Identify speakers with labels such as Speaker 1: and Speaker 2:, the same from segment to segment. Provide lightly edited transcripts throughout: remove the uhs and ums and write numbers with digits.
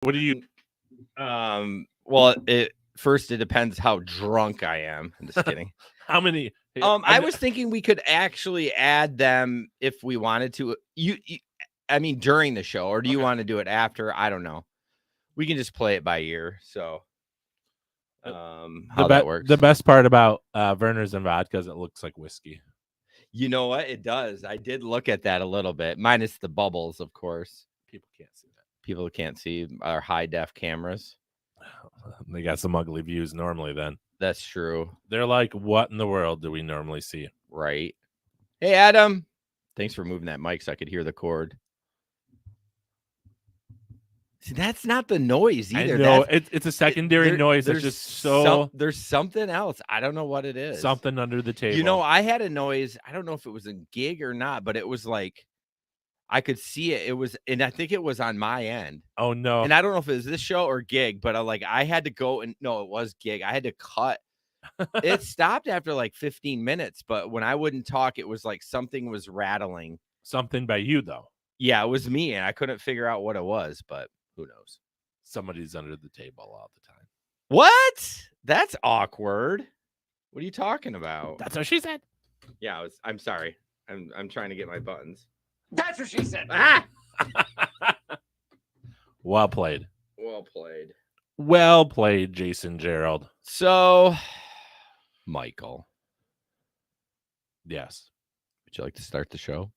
Speaker 1: What do you?
Speaker 2: Well, it depends how drunk I am. I'm just kidding.
Speaker 1: How many?
Speaker 2: I was thinking we could actually add them if we wanted to. I mean, during the show, or do you want to do it after? I don't know. We can just play it by ear. So, how that works.
Speaker 1: The best part about Werner's and vodka is it looks like whiskey.
Speaker 2: You know what? It does. I did look at that a little bit, minus the bubbles, of course.
Speaker 1: People can't see that.
Speaker 2: People can't see our high def cameras.
Speaker 1: They got some ugly views normally. Then
Speaker 2: that's true.
Speaker 1: They're like, what in the world do we normally see?
Speaker 2: Right. Hey, Adam. Thanks for moving that mic so I could hear the cord. See, that's not the noise either.
Speaker 1: I know it's a secondary noise. It's just
Speaker 2: there's something else. I don't know what it is.
Speaker 1: Something under the table.
Speaker 2: You know, I had a noise. I don't know if it was a gig or not, but it was like I could see it. It was, and I think it was on my end.
Speaker 1: Oh no!
Speaker 2: And I don't know if it was this show or gig, but I had to go and no, it was gig. I had to cut. It stopped after like 15 minutes, but when I wouldn't talk, it was like something was rattling.
Speaker 1: Something by you though.
Speaker 2: Yeah, it was me, and I couldn't figure out what it was, but. Who knows?
Speaker 1: Somebody's under the table all the time.
Speaker 2: What? That's awkward. What are you talking about?
Speaker 1: That's what she said.
Speaker 2: Yeah, I'm sorry. I'm trying to get my buttons.
Speaker 3: That's what she said.
Speaker 2: Ah!
Speaker 1: Well played.
Speaker 2: Well played.
Speaker 1: Well played, Jason Gerald.
Speaker 2: So, Michael.
Speaker 1: Yes.
Speaker 2: Would you like to start the show?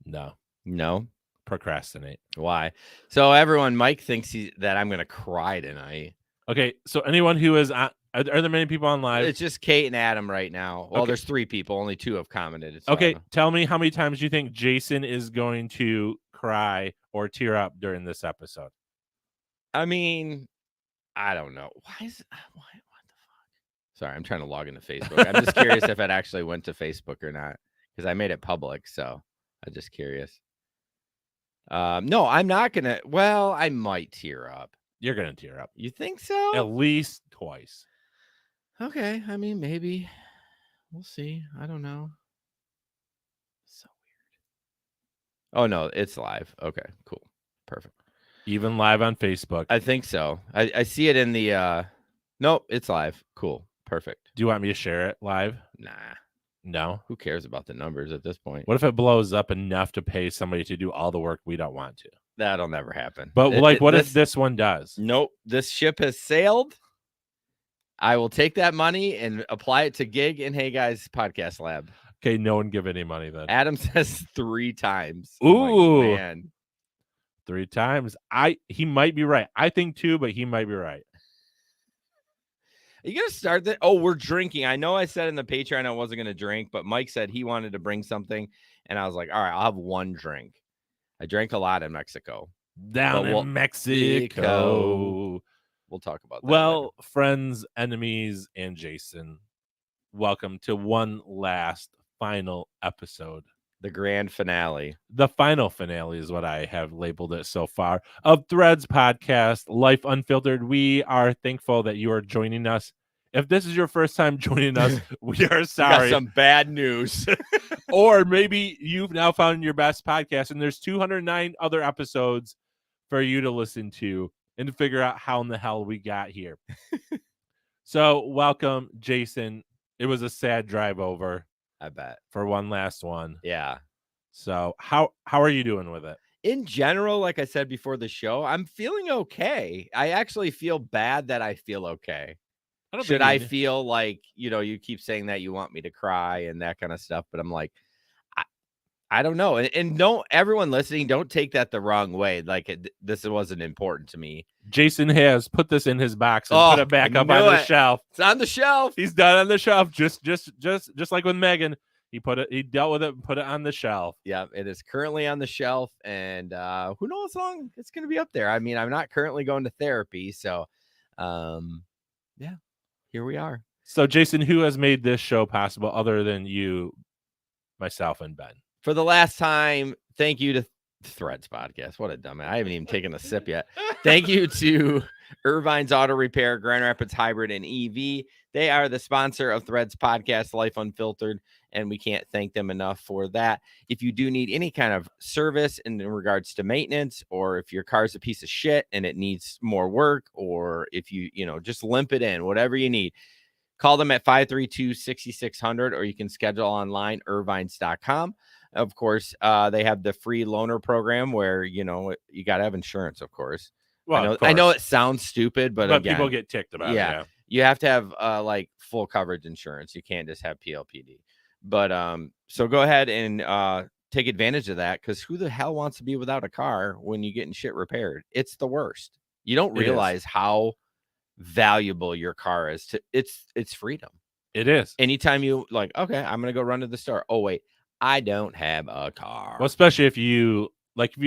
Speaker 1: No.
Speaker 2: No?
Speaker 1: Procrastinate.
Speaker 2: Why? So everyone, Mike thinks that I'm going to cry tonight.
Speaker 1: Okay, so anyone who is on, are there many people on live?
Speaker 2: It's just Kate and Adam right now. Well,
Speaker 1: okay.
Speaker 2: There's 3 people. Only 2 have commented.
Speaker 1: So okay, tell me how many times you think Jason is going to cry or tear up during this episode.
Speaker 2: I mean, I don't know. Why? What the fuck? Sorry, I'm trying to log into Facebook. I'm just curious if it actually went to Facebook or not because I made it public. So I'm just curious. No, I'm not gonna. Well, I might tear up.
Speaker 1: You're gonna tear up.
Speaker 2: You think so?
Speaker 1: At least twice.
Speaker 2: Okay. I mean, maybe. We'll see. I don't know. So weird. Oh no, it's live. Okay, cool, perfect.
Speaker 1: Even live on Facebook.
Speaker 2: I think so. I see it in the. Nope, it's live. Cool, perfect.
Speaker 1: Do you want me to share it live?
Speaker 2: Nah.
Speaker 1: No.
Speaker 2: Who cares about the numbers at this point?
Speaker 1: What if it blows up enough to pay somebody to do all the work we don't want to?
Speaker 2: That'll never happen.
Speaker 1: But what if this one does?
Speaker 2: Nope. This ship has sailed. I will take that money and apply it to Gig and Hey Guys Podcast Lab.
Speaker 1: Okay, no one give any money then.
Speaker 2: Adam says 3 times.
Speaker 1: Ooh.
Speaker 2: Like, man.
Speaker 1: 3 times. He might be right. I think 2, but he might be right.
Speaker 2: Are you going to start that? Oh, we're drinking. I know I said in the Patreon I wasn't going to drink, but Mike said he wanted to bring something. And I was like, all right, I'll have 1 drink. I drank a lot in Mexico.
Speaker 1: Down in Mexico.
Speaker 2: We'll talk about that.
Speaker 1: Well,
Speaker 2: later.
Speaker 1: Friends, enemies, and Jason, welcome to one last final episode.
Speaker 2: The grand finale.
Speaker 1: The final finale is what I have labeled it so far of Threads Podcast, Life Unfiltered. We are thankful that you are joining us. If this is your first time joining us, we are sorry.
Speaker 2: We got some bad news.
Speaker 1: Or maybe you've now found your best podcast, and there's 209 other episodes for you to listen to and to figure out how in the hell we got here. So welcome, Jason. It was a sad drive over.
Speaker 2: I bet.
Speaker 1: For one last one.
Speaker 2: Yeah.
Speaker 1: So how are you doing with it?
Speaker 2: In general, like I said before the show, I'm feeling okay. I actually feel bad that I feel okay. Should I feel like, you keep saying that you want me to cry and that kind of stuff, but I'm like, I don't know. And don't, everyone listening, don't take that the wrong way. Like this wasn't important to me.
Speaker 1: Jason has put this in his box and put it back up on the shelf.
Speaker 2: It's on the shelf.
Speaker 1: He's done on the shelf. Just like with Megan, he dealt with it and put it on the shelf.
Speaker 2: Yeah, it is currently on the shelf, and who knows how long it's going to be up there. I mean, I'm not currently going to therapy, so yeah, here we are.
Speaker 1: So, Jason, who has made this show possible other than you, myself, and Ben?
Speaker 2: For the last time, thank you to Threads Podcast. What a dumbass. I haven't even taken a sip yet. Thank you to Irvine's Auto Repair, Grand Rapids Hybrid and EV. They are the sponsor of Threads Podcast, Life Unfiltered, and we can't thank them enough for that. If you do need any kind of service in regards to maintenance, or if your car's a piece of shit and it needs more work, or if you just limp it in, whatever you need, call them at 532-6600, or you can schedule online, irvines.com. Of course, they have the free loaner program where, you got to have insurance, of course.
Speaker 1: Well,
Speaker 2: I know it sounds stupid, but again,
Speaker 1: people get ticked about it. Yeah.
Speaker 2: You have to have like full coverage insurance. You can't just have PLPD. But so go ahead and take advantage of that, because who the hell wants to be without a car when you're getting shit repaired? It's the worst. You don't realize how valuable your car is to it's freedom.
Speaker 1: It is.
Speaker 2: Anytime you like, okay, I'm gonna go run to the store. Oh wait, I don't have a car.
Speaker 1: Well, especially if you'd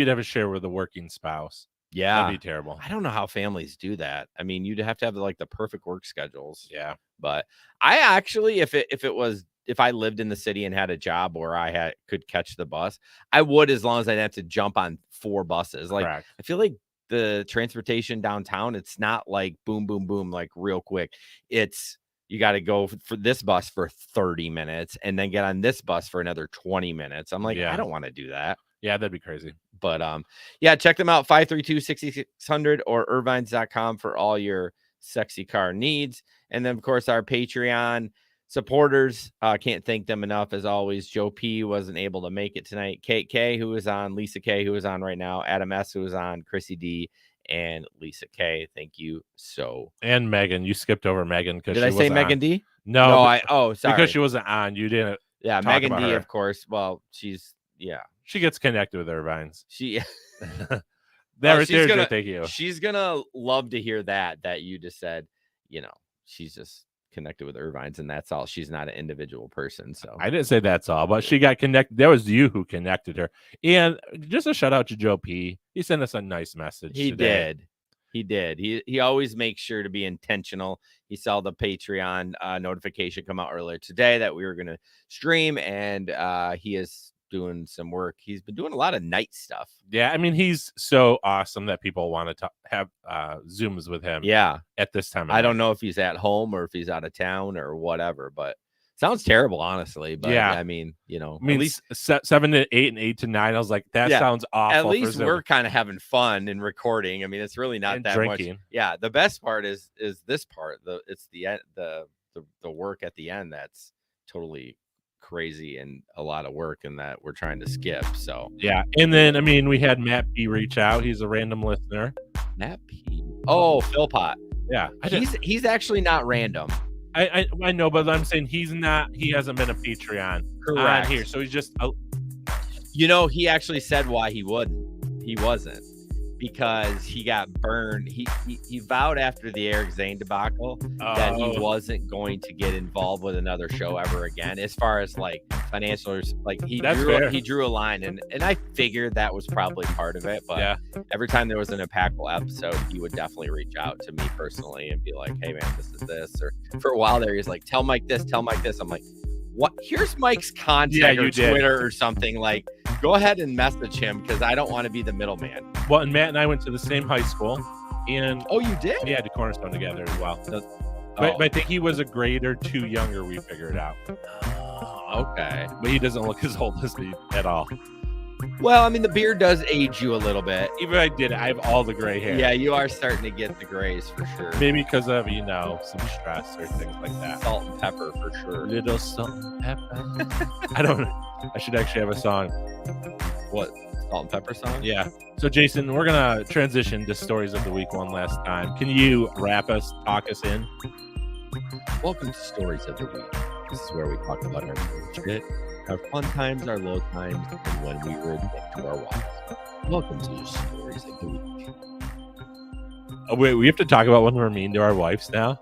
Speaker 1: have a share with a working spouse.
Speaker 2: Yeah,
Speaker 1: that'd be terrible.
Speaker 2: I don't know how families do that. I mean, you'd have to have like the perfect work schedules.
Speaker 1: Yeah,
Speaker 2: but I actually, if I lived in the city and had a job where I could catch the bus, I would, as long as I didn't have to jump on 4 buses. Like, correct. I feel like the transportation downtown, it's not like boom, boom, boom, like real quick. It's, you got to go for this bus for 30 minutes and then get on this bus for another 20 minutes. I'm like, I don't want to do that.
Speaker 1: Yeah, that'd be crazy.
Speaker 2: But yeah, check them out, 532-6600 or irvines.com for all your sexy car needs. And then, of course, our Patreon supporters, can't thank them enough. As always, Joe P wasn't able to make it tonight. Kate K, who is on, Lisa K, who is on right now, Adam S, who is on, Chrissy D, and Lisa K. Thank you.
Speaker 1: And Megan, you skipped over Megan because
Speaker 2: did I say Megan D?
Speaker 1: No,
Speaker 2: sorry,
Speaker 1: because she wasn't on. You didn't.
Speaker 2: Yeah, Megan D, of course. Well, she
Speaker 1: gets connected with Irvines.
Speaker 2: Thank
Speaker 1: you.
Speaker 2: She's gonna love to hear that you just said, she's just connected with Irvines, and that's all. She's not an individual person. So
Speaker 1: I didn't say that's all, but she got connected. That was you who connected her. And just a shout out to Joe P. He sent us a nice message.
Speaker 2: He did. He always makes sure to be intentional. He saw the Patreon notification come out earlier today that we were going to stream, and he is doing some work. He's been doing a lot of night stuff.
Speaker 1: Yeah, I mean, he's so awesome that people want to have Zooms with him.
Speaker 2: Yeah,
Speaker 1: at this time.
Speaker 2: I don't know if he's at home or if he's out of town or whatever, but sounds terrible, honestly. But yeah, I mean, at
Speaker 1: least 7 to 8 and 8 to 9. I was like, that sounds awful.
Speaker 2: At least we're kind of having fun and recording. I mean, it's really not that drinking. Much. Yeah, the best part is this part. It's the end, the work at the end that's totally crazy and a lot of work, and that we're trying to skip. So
Speaker 1: yeah, and then I mean, we had Matt P reach out. He's a random listener.
Speaker 2: Matt P. Oh, Philpot.
Speaker 1: Yeah,
Speaker 2: he's actually not random.
Speaker 1: I know, but I'm saying he's not. He hasn't been a Patreon
Speaker 2: correct
Speaker 1: here, so he's just.
Speaker 2: He actually said why he wouldn't. He wasn't, because he got burned. He vowed after the Eric Zane debacle that he wasn't going to get involved with another show ever again, as far as like financial, like he drew a line, and I figured that was probably part of it. But yeah, every time there was an impactful episode, he would definitely reach out to me personally and be like, hey man, this is this. Or for a while there, he's like, tell Mike this. I'm like, what? Here's Mike's contact or Twitter or something. Like, go ahead and message him, because I don't want to be the middleman.
Speaker 1: Well, and Matt and I went to the same high school, and
Speaker 2: you did?
Speaker 1: Yeah, to Cornerstone together as well. But I think he was a grade or 2 younger. We figured out.
Speaker 2: Okay,
Speaker 1: but he doesn't look as old as me at all.
Speaker 2: Well, I mean, the beard does age you a little bit.
Speaker 1: Even if I did, I have all the gray hair.
Speaker 2: Yeah, you are starting to get the grays for sure.
Speaker 1: Maybe because of, some stress or things like that.
Speaker 2: Salt and pepper for sure.
Speaker 1: Little salt and pepper. I don't know. I should actually have a song.
Speaker 2: What? Salt and pepper song?
Speaker 1: Yeah. So, Jason, we're going to transition to Stories of the Week one last time. Can you talk us in?
Speaker 2: Welcome to Stories of the Week. This is where we talk about our shit, our fun times, our low times, and when we were a dick to our wives. Welcome to Stories of the Week.
Speaker 1: Oh, wait, we have to talk about when we're mean to our wives now?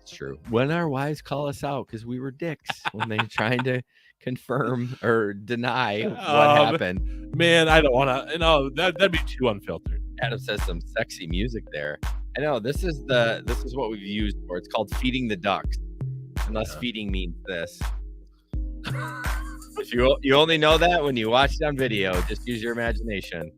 Speaker 2: It's true. When our wives call us out because we were dicks, when they're trying to confirm or deny what happened.
Speaker 1: Man, I don't want to. No, that'd be too unfiltered.
Speaker 2: Adam says some sexy music there. I know, this is what we've used for. It's called feeding the ducks. Unless feeding means this. You only know that when you watch it on video. Just use your imagination.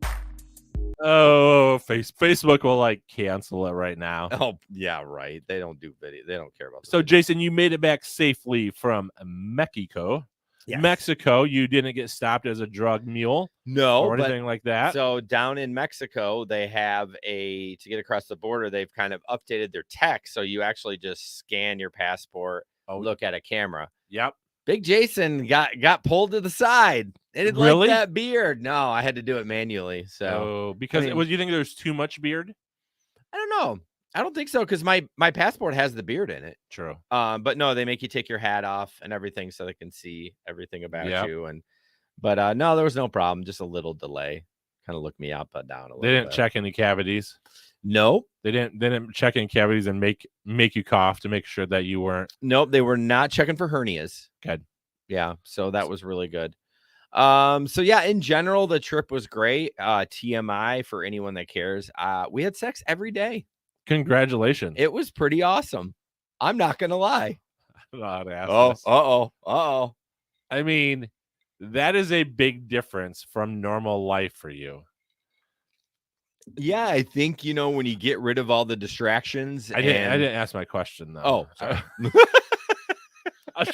Speaker 1: Oh, Facebook will like cancel it right now.
Speaker 2: Oh, yeah, right. They don't do video. They don't care about the
Speaker 1: So,
Speaker 2: video.
Speaker 1: Jason, you made it back safely from Mexico.
Speaker 2: Yes.
Speaker 1: Mexico, you didn't get stopped as a drug mule or anything like that.
Speaker 2: So down in Mexico, they have to get across the border, they've kind of updated their tech. So you actually just scan your passport, look at a camera.
Speaker 1: Yep.
Speaker 2: Big Jason got pulled to the side. They didn't
Speaker 1: Really?
Speaker 2: like that beard. No, I had to do it manually. So
Speaker 1: because you think there's too much beard?
Speaker 2: I don't know. I don't think so, because my passport has the beard in it.
Speaker 1: True.
Speaker 2: But no, they make you take your hat off and everything so they can see everything about you. But no, there was no problem. Just a little delay. Kind of looked me up and down a little bit.
Speaker 1: They didn't check any cavities.
Speaker 2: Nope.
Speaker 1: They didn't check any cavities and make you cough to make sure that you weren't.
Speaker 2: Nope. They were not checking for hernias.
Speaker 1: Good.
Speaker 2: Yeah. So that was really good. So yeah, in general, the trip was great. TMI for anyone that cares. We had sex every day.
Speaker 1: Congratulations.
Speaker 2: It was pretty awesome. I'm not gonna lie.
Speaker 1: Uh-oh. I mean, that is a big difference from normal life for you.
Speaker 2: Yeah, I think, when you get rid of all the distractions.
Speaker 1: I didn't ask my question though.
Speaker 2: Oh, sorry.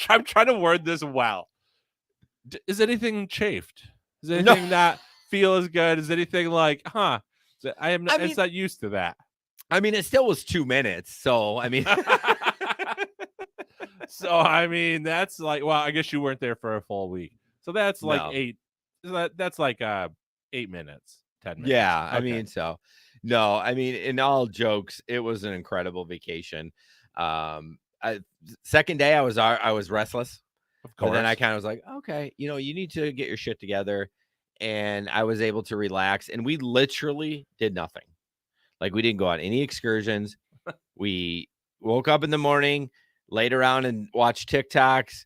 Speaker 1: I'm trying to word this well. Is anything chafed? Is anything not feel as good? Is anything like, it's not used to that.
Speaker 2: I mean, it still was 2 minutes. So, I mean.
Speaker 1: So, I mean, that's like, well, I guess you weren't there for a full week. So that's like 8. That's like 8 minutes, 10 minutes.
Speaker 2: Yeah,
Speaker 1: okay.
Speaker 2: I mean, so. No, I mean, in all jokes, it was an incredible vacation. Second day, I was restless.
Speaker 1: Of course.
Speaker 2: But then I kind of was like, okay, you need to get your shit together. And I was able to relax. And we literally did nothing. Like, we didn't go on any excursions. We woke up in the morning, laid around and watched TikToks.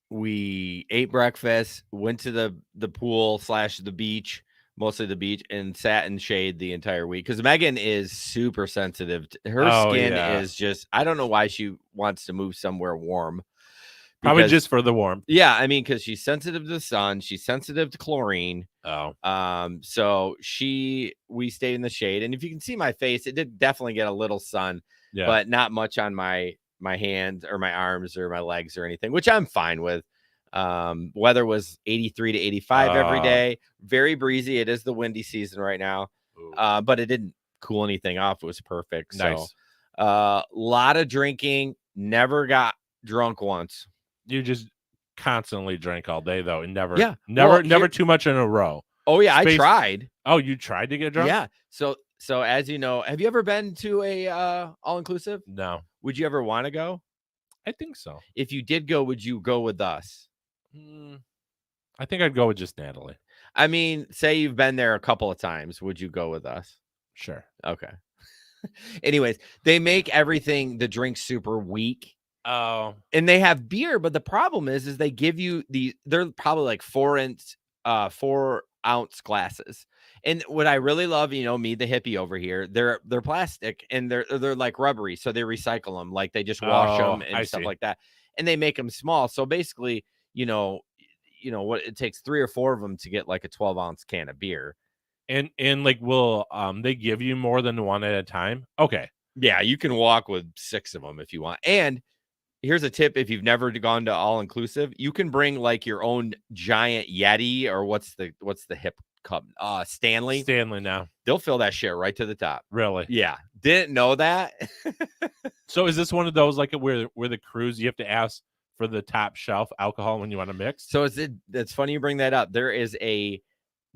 Speaker 2: We ate breakfast, went to the pool / the beach, mostly the beach, and sat in shade the entire week. Because Megan is super sensitive. Her skin is just, I don't know why she wants to move somewhere warm.
Speaker 1: Probably just for the warmth.
Speaker 2: Yeah, I mean, because she's sensitive to the sun. She's sensitive to chlorine.
Speaker 1: Oh.
Speaker 2: So we stayed in the shade. And if you can see my face, it did definitely get a little sun, but not much on my hands or my arms or my legs or anything, which I'm fine with. Weather was 83 to 85 every day. Very breezy. It is the windy season right now. But it didn't cool anything off. It was perfect.
Speaker 1: Nice.
Speaker 2: So, lot of drinking. Never got drunk once.
Speaker 1: You just constantly drank all day though, and never too much in a row.
Speaker 2: Oh yeah, I tried.
Speaker 1: Oh, you tried to get drunk?
Speaker 2: Yeah. So as you know, have you ever been to a all-inclusive?
Speaker 1: No.
Speaker 2: Would you ever want to go?
Speaker 1: I think so.
Speaker 2: If you did go, would you go with us?
Speaker 1: I think I'd go with just Natalie.
Speaker 2: I mean, say you've been there a couple of times. Would you go with us?
Speaker 1: Sure.
Speaker 2: Okay. Anyways, they make the drinks super weak.
Speaker 1: Oh.
Speaker 2: And they have beer, but the problem is they give you they're probably like 4-ounce glasses. And what I really love, me, the hippie over here, they're plastic and they're like rubbery. So they recycle them. Like they just wash them and stuff like that. And they make them small. So basically, what it takes 3 or 4 of them to get like a 12-ounce can of beer.
Speaker 1: And like, will they give you more than one at a time? Okay.
Speaker 2: Yeah, you can walk with 6 of them if you want. And here's a tip: if you've never gone to all inclusive, you can bring like your own giant Yeti or what's the hip cup? Stanley
Speaker 1: now.
Speaker 2: They'll fill that shit right to the top.
Speaker 1: Really?
Speaker 2: Yeah. Didn't know that.
Speaker 1: So is this one of those like where the cruise you have to ask for the top shelf alcohol when you want to mix?
Speaker 2: So it's funny you bring that up. There is a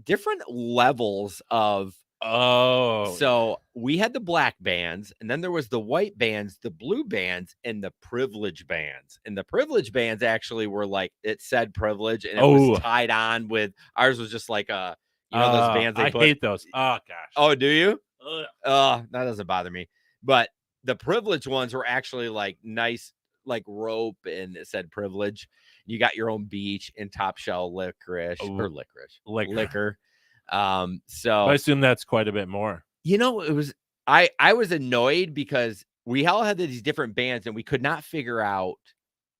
Speaker 2: different levels of. So we had the black bands, and then there was the white bands, the blue bands, and the privilege bands. And the privilege bands actually were like, it said privilege, and it was tied on with ours was just like those bands.
Speaker 1: I hate those. Oh gosh.
Speaker 2: Oh, do you? That doesn't bother me. But the privilege ones were actually like nice, like rope, and it said privilege. You got your own beach and top shelf liquor. So
Speaker 1: I assume that's quite a bit more.
Speaker 2: It was I was annoyed because we all had these different bands and we could not figure out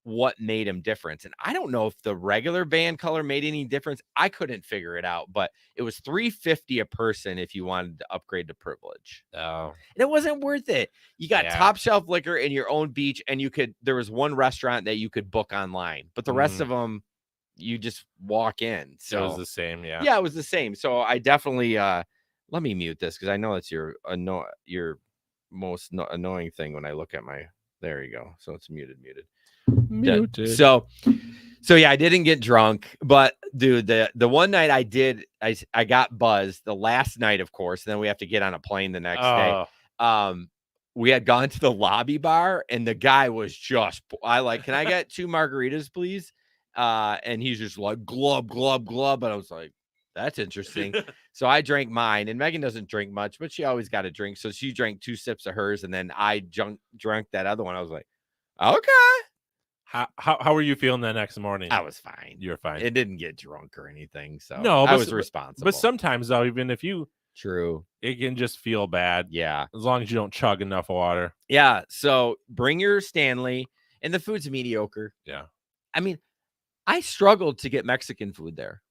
Speaker 2: what made him different. And I don't know if the regular band color made any difference. I couldn't figure it out, but it was $350 a person if you wanted to upgrade to privilege.
Speaker 1: Oh,
Speaker 2: and it wasn't worth it. You got top shelf liquor in your own beach, and there was one restaurant that you could book online, but the rest of them, you just walk in. So
Speaker 1: it was the same. Yeah.
Speaker 2: Yeah, it was the same. So I definitely, let me mute this, because I know it's your most annoying thing when I look at there you go. So it's muted.
Speaker 1: Muted.
Speaker 2: So yeah, I didn't get drunk, but dude, the one night I did, I got buzzed the last night, of course. And then we have to get on a plane the next day. We had gone to the lobby bar, and the guy was just, can I get 2 margaritas, please? And he's just like, glub, glub, glub. And I was like, that's interesting. So I drank mine, and Megan doesn't drink much, but she always got a drink. So she drank 2 sips of hers, and then I drank that other one. I was like, okay.
Speaker 1: How were you feeling the next morning?
Speaker 2: I was fine.
Speaker 1: You were fine.
Speaker 2: It didn't get drunk or anything. So
Speaker 1: no,
Speaker 2: I was responsible.
Speaker 1: But sometimes, though, even if you it can just feel bad.
Speaker 2: Yeah.
Speaker 1: As long as you don't chug enough water.
Speaker 2: Yeah. So bring your Stanley, and the food's mediocre.
Speaker 1: Yeah.
Speaker 2: I mean, I struggled to get Mexican food there.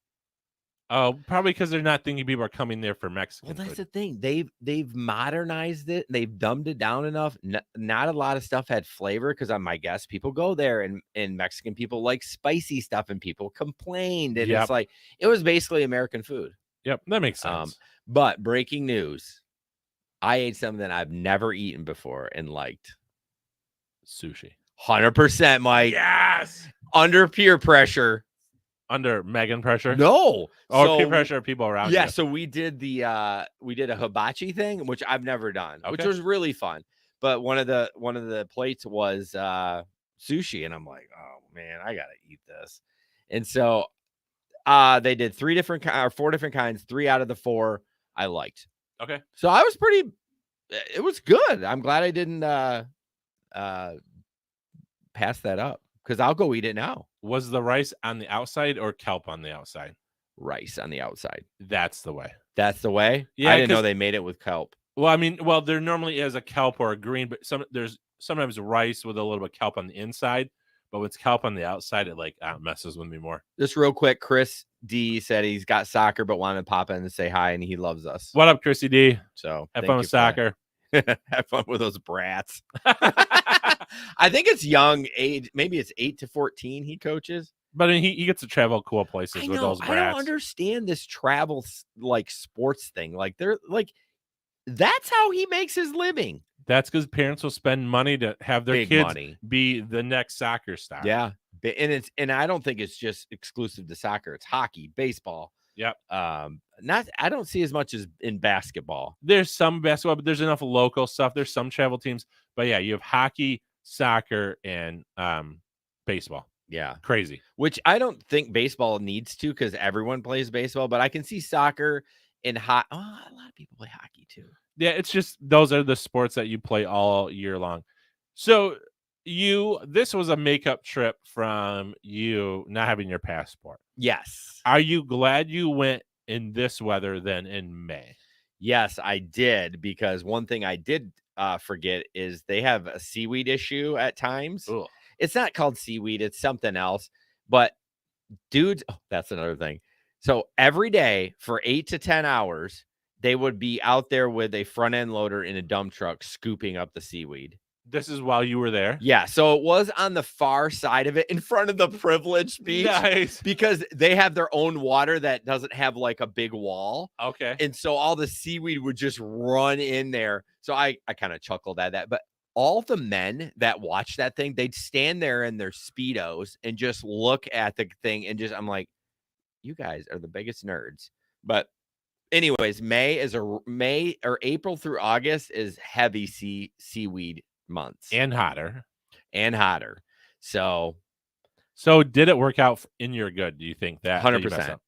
Speaker 1: Oh, probably because they're not thinking people are coming there for Mexican food.
Speaker 2: Well, that's the thing. They've modernized it. They've dumbed it down enough. Not a lot of stuff had flavor, because my guess people go there, and Mexican people like spicy stuff, and people complained. And it's like, it was basically American food.
Speaker 1: Yep, that makes sense.
Speaker 2: But breaking news, I ate something that I've never eaten before and liked.
Speaker 1: Sushi.
Speaker 2: 100%, Mike.
Speaker 1: Yes.
Speaker 2: Under peer pressure.
Speaker 1: Under Megan pressure?
Speaker 2: No.
Speaker 1: Or peer pressure of people around you.
Speaker 2: Yeah, so we did a hibachi thing, which I've never done, which was really fun. But one of the plates was sushi, and I'm like, oh man, I gotta eat this. And so they did 4 different kinds. 3 out of the 4 I liked.
Speaker 1: Okay.
Speaker 2: So it was good. I'm glad I didn't pass that up, because I'll go eat it now.
Speaker 1: Was the rice on the outside or kelp on the outside?
Speaker 2: Rice on the outside.
Speaker 1: That's the way.
Speaker 2: That's the way?
Speaker 1: Yeah,
Speaker 2: I didn't know they made it with kelp.
Speaker 1: Well, I mean, there normally is a kelp or a green, but there's sometimes rice with a little bit of kelp on the inside, but with kelp on the outside, it messes with me more.
Speaker 2: Just real quick, Chris D said he's got soccer, but wanted to pop in and say hi, and he loves us.
Speaker 1: What up, Chrissy D?
Speaker 2: So
Speaker 1: have fun with soccer.
Speaker 2: Have fun with those brats. I think it's young age. Maybe it's 8 to 14 he coaches.
Speaker 1: But he gets to travel cool places with those brats.
Speaker 2: I don't understand this travel sports thing. They're that's how he makes his living.
Speaker 1: That's because parents will spend money to have their kids be the next soccer star.
Speaker 2: Yeah. And I don't think it's just exclusive to soccer. It's hockey, baseball.
Speaker 1: Yep.
Speaker 2: I don't see as much as in basketball.
Speaker 1: There's some basketball, but there's enough local stuff. There's some travel teams. But yeah, you have hockey, soccer, and baseball.
Speaker 2: Yeah.
Speaker 1: Crazy.
Speaker 2: Which I don't think baseball needs to, because everyone plays baseball, but I can see soccer and a lot of people play hockey too.
Speaker 1: Yeah, it's just those are the sports that you play all year long. So this was a makeup trip from you not having your passport.
Speaker 2: Yes.
Speaker 1: Are you glad you went in this weather than in May?
Speaker 2: Yes, I did, because one thing I did forget is they have a seaweed issue at times.
Speaker 1: Ugh.
Speaker 2: It's not called seaweed, it's something else. But dudes, that's another thing. So every day for 8 to 10 hours, they would be out there with a front end loader in a dump truck scooping up the seaweed.
Speaker 1: This is while you were there?
Speaker 2: Yeah. So it was on the far side of it, in front of the privileged beach.
Speaker 1: Nice.
Speaker 2: Because they have their own water that doesn't have a big wall.
Speaker 1: Okay.
Speaker 2: And so all the seaweed would just run in there. So I kind of chuckled at that. But all the men that watch that thing, they'd stand there in their Speedos and just look at the thing, and I'm like, you guys are the biggest nerds. But anyways, May or April through August is heavy seaweed months,
Speaker 1: and hotter.
Speaker 2: So
Speaker 1: did it work out in your good? Do you think that
Speaker 2: 100%?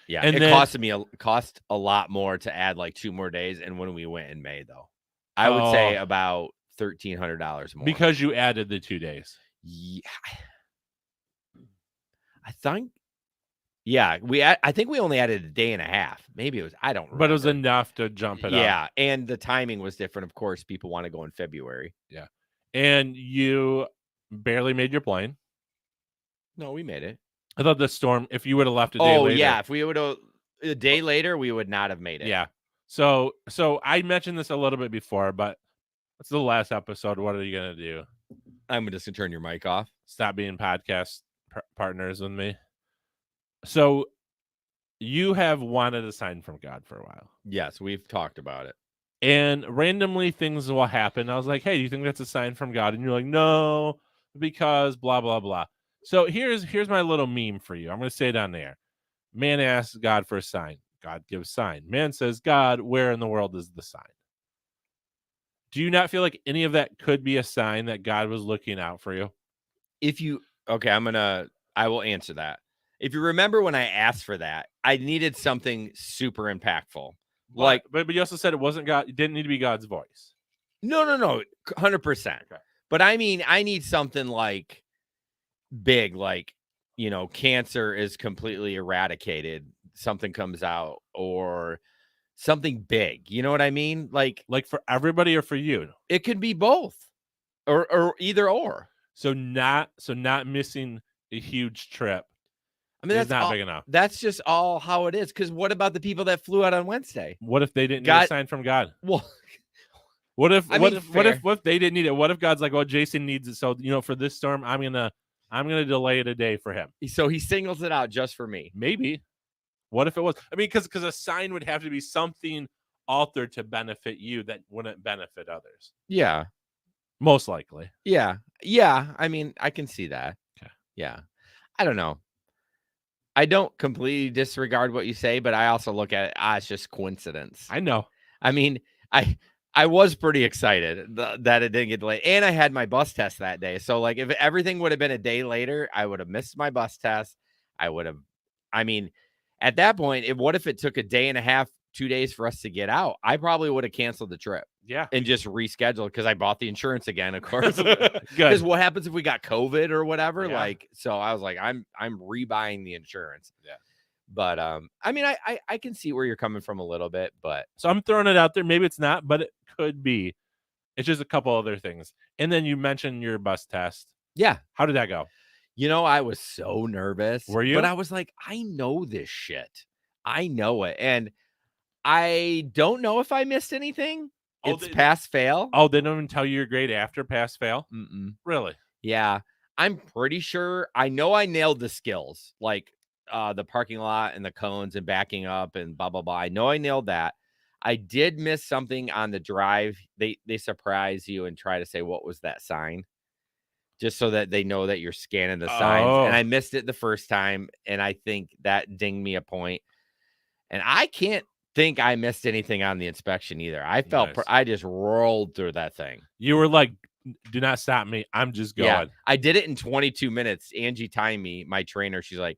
Speaker 2: Yeah. And it cost a lot more to add 2 more days. And when we went in May, though, I would say about $1,300 more,
Speaker 1: because you added the 2 days.
Speaker 2: Yeah. I think. Yeah, I think we only added a day and a half. Maybe it was, I don't remember.
Speaker 1: But it was enough to jump it up.
Speaker 2: Yeah, and the timing was different. Of course, people want to go in February.
Speaker 1: Yeah. And you barely made your plane.
Speaker 2: No, we made it.
Speaker 1: I thought the storm, if you would have left a day later.
Speaker 2: Yeah. If we would have a day later, we would not have made it.
Speaker 1: Yeah. So I mentioned this a little bit before, but it's the last episode. What are you going to do?
Speaker 2: I'm just going to turn your mic off.
Speaker 1: Stop being podcast partners with me. So you have wanted a sign from God for a while.
Speaker 2: Yes, we've talked about it.
Speaker 1: And randomly things will happen. I was like, hey, do you think that's a sign from God? And you're like, no, because blah, blah, blah. So here's my little meme for you. I'm going to say it on there. Man asks God for a sign. God gives sign. Man says, God, where in the world is the sign? Do you not feel like any of that could be a sign that God was looking out for you?
Speaker 2: I will answer that. If you remember when I asked for that, I needed something super impactful.
Speaker 1: But you also said it wasn't God. It didn't need to be God's voice.
Speaker 2: No, 100%. Okay. But I mean, I need something like big, like, cancer is completely eradicated. Something comes out, or something big. You know what I mean? Like
Speaker 1: for everybody or for you?
Speaker 2: It could be both, or either or.
Speaker 1: So not missing a huge trip.
Speaker 2: I mean,
Speaker 1: that's not big enough.
Speaker 2: That's just all how it is. Because what about the people that flew out on Wednesday?
Speaker 1: What if they didn't need a sign from God?
Speaker 2: Well,
Speaker 1: what if they didn't need it? What if God's like, well, Jason needs it, so for this storm, I'm gonna delay it a day for him.
Speaker 2: So he singles it out just for me.
Speaker 1: Maybe. What if it was? I mean, because a sign would have to be something altered to benefit you that wouldn't benefit others.
Speaker 2: Yeah.
Speaker 1: Most likely.
Speaker 2: Yeah. I mean, I can see that.
Speaker 1: Okay.
Speaker 2: Yeah. I don't know. I don't completely disregard what you say, but I also look at it, it's just coincidence.
Speaker 1: I know.
Speaker 2: I mean, I was pretty excited that it didn't get delayed. And I had my bus test that day. So, like, if everything would have been a day later, I would have missed my bus test. At that point, what if it took a day and a half, 2 days for us to get out? I probably would have canceled the trip.
Speaker 1: Yeah.
Speaker 2: And just rescheduled, because I bought the insurance again, of course.
Speaker 1: Good.
Speaker 2: Because what happens if we got COVID or whatever?
Speaker 1: Yeah.
Speaker 2: So I was like, I'm rebuying the insurance.
Speaker 1: Yeah.
Speaker 2: But I can see where you're coming from a little bit, but
Speaker 1: so I'm throwing it out there. Maybe it's not, but it could be. It's just a couple other things. And then you mentioned your bus test.
Speaker 2: Yeah.
Speaker 1: How did that go?
Speaker 2: I was so nervous.
Speaker 1: Were you?
Speaker 2: But I was like, I know this shit. I know it. And I don't know if I missed anything. It's pass fail.
Speaker 1: Oh, they don't even tell you your grade after pass fail?
Speaker 2: Mm-mm.
Speaker 1: Really?
Speaker 2: Yeah. I'm pretty sure. I know I nailed the skills, like the parking lot and the cones and backing up and blah, blah, blah. I know I nailed that. I did miss something on the drive. They surprise you and try to say, what was that sign? Just so that they know that you're scanning the signs. And I missed it the first time. And I think that dinged me a point. And I can't think I missed anything on the inspection either. I felt I just rolled through that thing.
Speaker 1: You were like, do not stop me. I'm just going. Yeah,
Speaker 2: I did it in 22 minutes. Angie timed me, my trainer. She's like,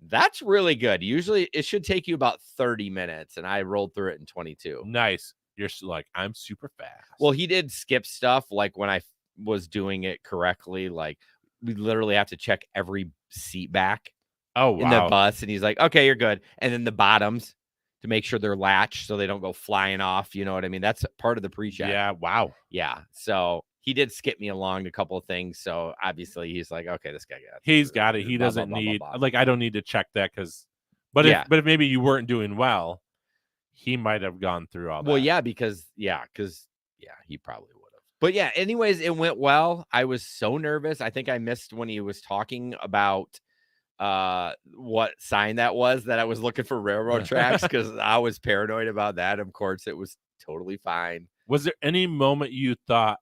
Speaker 2: that's really good. Usually it should take you about 30 minutes. And I rolled through it in 22.
Speaker 1: Nice. You're like, I'm super fast.
Speaker 2: Well, he did skip stuff. Like when I was doing it correctly, like we literally have to check every seat back.
Speaker 1: Oh, wow.
Speaker 2: In the bus. And he's like, okay, you're good. And then the bottoms to make sure they're latched so they don't go flying off. You know what I mean? That's part of the pre-check.
Speaker 1: Yeah. Wow.
Speaker 2: Yeah. So he did skip me along a couple of things. So obviously he's like, okay, this guy got it.
Speaker 1: He's got it. He doesn't need, like, I don't need to check that but if maybe you weren't doing well, he might have gone through all that.
Speaker 2: Well, yeah, because he probably would have. But yeah, anyways, it went well. I was so nervous. I think I missed when he was talking about what sign that was, that I was looking for railroad tracks, because I was paranoid about that. Of course, it was totally fine.
Speaker 1: Was there any moment you thought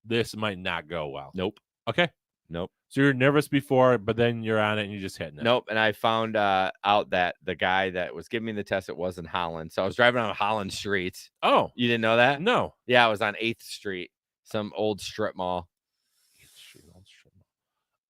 Speaker 1: this might not go well?
Speaker 2: Nope.
Speaker 1: Okay.
Speaker 2: Nope.
Speaker 1: So you're nervous before, but then you're on it and you're just hitting it.
Speaker 2: Nope. And I found out that the guy that was giving me the test, it was in Holland. So I was driving on Holland streets.
Speaker 1: Oh,
Speaker 2: you didn't know that?
Speaker 1: No.
Speaker 2: Yeah, I was on 8th Street, some old strip mall.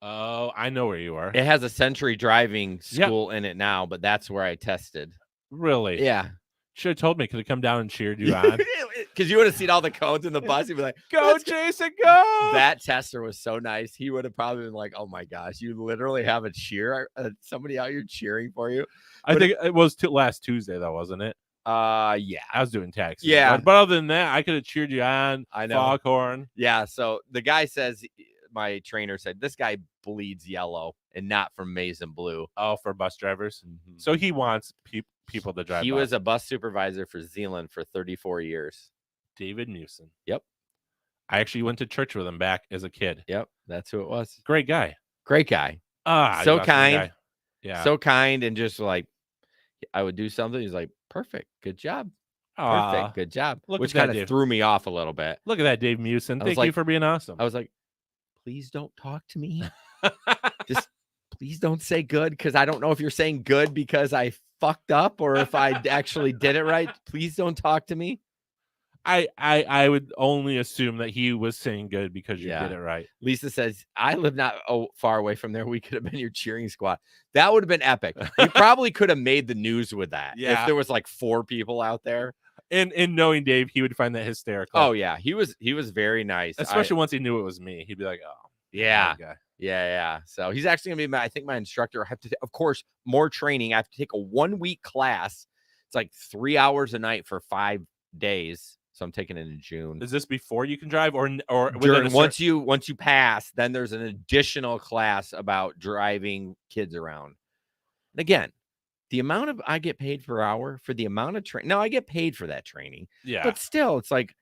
Speaker 1: Oh, I know where you are.
Speaker 2: It has a Century driving school in it now, but that's where I tested.
Speaker 1: Really?
Speaker 2: Yeah.
Speaker 1: Should have told me. Could have come down and cheered you on.
Speaker 2: Because you would have seen all the cones in the bus. You'd be like,
Speaker 1: go, Jason, go.
Speaker 2: That tester was so nice. He would have probably been like, oh, my gosh, you literally have a cheer, somebody out here cheering for you.
Speaker 1: I think it was last Tuesday, though, wasn't it?
Speaker 2: Yeah.
Speaker 1: I was doing taxis.
Speaker 2: Yeah.
Speaker 1: But other than that, I could have cheered you on.
Speaker 2: I know.
Speaker 1: Foghorn.
Speaker 2: Yeah. So the guy says my trainer said, this guy bleeds yellow and not from maize and blue.
Speaker 1: Oh, for bus drivers. So he wants people to drive.
Speaker 2: He was a bus supervisor for Zealand for 34 years.
Speaker 1: David Mewson.
Speaker 2: Yep.
Speaker 1: I actually went to church with him back as a kid.
Speaker 2: Yep, that's who it was.
Speaker 1: Great guy.
Speaker 2: Great guy.
Speaker 1: So kind.
Speaker 2: Guy.
Speaker 1: Yeah.
Speaker 2: So kind, and just like I would do something. He's like, perfect. Good job. Perfect. Good job. Which kind of threw me off a little bit.
Speaker 1: Look at that, Dave Mewson. Thank you for being awesome.
Speaker 2: I was like, please don't talk to me. Just please don't say good, because I don't know if you're saying good because I fucked up or if I actually did it right. Please don't talk to me.
Speaker 1: I would only assume that he was saying good because you did it right.
Speaker 2: Lisa says, I live not far away from there. We could have been your cheering squad. That would have been epic. We probably could have made the news with that.
Speaker 1: Yeah.
Speaker 2: If there was like 4 people out there.
Speaker 1: And knowing Dave, he would find that hysterical.
Speaker 2: Oh yeah. He was very nice.
Speaker 1: Especially once he knew it was me. He'd be like, oh.
Speaker 2: Yeah. Yeah. So he's actually going to be, I think my instructor. I have to, of course, more training. I have to take a 1-week class. It's like 3 hours a night for 5 days. So I'm taking it in June.
Speaker 1: Is this before you can drive or
Speaker 2: once you pass, then there's an additional class about driving kids around. And again, the amount of I get paid per hour for the amount of training. Now I get paid for that training.
Speaker 1: Yeah.
Speaker 2: But still, it's like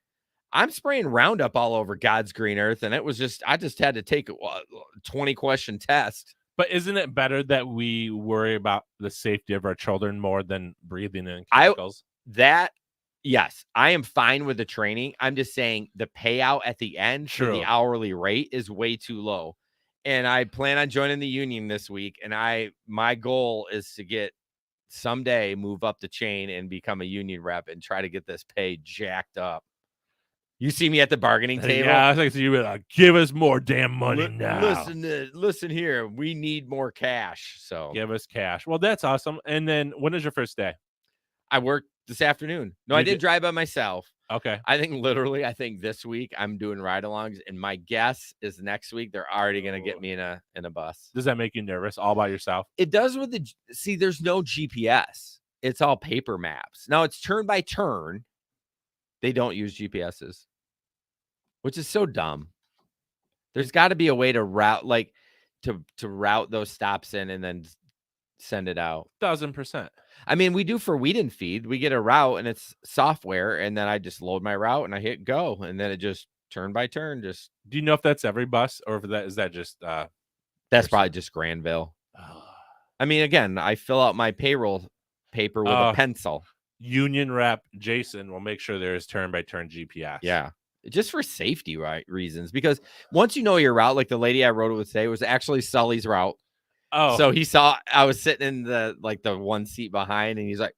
Speaker 2: I'm spraying Roundup all over God's green earth, and I just had to take a 20-question test.
Speaker 1: But isn't it better that we worry about the safety of our children more than breathing in chemicals?
Speaker 2: Yes, I am fine with the training. I'm just saying the payout at the end for the hourly rate is way too low. And I plan on joining the union this week. And my goal is to someday move up the chain and become a union rep and try to get this pay jacked up. You see me at the bargaining table?
Speaker 1: Yeah, I was like, you were like, give us more damn money now.
Speaker 2: Listen here. We need more cash. So
Speaker 1: give us cash. Well, that's awesome. And then when is your first day?
Speaker 2: I worked this afternoon. No, I didn't drive by myself.
Speaker 1: Okay.
Speaker 2: I think this week I'm doing ride-alongs, and my guess is next week they're already going to get me in a bus.
Speaker 1: Does that make you nervous all by yourself?
Speaker 2: It does with there's no GPS. It's all paper maps. Now it's turn by turn. They don't use GPSs, which is so dumb. There's got to be a way to route to route those stops in and then send it out.
Speaker 1: 1,000%.
Speaker 2: I mean, we do for Weed and Feed. We get a route and it's software, and then I just load my route and I hit go, and then it just turn by turn. Just
Speaker 1: do you know if that's every bus or if is that just
Speaker 2: that's probably just Granville. I mean, again, I fill out my payroll paper with a pencil.
Speaker 1: Union rep Jason will make sure there is turn by turn GPS.
Speaker 2: Yeah. Just for safety reasons, because once you know your route, like the lady I rode with today was actually Sully's route.
Speaker 1: Oh,
Speaker 2: so he saw I was sitting in the one seat behind, and he's like,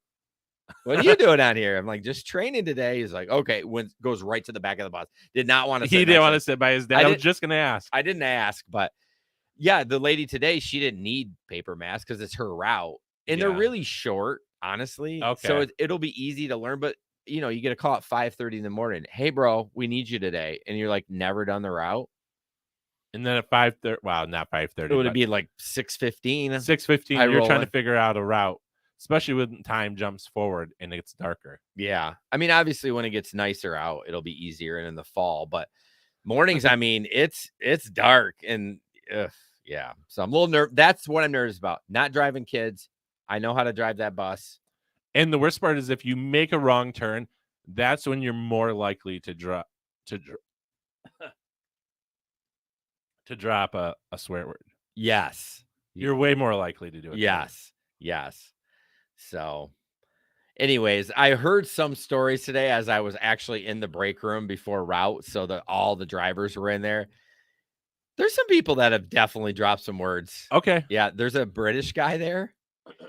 Speaker 2: "What are you doing out here?" I'm like, "Just training today." He's like, "Okay." Goes right to the back of the bus. Did not want to.
Speaker 1: He didn't want to sit by his dad. I was just gonna ask.
Speaker 2: I didn't ask, but yeah, the lady today, she didn't need paper masks because it's her route, and they're really short, honestly.
Speaker 1: Okay.
Speaker 2: So it'll be easy to learn, but you get a call at 5:30 in the morning. Hey, bro, we need you today, and you're like, never done the route.
Speaker 1: And then at 5:30, wow, not 5:30.
Speaker 2: It would be like 6:15.
Speaker 1: 6:15. You're trying to figure out a route, especially when time jumps forward and it's darker.
Speaker 2: Yeah, I mean, obviously, when it gets nicer out, it'll be easier, and in the fall. But mornings, I mean, it's dark, and yeah. So I'm a little nervous. That's what I'm nervous about. Not driving kids. I know how to drive that bus.
Speaker 1: And the worst part is if you make a wrong turn, that's when you're more likely to drop a swear word.
Speaker 2: Yes.
Speaker 1: You're way more likely to do it.
Speaker 2: Yes. So anyways, I heard some stories today as I was actually in the break room before route, so that all the drivers were in there. There's some people that have definitely dropped some words.
Speaker 1: Okay.
Speaker 2: Yeah, there's a British guy there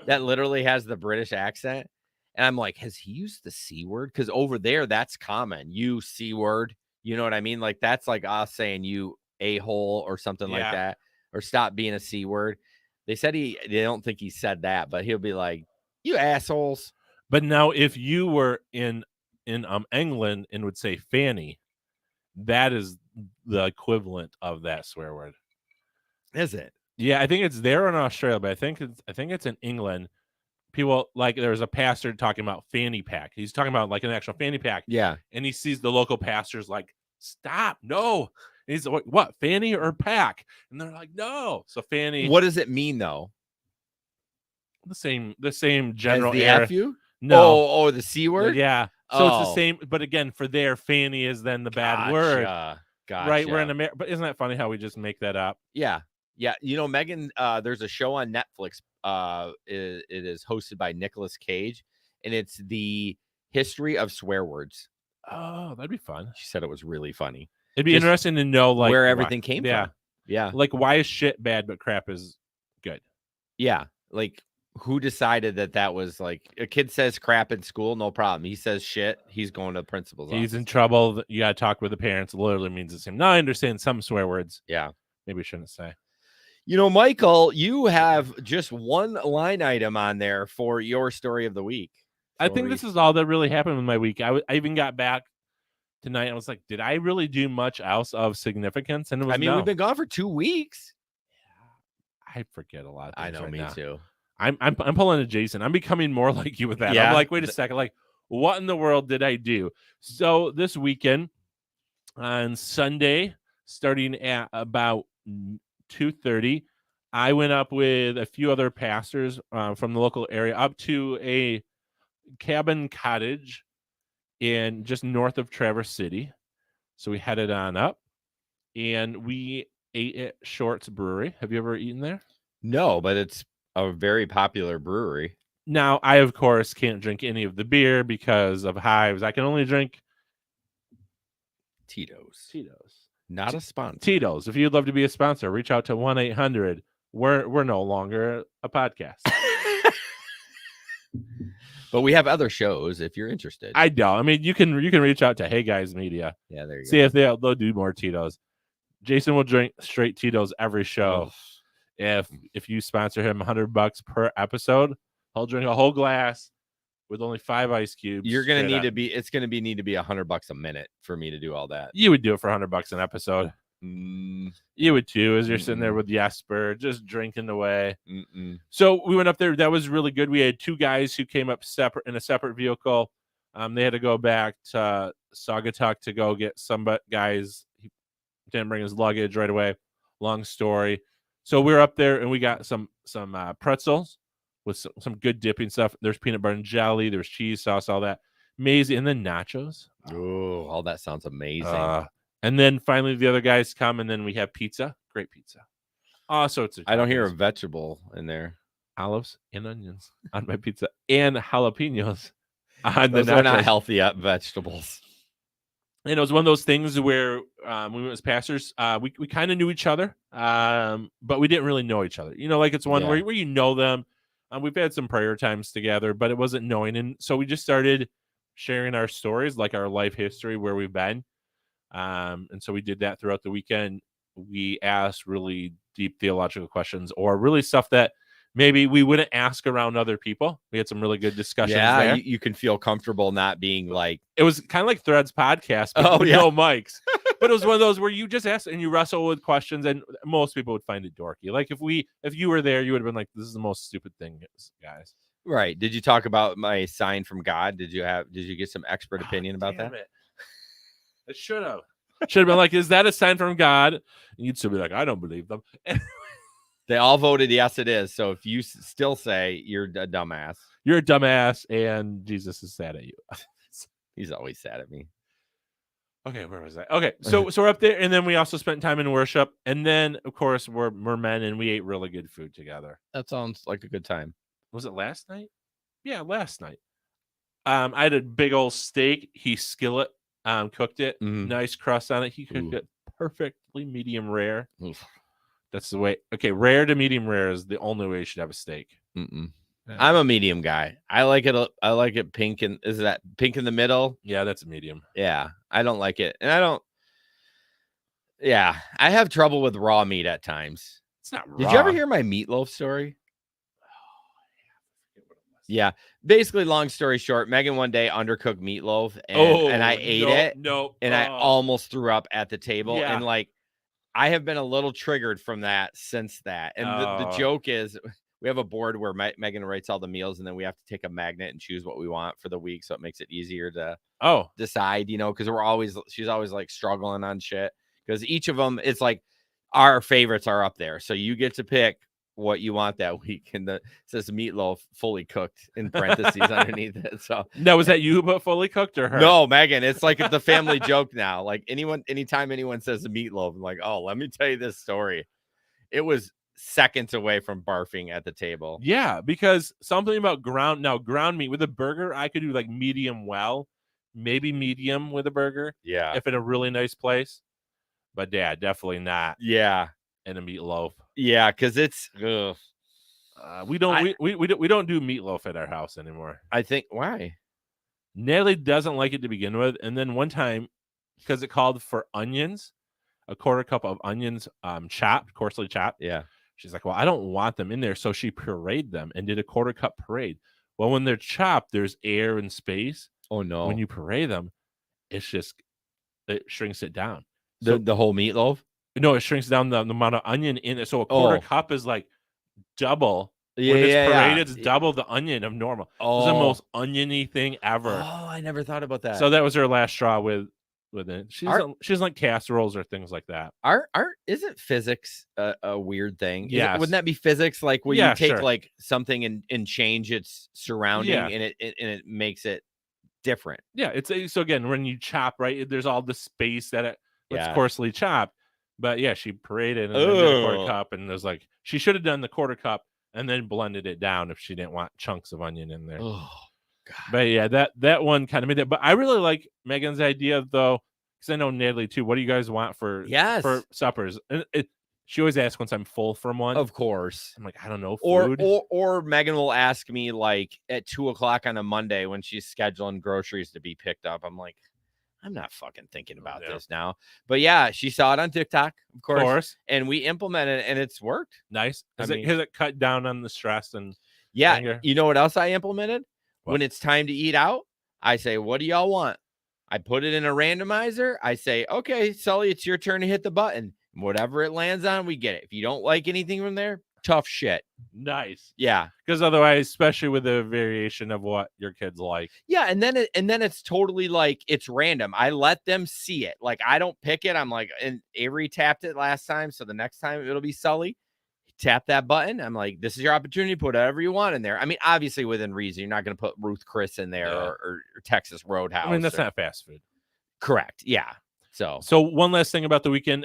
Speaker 2: that literally has the British accent. And I'm like, has he used the C word? Because over there, that's common. You C word. You know what I mean? Like, that's like us saying you a-hole or something like that, or stop being a C word. They said they don't think he said that, but he'll be like, you assholes.
Speaker 1: But now if you were in England and would say fanny, that is the equivalent of that swear word.
Speaker 2: Is it?
Speaker 1: Yeah, I think it's there in Australia, but I think it's in England. People, like, there was a pastor talking about fanny pack. He's talking about like an actual fanny pack.
Speaker 2: Yeah.
Speaker 1: And he sees the local pastors like, stop, no. And he's like, what, Fanny or Pack? And they're like, no. So Fanny.
Speaker 2: What does it mean though?
Speaker 1: The same general
Speaker 2: As the
Speaker 1: era.
Speaker 2: F-U?
Speaker 1: No.
Speaker 2: Oh, the C word?
Speaker 1: Yeah. So it's the same, but again, for there, Fanny is then the bad word.
Speaker 2: Gotcha.
Speaker 1: Right? We're in America. But isn't that funny how we just make that up?
Speaker 2: Yeah. Yeah. You know, Megan, there's a show on Netflix. It is hosted by Nicolas Cage, and it's the history of swear words.
Speaker 1: Oh, that'd be fun.
Speaker 2: She said it was really funny.
Speaker 1: It'd be interesting to know like
Speaker 2: where everything came from. Yeah.
Speaker 1: Like why is shit bad but crap is good?
Speaker 2: Yeah. Like who decided that was like a kid says crap in school, no problem. He says shit, he's going to the principal's office.
Speaker 1: He's in trouble. You got to talk with the parents. It literally means the same. Now I understand some swear words.
Speaker 2: Yeah.
Speaker 1: Maybe we shouldn't say.
Speaker 2: You know, Michael, you have just one line item on there for your story of the week.
Speaker 1: I think this is all that really happened with my week. I even got back tonight. I was like, did I really do much else of significance? And it was,
Speaker 2: we've been gone for 2 weeks.
Speaker 1: I forget a lot of things.
Speaker 2: I know,
Speaker 1: right
Speaker 2: me
Speaker 1: now.
Speaker 2: too.
Speaker 1: I'm pulling a Jason. I'm becoming more like you with that.
Speaker 2: Yeah.
Speaker 1: I'm like, wait a second. Like, what in the world did I do? So this weekend on Sunday, starting at about 2:30, I went up with a few other pastors from the local area up to a cabin cottage in just north of Traverse City. So we headed on up and we ate at Short's Brewery. Have you ever eaten there?
Speaker 2: No, but it's a very popular brewery.
Speaker 1: Now, I, of course, can't drink any of the beer because of hives. I can only drink
Speaker 2: Tito's.
Speaker 1: Tito's.
Speaker 2: Not a sponsor.
Speaker 1: Tito's. If you'd love to be a sponsor, reach out to 1-800. We're no longer a podcast.
Speaker 2: But we have other shows if you're interested.
Speaker 1: I don't. I mean, you can reach out to Hey Guys Media.
Speaker 2: Yeah, there you go.
Speaker 1: See if they'll do more Tito's. Jason will drink straight Tito's every show. If you sponsor him $100 per episode, he'll drink a whole glass with only 5 ice cubes.
Speaker 2: You're gonna need to be. It's gonna need to be $100 a minute for me to do all that.
Speaker 1: You would do it for $100 an episode. You would too, as you're sitting there with Jesper, just drinking away. So we went up there. That was really good. We had 2 guys who came up in a separate vehicle. They had to go back to Saugatuck to go get some guys. He didn't bring his luggage right away. Long story. So we were up there and we got some pretzels with some good dipping stuff. There's peanut butter and jelly. There's cheese sauce, all that. Amazing. And then nachos.
Speaker 2: Oh, all that sounds amazing.
Speaker 1: And then finally the other guys come, and then we have pizza. Great pizza. All sorts of
Speaker 2: I don't hear a vegetable in there.
Speaker 1: Olives and onions on my pizza and jalapenos on
Speaker 2: Those are not healthy vegetables.
Speaker 1: And it was one of those things where we went as pastors. We kind of knew each other, but we didn't really know each other. You know, like it's one where you know them. We've had some prayer times together, but it wasn't knowing. And so we just started sharing our stories, like our life history, where we've been. And so we did that throughout the weekend. We asked really deep theological questions, or really stuff that maybe we wouldn't ask around other people. We had some really good discussions.
Speaker 2: Yeah, you can feel comfortable not being like.
Speaker 1: It was kind of like Threads podcast, but with no mics. But it was one of those where you just ask and you wrestle with questions, and most people would find it dorky. Like if you were there, you would have been like, "This is the most stupid thing, guys."
Speaker 2: Right? Did you talk about my sign from God? Did you get some expert opinion about that?
Speaker 1: It should have been like, is that a sign from God? And you'd still be like, I don't believe them.
Speaker 2: They all voted yes, it is. So if you still say you're a dumbass,
Speaker 1: you're a dumbass, and Jesus is sad at you.
Speaker 2: He's always sad at me.
Speaker 1: Okay, where was I? Okay, so we're up there, and then we also spent time in worship, and then of course we're men, and we ate really good food together.
Speaker 2: That sounds like a good time.
Speaker 1: Was it last night? Yeah, last night. I had a big old steak. He skillet cooked it, nice crust on it. He cooked it perfectly medium rare. That's the way. Okay, rare to medium rare is the only way you should have a steak.
Speaker 2: I'm a medium guy. I like it pink, and is that pink in the middle?
Speaker 1: Yeah, that's a medium.
Speaker 2: Yeah, I don't like it, and I don't. Yeah, I have trouble with raw meat at times.
Speaker 1: It's not raw.
Speaker 2: Did you ever hear my meatloaf story? Yeah, basically, long story short, Megan one day undercooked meatloaf, and I ate it. And I almost threw up at the table. Yeah. And like, I have been a little triggered from that since that. And the joke is, we have a board where Megan writes all the meals, and then we have to take a magnet and choose what we want for the week, so it makes it easier to decide. You know, because she's always like struggling on shit. because each of them, it's like our favorites are up there. So you get to pick what you want that week. And it says meatloaf fully cooked in parentheses underneath it. So
Speaker 1: now, was that you who put fully cooked or her?
Speaker 2: No, Megan. It's like the family joke now. Like anytime anyone says a meatloaf, I'm like, oh, let me tell you this story. It was seconds away from barfing at the table.
Speaker 1: Yeah, because something about ground meat with a burger, I could do like medium well, maybe medium with a burger.
Speaker 2: Yeah.
Speaker 1: If in a really nice place. But yeah, definitely not.
Speaker 2: Yeah.
Speaker 1: In a meatloaf.
Speaker 2: Yeah, because it's
Speaker 1: we don't do meatloaf at our house anymore.
Speaker 2: I think why?
Speaker 1: Natalie doesn't like it to begin with, and then one time, because it called for onions, a quarter cup of onions, coarsely chopped.
Speaker 2: Yeah.
Speaker 1: She's like, well, I don't want them in there, so she pureed them and did a quarter cup parade. Well, when they're chopped, there's air and space.
Speaker 2: Oh no!
Speaker 1: When you puree them, it shrinks it down.
Speaker 2: The whole meatloaf?
Speaker 1: No, it shrinks down the amount of onion in it. So a quarter cup is like double.
Speaker 2: Yeah,
Speaker 1: when it's paraded, it's double the onion of normal.
Speaker 2: Oh,
Speaker 1: it's the most oniony thing ever.
Speaker 2: Oh, I never thought about that.
Speaker 1: So that was her last straw with it. She doesn't like casseroles or things like that.
Speaker 2: Isn't physics a weird thing?
Speaker 1: Yeah,
Speaker 2: wouldn't that be physics? Like where you take like something and change its surrounding, and it makes it different.
Speaker 1: Yeah, so again, when you chop, right, there's all the space that it's coarsely chopped. But yeah, she paraded and then did a quarter cup, and it was like she should have done the quarter cup and then blended it down if she didn't want chunks of onion in there.
Speaker 2: Oh, God.
Speaker 1: But yeah, that one kind of made it. But I really like Megan's idea though, because I know Natalie too. What do you guys want for suppers? And she always asks once I'm full from one.
Speaker 2: Of course,
Speaker 1: I'm like, I don't know, food.
Speaker 2: Or Megan will ask me like at 2:00 on a Monday when she's scheduling groceries to be picked up. I'm like, I'm not fucking thinking about this now. But yeah, she saw it on TikTok, of course. And we implemented it, and it's worked.
Speaker 1: Nice. Has it cut down on the stress and
Speaker 2: anger? You know what else I implemented? What? When it's time to eat out, I say, what do y'all want? I put it in a randomizer. I say, okay, Sully, it's your turn to hit the button. Whatever it lands on, we get it. If you don't like anything from there, tough shit.
Speaker 1: Nice.
Speaker 2: Yeah.
Speaker 1: Because otherwise, especially with the variation of what your kids like.
Speaker 2: Yeah, and then it's totally like it's random. I let them see it. Like I don't pick it. I'm like, and Avery tapped it last time, so the next time it'll be Sully. Tap that button. I'm like, this is your opportunity to put whatever you want in there. I mean, obviously within reason. You're not going to put Ruth Chris in there or Texas Roadhouse.
Speaker 1: I mean, that's not fast food.
Speaker 2: Correct. Yeah. So
Speaker 1: one last thing about the weekend.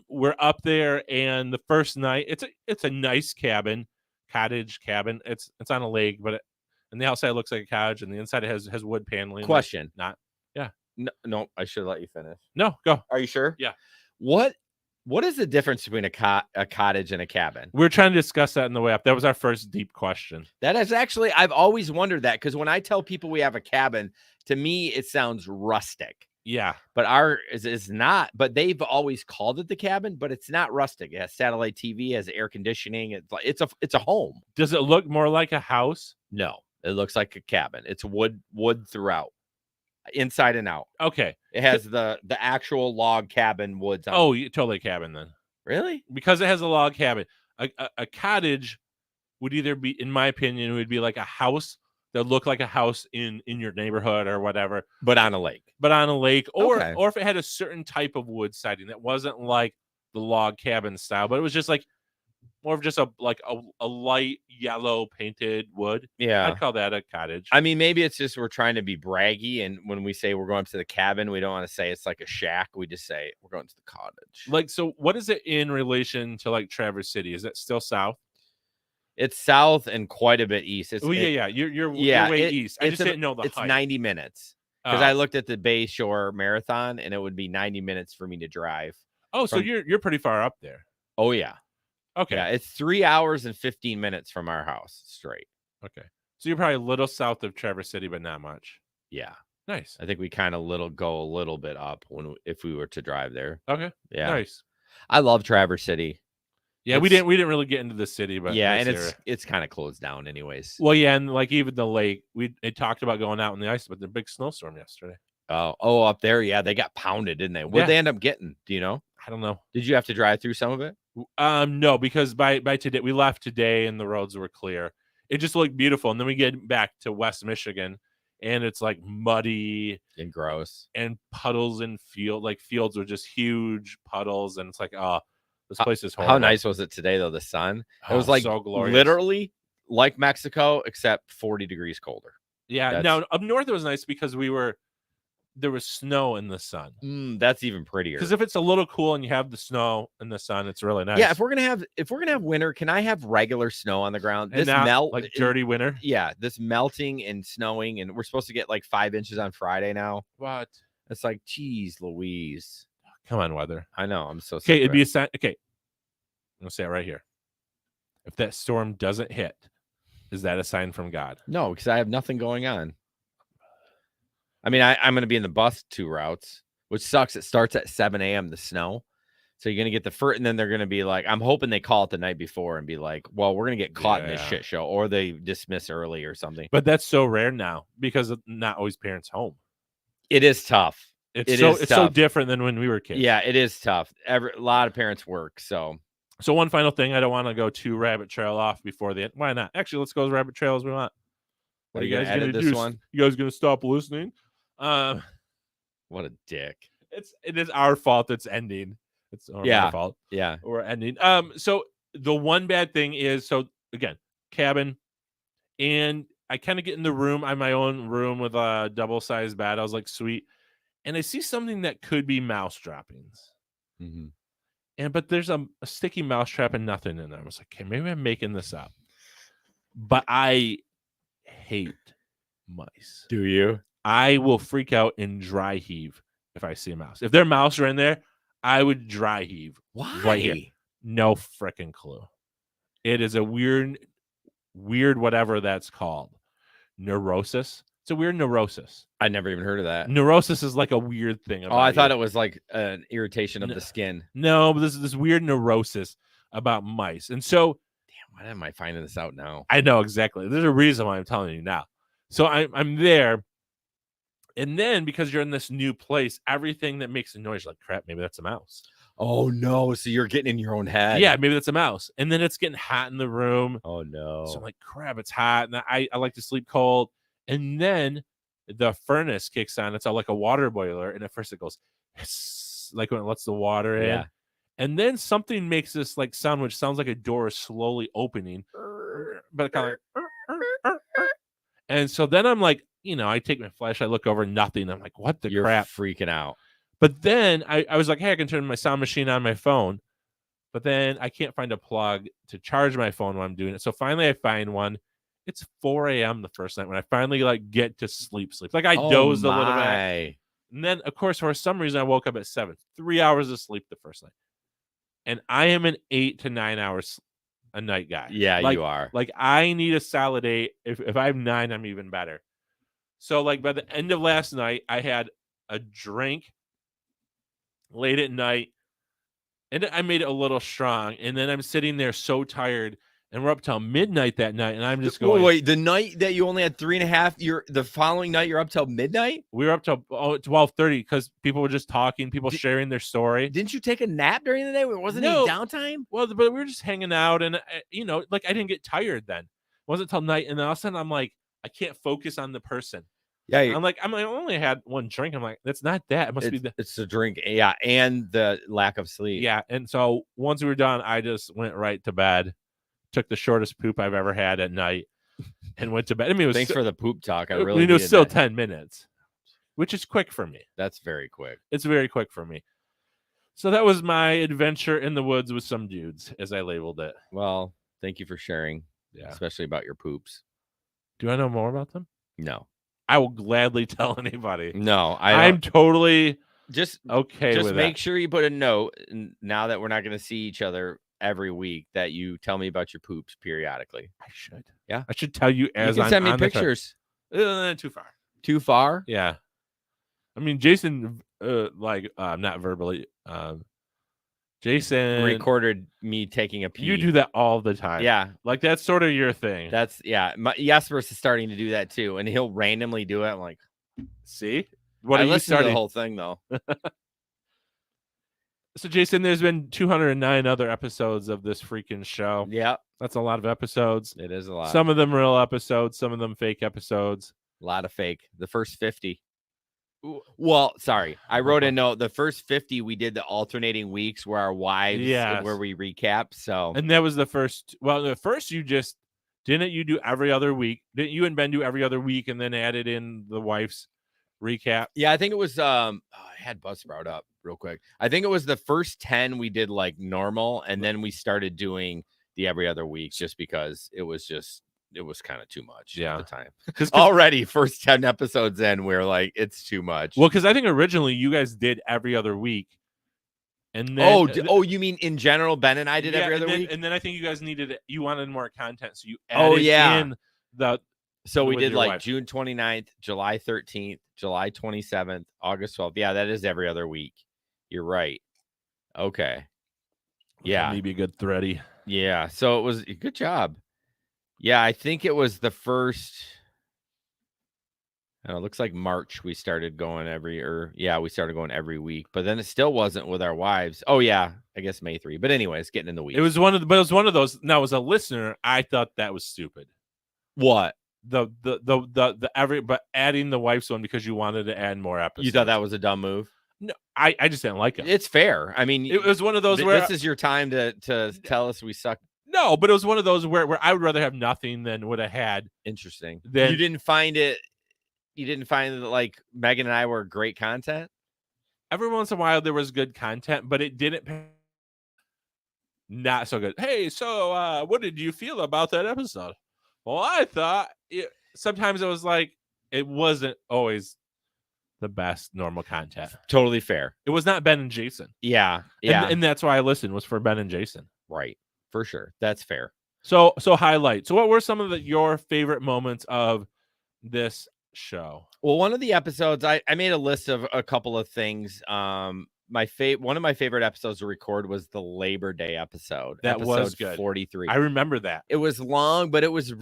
Speaker 1: We're up there, and the first night, it's a nice cottage cabin. It's on a lake, but and the outside looks like a cottage, and the inside it has wood paneling.
Speaker 2: Question.
Speaker 1: No,
Speaker 2: I should let you finish.
Speaker 1: No, go.
Speaker 2: Are you sure?
Speaker 1: Yeah.
Speaker 2: What is the difference between a cottage and a cabin?
Speaker 1: We're trying to discuss that on the way up. That was our first deep question.
Speaker 2: That is actually, I've always wondered that, because when I tell people we have a cabin, to me it sounds rustic.
Speaker 1: Yeah,
Speaker 2: but ours is not. But they've always called it the cabin, but it's not rustic. It has satellite TV, has air conditioning. It's a home.
Speaker 1: Does it look more like a house?
Speaker 2: No, it looks like a cabin. It's wood throughout, inside and out.
Speaker 1: Okay,
Speaker 2: it has the actual log cabin woods on.
Speaker 1: Oh, totally cabin then.
Speaker 2: Really?
Speaker 1: Because it has a log cabin. A cottage would either be, in my opinion, would be like a house that looked like a house in your neighborhood or whatever,
Speaker 2: but on a lake.
Speaker 1: Or if it had a certain type of wood siding that wasn't like the log cabin style, but it was just like more of just a light yellow painted wood.
Speaker 2: Yeah,
Speaker 1: I'd call that a cottage.
Speaker 2: I mean, maybe it's just we're trying to be braggy, and when we say we're going to the cabin, we don't want to say it's like a shack. We just say we're going to the cottage.
Speaker 1: Like, so what is it in relation to like Traverse City? Is it still south?
Speaker 2: It's south and quite a bit east.
Speaker 1: You're way east. I just didn't know the height.
Speaker 2: It's 90 minutes. Because I looked at the Bay Shore Marathon, and it would be 90 minutes for me to drive.
Speaker 1: Oh, so you're pretty far up there.
Speaker 2: Oh, yeah.
Speaker 1: Okay.
Speaker 2: Yeah, it's 3 hours and 15 minutes from our house straight.
Speaker 1: Okay. So you're probably a little south of Traverse City, but not much.
Speaker 2: Yeah.
Speaker 1: Nice.
Speaker 2: I think we kind of go a little bit up if we were to drive there.
Speaker 1: Okay.
Speaker 2: Yeah.
Speaker 1: Nice.
Speaker 2: I love Traverse City.
Speaker 1: Yeah, we didn't really get into the city, but
Speaker 2: yeah, and it's kind of closed down anyways.
Speaker 1: Well, yeah, and like even the lake, they talked about going out in the ice, but the big snowstorm yesterday.
Speaker 2: Oh, up there, yeah, they got pounded, didn't they? What did they end up getting? Do you know?
Speaker 1: I don't know.
Speaker 2: Did you have to drive through some of it?
Speaker 1: No, because by today we left today and the roads were clear. It just looked beautiful, and then we get back to West Michigan, and it's like muddy
Speaker 2: and gross
Speaker 1: and puddles and fields are just huge puddles, and it's like, oh, this place is horrible.
Speaker 2: How nice was it today though? The sun. It was like
Speaker 1: so glorious.
Speaker 2: Literally like Mexico, except 40 degrees colder.
Speaker 1: Yeah. Now up north it was nice because there was snow in the sun.
Speaker 2: That's even prettier.
Speaker 1: Because if it's a little cool and you have the snow and the sun, it's really nice.
Speaker 2: Yeah, if we're gonna have winter, can I have regular snow on the ground?
Speaker 1: This melt like dirty winter.
Speaker 2: Yeah, this melting and snowing, and we're supposed to get like 5 inches on Friday now.
Speaker 1: What?
Speaker 2: It's like, geez, Louise.
Speaker 1: Come on, weather.
Speaker 2: I know. I'm so
Speaker 1: okay. It'd be a sign. Okay, I'm gonna say it right here. If that storm doesn't hit, is that a sign from God?
Speaker 2: No, because I have nothing going on. I mean, I'm going to be in the bus 2 routes, which sucks. It starts at 7 a.m. the snow. So you're going to get the first, and then they're going to be like, I'm hoping they call it the night before and be like, well, we're going to get caught in this shit show, or they dismiss early or something.
Speaker 1: But that's so rare now because of not always parents home.
Speaker 2: It is tough.
Speaker 1: It's so different than when we were kids.
Speaker 2: Yeah, it is tough. A lot of parents work. So
Speaker 1: one final thing, I don't want to go too rabbit trail off before the end. Why not? Actually, let's go as rabbit trail as we want.
Speaker 2: What are you guys going to do?
Speaker 1: You guys going to stop listening?
Speaker 2: What a dick.
Speaker 1: It is our fault it's ending. It's our fault.
Speaker 2: Yeah.
Speaker 1: We're ending. So the one bad thing is, so again, cabin, and I kind of get in the room. I'm my own room with a double-sized bed. I was like, sweet. And I see something that could be mouse droppings.
Speaker 2: Mm-hmm.
Speaker 1: But there's a sticky mouse trap and nothing in there. I was like, okay, maybe I'm making this up. But I hate mice.
Speaker 2: Do you?
Speaker 1: I will freak out and dry heave if I see a mouse. If their mouse are in there, I would dry heave.
Speaker 2: Why?
Speaker 1: Right here. No freaking clue. It is a weird whatever that's called. Neurosis. It's a weird neurosis.
Speaker 2: I never even heard of that.
Speaker 1: Neurosis is like a weird thing.
Speaker 2: I thought it was like an irritation of the skin.
Speaker 1: No, but this is this weird neurosis about mice. And so,
Speaker 2: damn, why am I finding this out now?
Speaker 1: I know exactly. There's a reason why I'm telling you now. So I'm there. And then because you're in this new place, everything that makes a noise, like, crap, maybe that's a mouse.
Speaker 2: Oh, no. So you're getting in your own head.
Speaker 1: Yeah, maybe that's a mouse. And then it's getting hot in the room.
Speaker 2: Oh, no.
Speaker 1: So I'm like, crap, it's hot. And I like to sleep cold. And then the furnace kicks on. It's all like a water boiler. And at first it goes, like when it lets the water in.
Speaker 2: Yeah.
Speaker 1: And then something makes this like sound, which sounds like a door is slowly opening. But kind of like, and so then I'm like, I take my flashlight, look over, nothing. I'm like, what the crap?
Speaker 2: Freaking out.
Speaker 1: But then I was like, hey, I can turn my sound machine on my phone. But then I can't find a plug to charge my phone while I'm doing it. So finally I find one. It's 4 a.m. the first night when I finally like get to sleep. Like I dozed a little bit. And then, of course, for some reason, I woke up at 7. 3 hours of sleep the first night. And I am an 8 to 9 hours a night guy.
Speaker 2: Yeah, you are.
Speaker 1: Like I need a solid 8. If I have 9, I'm even better. So like by the end of last night, I had a drink late at night, and I made it a little strong. And then I'm sitting there so tired, and we're up till midnight that night, and I'm just going.
Speaker 2: Wait, the night that you only had 3.5, the following night you're up till midnight?
Speaker 1: We were up till 12:30 because people were just talking, people sharing their story.
Speaker 2: Didn't you take a nap during the day? Wasn't any downtime?
Speaker 1: Well, but we were just hanging out, and like I didn't get tired then. It wasn't till night, and then all of a sudden I'm like, I can't focus on the person.
Speaker 2: Yeah,
Speaker 1: I only had one drink. I'm like, that's not that. It must be
Speaker 2: it's the drink. Yeah, and the lack of sleep.
Speaker 1: Yeah, and so once we were done, I just went right to bed. Took the shortest poop I've ever had at night, and went to bed. I mean,
Speaker 2: thanks for the poop talk. It
Speaker 1: was still 10 minutes, which is quick for me.
Speaker 2: That's very quick.
Speaker 1: It's very quick for me. So that was my adventure in the woods with some dudes, as I labeled it.
Speaker 2: Well, thank you for sharing.
Speaker 1: Yeah,
Speaker 2: especially about your poops.
Speaker 1: Do I know more about them?
Speaker 2: No.
Speaker 1: I will gladly tell anybody.
Speaker 2: No,
Speaker 1: I'm totally
Speaker 2: just
Speaker 1: okay.
Speaker 2: Just
Speaker 1: with
Speaker 2: make sure you put a note now that we're not going to see each other every week that you tell me about your poops periodically.
Speaker 1: I should.
Speaker 2: Yeah,
Speaker 1: I should tell you as
Speaker 2: you can send me pictures.
Speaker 1: Too far.
Speaker 2: Too far?
Speaker 1: Yeah. I mean, Jason, not verbally. Jason
Speaker 2: recorded me taking a pee.
Speaker 1: You do that all the time.
Speaker 2: Yeah.
Speaker 1: Like that's sort of your thing.
Speaker 2: Jasper's is starting to do that too. And he'll randomly do it. I'm like,
Speaker 1: see?
Speaker 2: I listened to the whole thing though.
Speaker 1: So Jason, there's been 209 other episodes of this freaking show.
Speaker 2: Yeah.
Speaker 1: That's a lot of episodes.
Speaker 2: It is a lot.
Speaker 1: Some of them real episodes, some of them fake episodes.
Speaker 2: A lot of fake. The first 50. Well, sorry. I wrote a note. The first 50, we did the alternating weeks where our wives, where we recap. So,
Speaker 1: and that was the first. Well, the first you just didn't you do every other week? Didn't you and Ben do every other week and then added in the wife's recap?
Speaker 2: Yeah, I think it was. I had Buzzsprout up real quick. I think it was the first 10 we did like normal, and then we started doing the every other week just because it was kind of too much at the time. Because already first 10 episodes in, we're like, it's too much.
Speaker 1: Well, because I think originally you guys did every other week. And then,
Speaker 2: you mean in general, Ben and I did every other week?
Speaker 1: And then I think you guys you wanted more content. So you added in
Speaker 2: So we did like June 29th, July 13th, July 27th, August 12th. Yeah, that is every other week. You're right. Okay. Yeah.
Speaker 1: Maybe a good thready.
Speaker 2: Yeah. So it was a good job. Yeah, I think it was the first. It looks like March we started going we started going every week, but then it still wasn't with our wives. Oh yeah, I guess May 3. But anyways, getting in the week.
Speaker 1: It was one of those. Now, as a listener, I thought that was stupid.
Speaker 2: What?
Speaker 1: But adding the wife's one because you wanted to add more episodes.
Speaker 2: You thought that was a dumb move?
Speaker 1: No, I just didn't like it.
Speaker 2: It's fair. I mean,
Speaker 1: it was one of those where
Speaker 2: this is your time to tell us we suck.
Speaker 1: No, but it was one of those where I would rather have nothing than what I had.
Speaker 2: Interesting. You didn't find that like Megan and I were great content?
Speaker 1: Every once in a while there was good content, but it didn't not so good. Hey, so what did you feel about that episode? Well, I thought sometimes it was like it wasn't always the best normal content.
Speaker 2: Totally fair.
Speaker 1: It was not Ben and Jason.
Speaker 2: Yeah.
Speaker 1: And that's why I listened was for Ben and Jason.
Speaker 2: Right. For sure. That's fair.
Speaker 1: So highlight. So what were some of your favorite moments of this show?
Speaker 2: Well, one of the episodes, I made a list of a couple of things. One of my favorite episodes to record was the Labor Day episode.
Speaker 1: That was good.
Speaker 2: 43.
Speaker 1: I remember that.
Speaker 2: It was long, but it was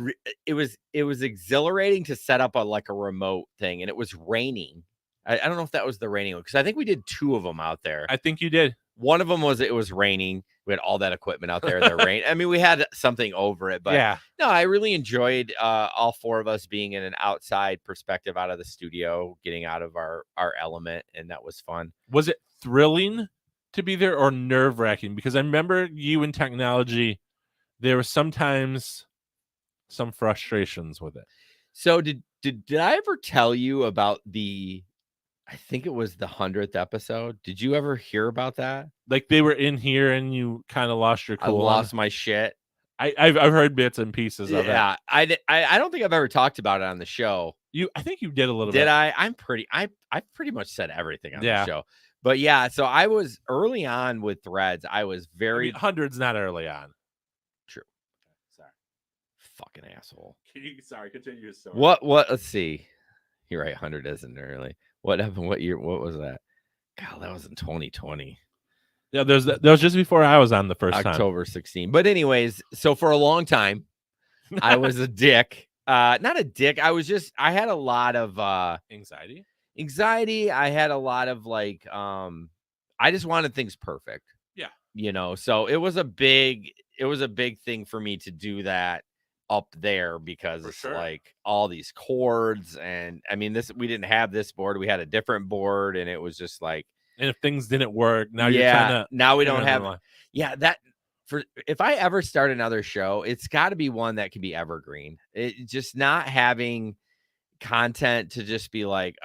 Speaker 2: exhilarating to set up a remote thing, and it was raining. I don't know if that was the raining one because I think we did 2 of them out there.
Speaker 1: I think you did.
Speaker 2: One of them was it was raining. We had all that equipment out there in the rain. I mean, we had something over it, but no, I really enjoyed all 4 of us being in an outside perspective out of the studio, getting out of our element, and that was fun.
Speaker 1: Was it thrilling to be there or nerve-wracking? Because I remember you in technology, there was sometimes some frustrations with it.
Speaker 2: So did I ever tell you about I think it was the 100th episode. Did you ever hear about that?
Speaker 1: Like they were in here and you kind of lost your cool.
Speaker 2: I lost my shit.
Speaker 1: I've heard bits and pieces of it.
Speaker 2: Yeah, I don't think I've ever talked about it on the show.
Speaker 1: I think you did a little bit.
Speaker 2: Did I? I pretty much said everything on the show. But yeah, so I was early on with Threads. I was very
Speaker 1: 100's not early on.
Speaker 2: True. Sorry. Fucking asshole.
Speaker 1: Sorry, continue your story.
Speaker 2: What? Let's see. You're right. 100 isn't early. What happened? What year? What was that? God, that was in 2020.
Speaker 1: Yeah, that was just before I was on the first
Speaker 2: October 16. But anyways, so for a long time, I was a dick. Not a dick. I had a lot of
Speaker 1: anxiety.
Speaker 2: I had a lot of I just wanted things perfect.
Speaker 1: Yeah.
Speaker 2: So it was a big thing for me to do that up there because it's like all these chords, and I mean we didn't have this board, we had a different board, and it was just like,
Speaker 1: and if things didn't work, now you're trying to
Speaker 2: now we don't have that for if I ever start another show, it's got to be one that can be evergreen. It just not having content to just be like,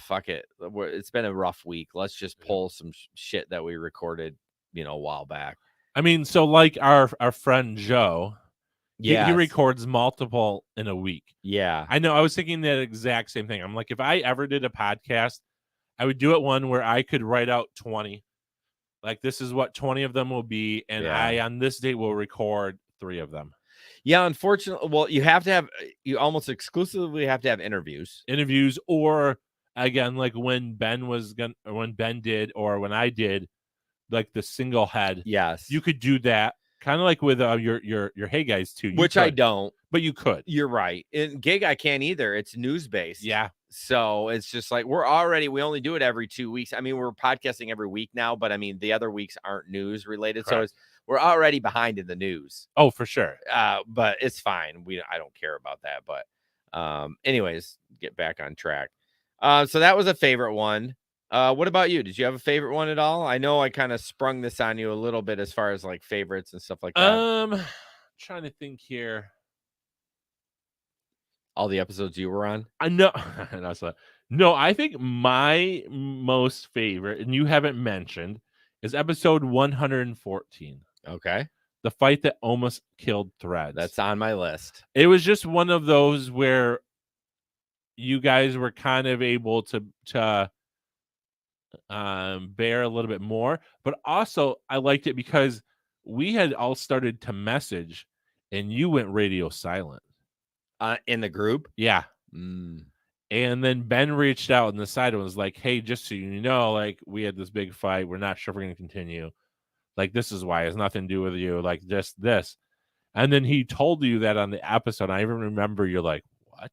Speaker 2: fuck it, it's been a rough week, let's just pull some shit that we recorded a while back.
Speaker 1: I mean, so like our friend Joe, he records multiple in a week.
Speaker 2: Yeah,
Speaker 1: I know. I was thinking that exact same thing. I'm like, if I ever did a podcast, I would do it one where I could write out 20. Like, this is what 20 of them will be, and I on this date will record 3 of them.
Speaker 2: Yeah, unfortunately, well, you almost exclusively have to have interviews,
Speaker 1: or again, like when Ben did, or when I did, like the single head.
Speaker 2: Yes,
Speaker 1: you could do that. Kind of like with your Hey Guys too,
Speaker 2: which I don't,
Speaker 1: but you could.
Speaker 2: You're right. In Gig, I can't either. It's news based.
Speaker 1: Yeah.
Speaker 2: So it's just like we only do it every 2 weeks. I mean, we're podcasting every week now, but I mean, the other weeks aren't news related. Correct. So we're already behind in the news.
Speaker 1: Oh, for sure.
Speaker 2: But it's fine. I don't care about that. But Anyways, get back on track. So that was a favorite one. What about you? Did you have a favorite one at all? I know I kind of sprung this on you a little bit as far as like favorites and stuff like that.
Speaker 1: Trying to think here.
Speaker 2: All the episodes you were on?
Speaker 1: I know. No, I think my most favorite, and you haven't mentioned, is episode 114.
Speaker 2: Okay.
Speaker 1: The fight that almost killed Threads.
Speaker 2: That's on my list.
Speaker 1: It was just one of those where you guys were kind of able to bear a little bit more, but also I liked it because we had all started to message and you went radio silent.
Speaker 2: In the group?
Speaker 1: Yeah.
Speaker 2: Mm.
Speaker 1: And then Ben reached out on the side and was like, hey, just so you know, like, we had this big fight. We're not sure if we're going to continue. Like, this is why. It has nothing to do with you. Like, just this. And then he told you that on the episode. I even remember you're like, what?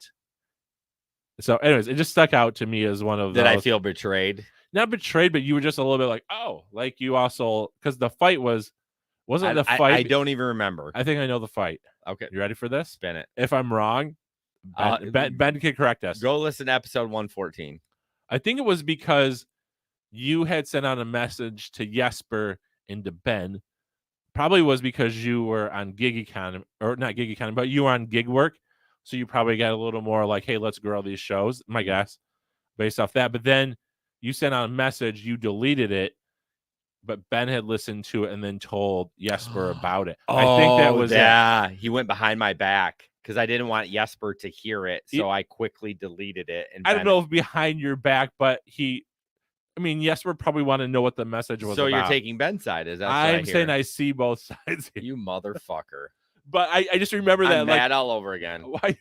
Speaker 1: So, anyways, it just stuck out to me as one of those.
Speaker 2: Did I feel betrayed?
Speaker 1: Not betrayed, but you were just a little bit like, oh, like you also, because the fight wasn't the fight.
Speaker 2: I don't even remember.
Speaker 1: I think I know the fight.
Speaker 2: Okay.
Speaker 1: You ready for this?
Speaker 2: Spin it.
Speaker 1: If I'm wrong, Ben can correct us.
Speaker 2: Go listen to episode 114.
Speaker 1: I think it was because you had sent out a message to Jesper and to Ben. Probably was because you were on gig economy, or not gig economy, but you were on gig work. So you probably got a little more like, hey, let's grow these shows, my guess, based off that. But then you sent out a message, you deleted it, but Ben had listened to it and then told Jesper about it. I think that was
Speaker 2: it. He went behind my back because I didn't want Jesper to hear it. So I quickly deleted it. And
Speaker 1: I don't know if behind your back, but Jesper probably want to know what the message was.
Speaker 2: So
Speaker 1: about.
Speaker 2: You're taking Ben's side, is that?
Speaker 1: I'm saying I see both sides here.
Speaker 2: You motherfucker.
Speaker 1: But I just remember that
Speaker 2: I'm mad all over again.
Speaker 1: Why?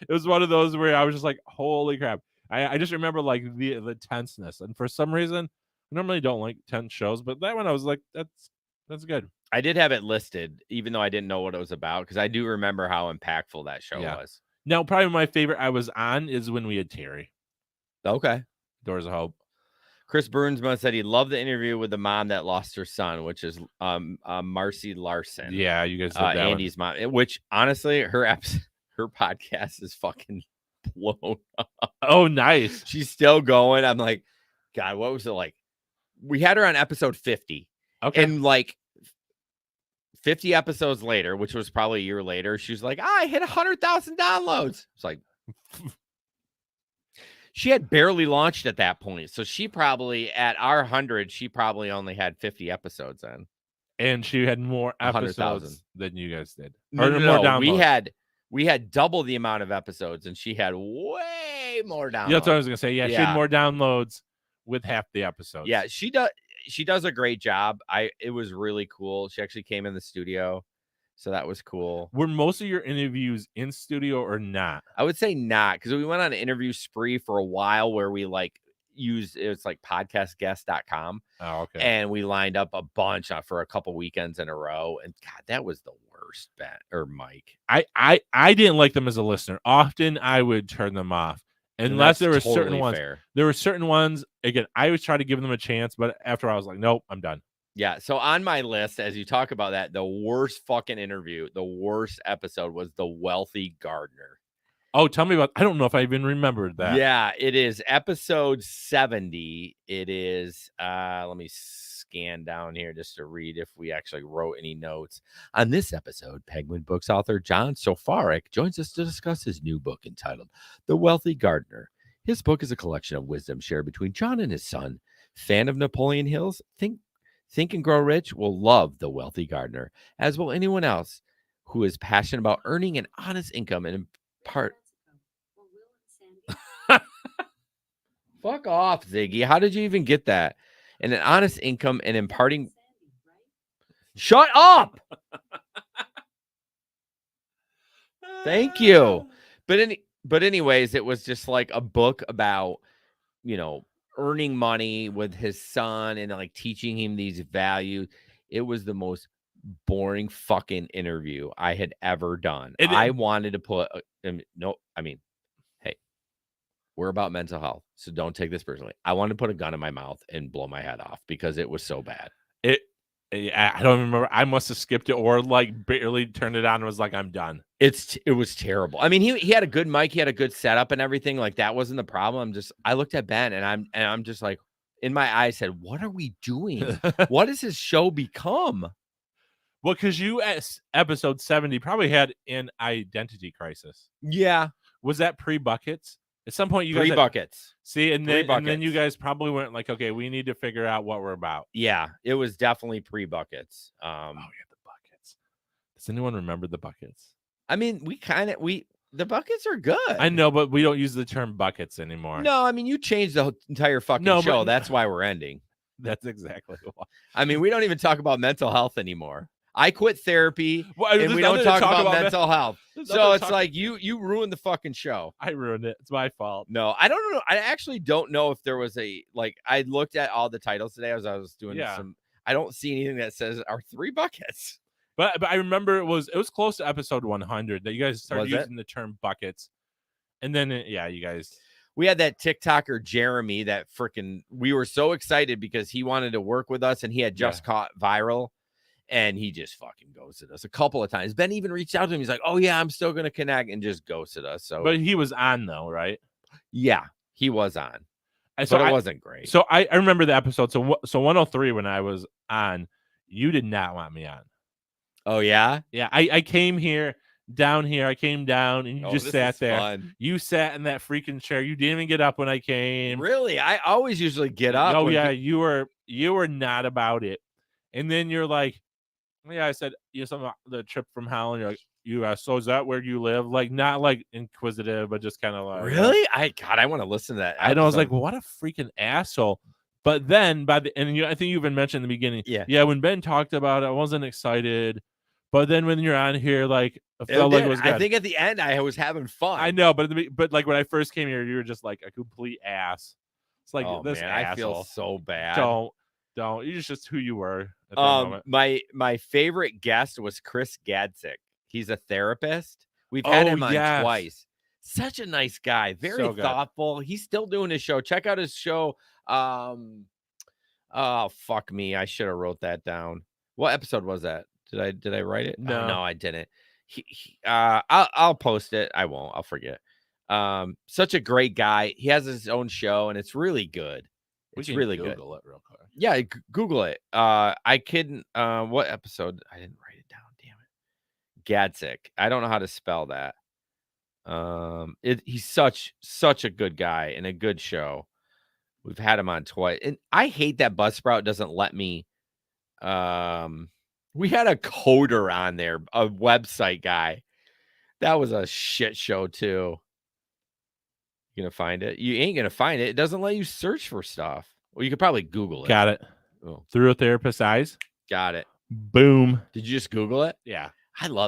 Speaker 1: It was one of those where I was just like, holy crap. I just remember like the tenseness. And for some reason, I normally don't like tense shows, but that one I was like, that's good.
Speaker 2: I did have it listed, even though I didn't know what it was about, because I do remember how impactful that show was.
Speaker 1: Now, probably my favorite I was on is when we had Terry.
Speaker 2: Okay.
Speaker 1: Doors of Hope.
Speaker 2: Chris Burnsma said he loved the interview with the mom that lost her son, which is Marcy Larson.
Speaker 1: Yeah, you guys did that
Speaker 2: Andy's mom, which honestly, her podcast is fucking blown up.
Speaker 1: Oh, nice.
Speaker 2: She's still going. I'm like, God, what was it like? We had her on episode 50.
Speaker 1: Okay.
Speaker 2: And like 50 episodes later, which was probably a year later, she was like, I hit 100,000 downloads. It's like, she had barely launched at that point. So she probably, at our 100, she probably only had 50 episodes in.
Speaker 1: And she had more episodes than you guys did. Or
Speaker 2: No,
Speaker 1: more downloads.
Speaker 2: We had double the amount of episodes, and she had way more downloads.
Speaker 1: Yeah, that's what I was going to say. Yeah, she had more downloads with half the episodes.
Speaker 2: Yeah, she does a great job. It was really cool. She actually came in the studio, so that was cool.
Speaker 1: Were most of your interviews in studio or not?
Speaker 2: I would say not, because we went on an interview spree for a while where we like used, it's like podcastguest.com.
Speaker 1: Oh, okay.
Speaker 2: And we lined up a bunch for a couple weekends in a row, and God, that was the worst Mike.
Speaker 1: I didn't like them as a listener. Often I would turn them off. Unless there were
Speaker 2: totally
Speaker 1: certain ones.
Speaker 2: fair.
Speaker 1: There were certain ones, again, I always try to give them a chance, but after I was like, nope, I'm done.
Speaker 2: Yeah. So on my list, as you talk about that, the worst fucking interview, the worst episode was the wealthy gardener.
Speaker 1: Oh, tell me about, I don't know if I even remembered that.
Speaker 2: Yeah, it is episode 70. It is, let me scan down here just to read if we actually wrote any notes. On this episode, Penguin Books author John Sofarik joins us to discuss his new book entitled The Wealthy Gardener. His book is a collection of wisdom shared between John and his son. Fan of Napoleon Hill's Think and Grow Rich will love The Wealthy Gardener, as will anyone else who is passionate about earning an honest income and impart. Fuck off, Ziggy. How did you even get that? And an honest income and imparting. Shut up. Thank you. But anyways, it was just like a book about, earning money with his son and like teaching him these values. It was the most boring fucking interview I had ever done. I wanted to put hey, we're about mental health, so don't take this personally. I wanted to put a gun in my mouth and blow my head off because it was so bad.
Speaker 1: I don't remember. I must have skipped it or like barely turned it on and was like, I'm done.
Speaker 2: It was terrible. I mean, he had a good mic, he had a good setup and everything. Like that wasn't the problem. I looked at Ben and I'm just like, in my eyes said, what are we doing? What has his show become?
Speaker 1: Well, because you at episode 70 probably had an identity crisis.
Speaker 2: Yeah.
Speaker 1: Was that pre-buckets? At some point, you guys
Speaker 2: buckets.
Speaker 1: See, and then you guys probably weren't like, okay, we need to figure out what we're about.
Speaker 2: Yeah, it was definitely pre-buckets.
Speaker 1: Oh yeah, the buckets. Does anyone remember the buckets?
Speaker 2: I mean, the buckets are good.
Speaker 1: I know, but we don't use the term buckets anymore.
Speaker 2: No, I mean, you changed the entire fucking show. That's why we're ending.
Speaker 1: That's exactly why.
Speaker 2: I mean, we don't even talk about mental health anymore. I quit therapy, and we don't talk about mental health. So it's like you ruined the fucking show.
Speaker 1: I ruined it. It's my fault.
Speaker 2: No, I don't know. I actually don't know if there was I looked at all the titles today as I was doing some. I don't see anything that says our 3 buckets.
Speaker 1: But I remember it was close to episode 100 that you guys started using the term buckets, and then you guys.
Speaker 2: We had that TikToker Jeremy that we were so excited because he wanted to work with us and he had just caught viral. And he just fucking ghosted us a couple of times. Ben even reached out to him. He's like, oh, yeah, I'm still going to connect, and just ghosted us. So,
Speaker 1: but he was on, though, right?
Speaker 2: Yeah, he was on. But it wasn't great.
Speaker 1: So I remember the episode. So 103, when I was on, you did not want me on.
Speaker 2: Oh, yeah?
Speaker 1: Yeah, I came down here. I came down, and you just sat there.
Speaker 2: Fun.
Speaker 1: You sat in that freaking chair. You didn't even get up when I came.
Speaker 2: Really? I always usually get up.
Speaker 1: Oh, yeah, you were not about it. And then you're like, yeah, I said, something about the trip from Holland. You're like, so is that where you live? Like, not like inquisitive, but just kind of like,
Speaker 2: really? I want to listen to that.
Speaker 1: I know. I was like, what a freaking asshole. But then I think you even mentioned in the beginning, when Ben talked about it, I wasn't excited. But then when you're on here, like, I felt like it was good.
Speaker 2: I think at the end I was having fun.
Speaker 1: I know, but like when I first came here, you were just like a complete ass. It's like, this
Speaker 2: man,
Speaker 1: asshole.
Speaker 2: I feel so bad.
Speaker 1: Don't. You're just who you were at that moment.
Speaker 2: My favorite guest was Chris Gadzik. He's a therapist. We've had him on twice. Such a nice guy. Very thoughtful. He's still doing his show. Check out his show. Oh, fuck me. I should have wrote that down. What episode was that? Did I write it?
Speaker 1: No,
Speaker 2: no, I didn't. I'll post it. I won't. I'll forget. Such a great guy. He has his own show, and it's really good. It's really good.
Speaker 1: Google it real quick.
Speaker 2: Yeah, Google it. I couldn't. What episode? I didn't write it down. Damn it. Gadzik. I don't know how to spell that. He's such a good guy and a good show. We've had him on twice, and I hate that Buzzsprout doesn't let me. We had a coder on there, a website guy. That was a shit show too. You gonna find it? You ain't gonna find it. It doesn't let you search for stuff. Well, you could probably Google it.
Speaker 1: Got it.
Speaker 2: Oh.
Speaker 1: Through a Therapist's Eyes.
Speaker 2: Got it.
Speaker 1: Boom.
Speaker 2: Did you just Google it?
Speaker 1: Yeah.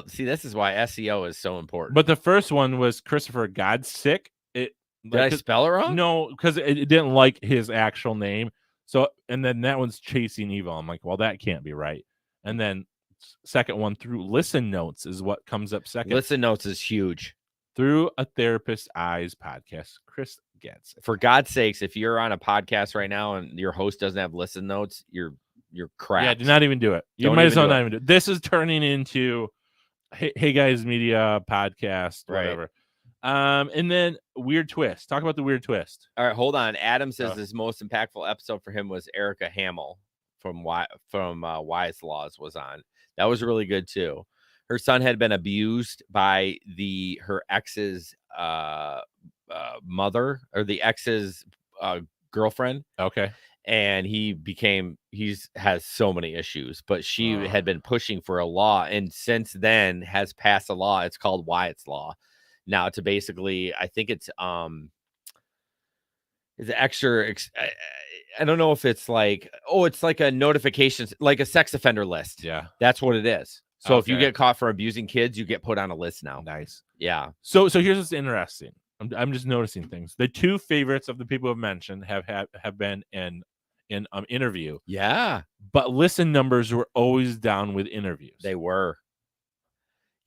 Speaker 2: See, this is why SEO is so important.
Speaker 1: But the first one was Christopher Godsick.
Speaker 2: Did I spell it wrong?
Speaker 1: No, because it didn't like his actual name. So, and then that one's Chasing Evil. I'm like, well, that can't be right. And then second one, Through Listen Notes, is what comes up second.
Speaker 2: Listen Notes is huge.
Speaker 1: Through a Therapist's Eyes podcast. Chris gets it.
Speaker 2: For God's sakes, if you're on a podcast right now and your host doesn't have listen notes, you're crap.
Speaker 1: Yeah, do not even do it. You might as well not even do it. This is turning into Hey Guys Media podcast, whatever. Right. And then Weird Twist. Talk about the Weird Twist.
Speaker 2: All right, hold on. Adam says his most impactful episode for him was Erica Hamill from Wise Laws was on. That was really good too. Her son had been abused by her ex's mother, or the ex's girlfriend.
Speaker 1: Okay.
Speaker 2: And he has so many issues, but she had been pushing for a law, and since then has passed a law. It's called Wyatt's Law. Now to basically, I think it's extra. I don't know if it's like, it's like a notification, like a sex offender list.
Speaker 1: Yeah,
Speaker 2: that's what it is. So if you get caught for abusing kids, you get put on a list now.
Speaker 1: Nice.
Speaker 2: Yeah.
Speaker 1: So here's what's interesting. I'm just noticing things. The two favorites of the people who have mentioned have been in interview.
Speaker 2: Yeah.
Speaker 1: But listen numbers were always down with interviews.
Speaker 2: They were.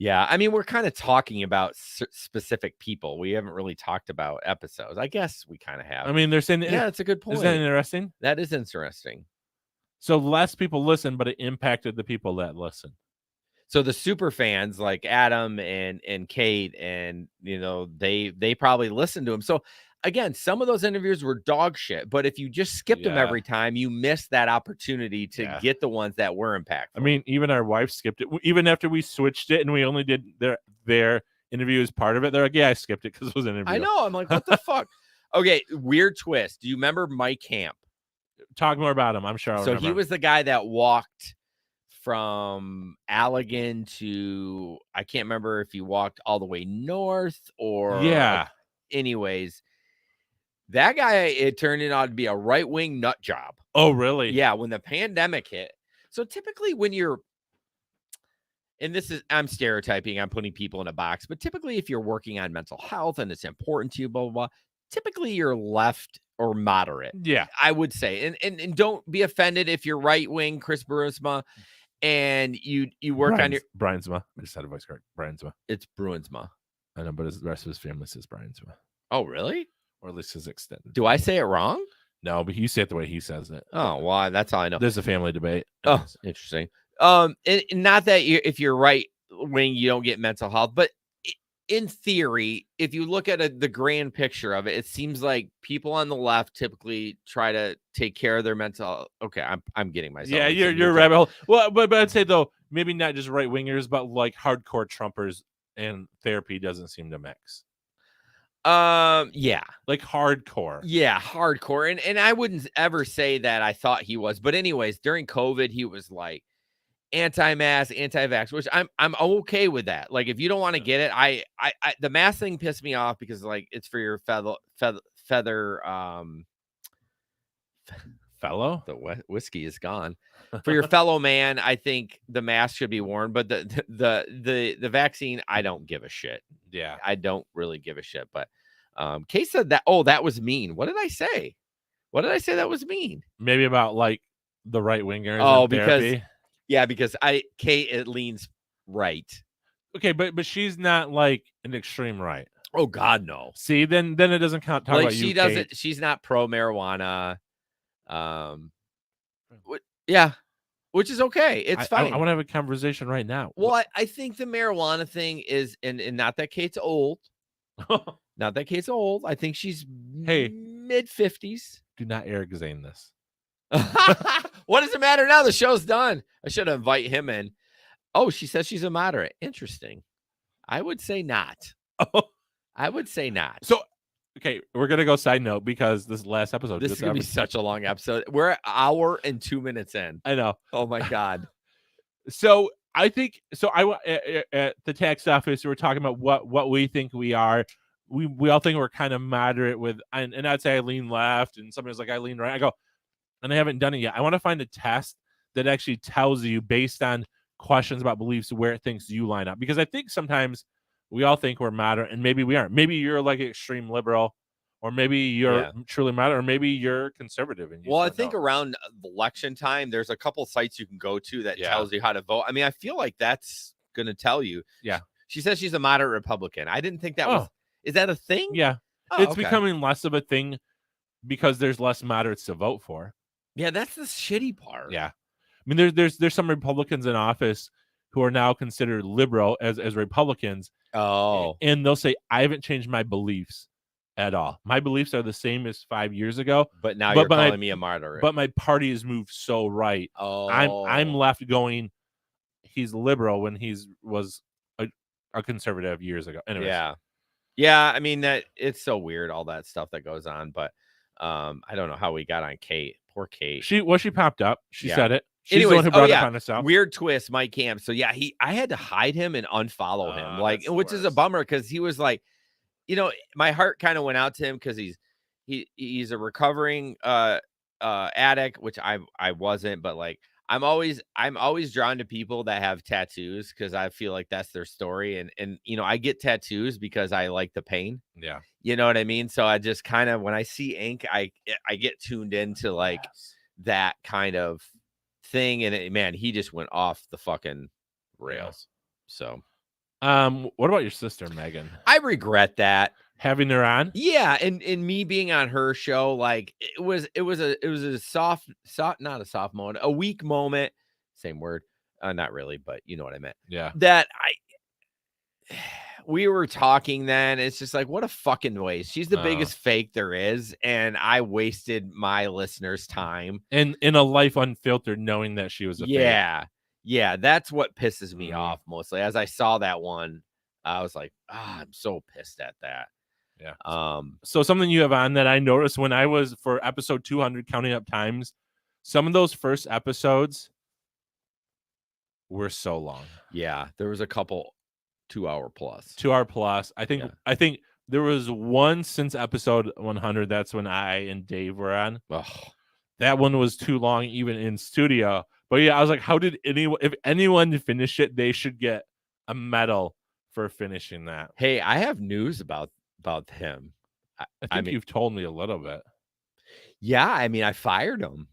Speaker 2: Yeah. I mean, we're kind of talking about specific people. We haven't really talked about episodes. I guess we kind of have.
Speaker 1: I mean, they're saying,
Speaker 2: yeah, that's a good point.
Speaker 1: Isn't that interesting?
Speaker 2: That is interesting.
Speaker 1: So less people listen, but it impacted the people that listen.
Speaker 2: So the super fans like Adam and Kate and they probably listened to him. So again, some of those interviews were dog shit, but if you just skipped them every time, you missed that opportunity to get the ones that were impactful.
Speaker 1: I mean, even our wife skipped it. Even after we switched it and we only did their interview as part of it, they're like, yeah, I skipped it because it was an interview.
Speaker 2: I know. I'm like, what the fuck? Okay, weird twist. Do you remember Mike Camp?
Speaker 1: Talk more about him. I'm sure I'll remember.
Speaker 2: He was the guy that walked from Allegan to, I can't remember if he walked all the way north or anyways, that guy, it turned out to be a right-wing nut job.
Speaker 1: Oh, really?
Speaker 2: Yeah, when the pandemic hit. So typically when you're, and I'm stereotyping, I'm putting people in a box, but typically if you're working on mental health and it's important to you, blah, blah, blah, typically you're left or moderate.
Speaker 1: Yeah.
Speaker 2: I would say. And don't be offended if you're right-wing, Chris Bruinsma, and you work on your
Speaker 1: Briansma. I just had a voice correct. Briansma.
Speaker 2: It's Bruinsma.
Speaker 1: I know, but the rest of his family says Briansma.
Speaker 2: Oh, really?
Speaker 1: Or at least his extended.
Speaker 2: Do I say it wrong?
Speaker 1: No, but you say it the way he says it.
Speaker 2: Oh, well, that's all I know.
Speaker 1: There's a family debate.
Speaker 2: Oh, interesting. And not that if you're right wing, you don't get mental health, but in theory, if you look at the grand picture of it, it seems like people on the left typically try to take care of their mental. Okay, I'm getting myself.
Speaker 1: Yeah, you're rabbit hole. Well, but I'd say though, maybe not just right wingers, but like hardcore Trumpers and therapy doesn't seem to mix.
Speaker 2: Yeah,
Speaker 1: like hardcore.
Speaker 2: Yeah, hardcore. And I wouldn't ever say that I thought he was, but anyways, during COVID, he was like anti-mask, anti-vax, which I'm okay with that. Like, if you don't want to get it, I the mask thing pissed me off because like it's for your fellow. The whiskey is gone. For your fellow man, I think the mask should be worn, but the vaccine, I don't give a shit.
Speaker 1: Yeah,
Speaker 2: I don't really give a shit. But Kate said that. Oh, that was mean. What did I say? What did I say that was mean?
Speaker 1: Maybe about like the right wingers.
Speaker 2: Oh, because Kate, it leans right.
Speaker 1: Okay, but she's not like an extreme right.
Speaker 2: Oh God, no.
Speaker 1: See, then it doesn't count. Talk
Speaker 2: like
Speaker 1: about
Speaker 2: she
Speaker 1: you,
Speaker 2: doesn't.
Speaker 1: Kate.
Speaker 2: She's not pro marijuana. Yeah, which is okay. It's fine.
Speaker 1: I want to have a conversation right now.
Speaker 2: Well, I think the marijuana thing is, and not that Kate's old. Not that Kate's old. I think she's mid-50s.
Speaker 1: Do not Eric Zane this.
Speaker 2: What does it matter now? The show's done. I should invite him in. Oh, she says she's a moderate. Interesting. I would say not. I would say not.
Speaker 1: So, okay, we're going to go side note because this last episode.
Speaker 2: This is going to be such a long episode. We're an hour and 2 minutes in.
Speaker 1: I know.
Speaker 2: Oh, my God.
Speaker 1: So, I think, at the tax office, we're talking about what we think we are. We all think we're kind of moderate with, and I'd say I lean left, and somebody's like, I lean right. I go, and I haven't done it yet. I want to find a test that actually tells you based on questions about beliefs where it thinks you line up. Because I think sometimes we all think we're moderate, and maybe we aren't. Maybe you're like extreme liberal, or maybe you're truly moderate, or maybe you're conservative. And
Speaker 2: I think around election time, there's a couple sites you can go to that tells you how to vote. I mean, I feel like that's going to tell you.
Speaker 1: Yeah.
Speaker 2: She says she's a moderate Republican. I didn't think that was. Is that a thing?
Speaker 1: Yeah. It's becoming less of a thing because there's less moderates to vote for.
Speaker 2: Yeah, that's the shitty part.
Speaker 1: Yeah. I mean, there's some Republicans in office who are now considered liberal as Republicans.
Speaker 2: Oh.
Speaker 1: And they'll say, I haven't changed my beliefs at all. My beliefs are the same as 5 years ago.
Speaker 2: But now you're calling me a moderate.
Speaker 1: But my party has moved so right.
Speaker 2: Oh.
Speaker 1: I'm left going, he's liberal when was a conservative years ago. Anyways.
Speaker 2: Yeah. Yeah, I mean, that it's so weird, all that stuff that goes on. But I don't know how we got on Kate. Poor Kate.
Speaker 1: She popped up. She said it. She's the one who brought it on herself.
Speaker 2: Weird twist, Mike Camp. So yeah, I had to hide him and unfollow him, which is a bummer because he was like, my heart kind of went out to him because he's a recovering addict, which I wasn't, but like I'm always drawn to people that have tattoos because I feel like that's their story, and I get tattoos because I like the pain.
Speaker 1: Yeah.
Speaker 2: You know what I mean? So I just kind of, when I see ink, I get tuned into like that kind of thing. And man, he just went off the fucking rails. So,
Speaker 1: what about your sister, Megan?
Speaker 2: I regret that.
Speaker 1: having her on.
Speaker 2: Yeah, and me being on her show, like it was a soft, not a soft moment, a weak moment. Same word, not really, but you know what I meant.
Speaker 1: Yeah.
Speaker 2: That we were talking then. It's just like, what a fucking waste. She's the biggest fake there is, and I wasted my listeners' time.
Speaker 1: And in a life unfiltered, knowing that she was a fake.
Speaker 2: Yeah, that's what pisses me off mostly. As I saw that one, I was like, I'm so pissed at that.
Speaker 1: Yeah. So something you have on that I noticed when I was for episode 200 counting up times, some of those first episodes were so long.
Speaker 2: Yeah, there was a couple 2 hour plus.
Speaker 1: 2 hour plus. I think there was one since episode 100. That's when I and Dave were on.
Speaker 2: Ugh.
Speaker 1: That one was too long, even in studio. But yeah, I was like, how did if anyone finish it, they should get a medal for finishing that.
Speaker 2: Hey, I have news about him.
Speaker 1: I think you've told me a little bit.
Speaker 2: Yeah, I mean, I fired him.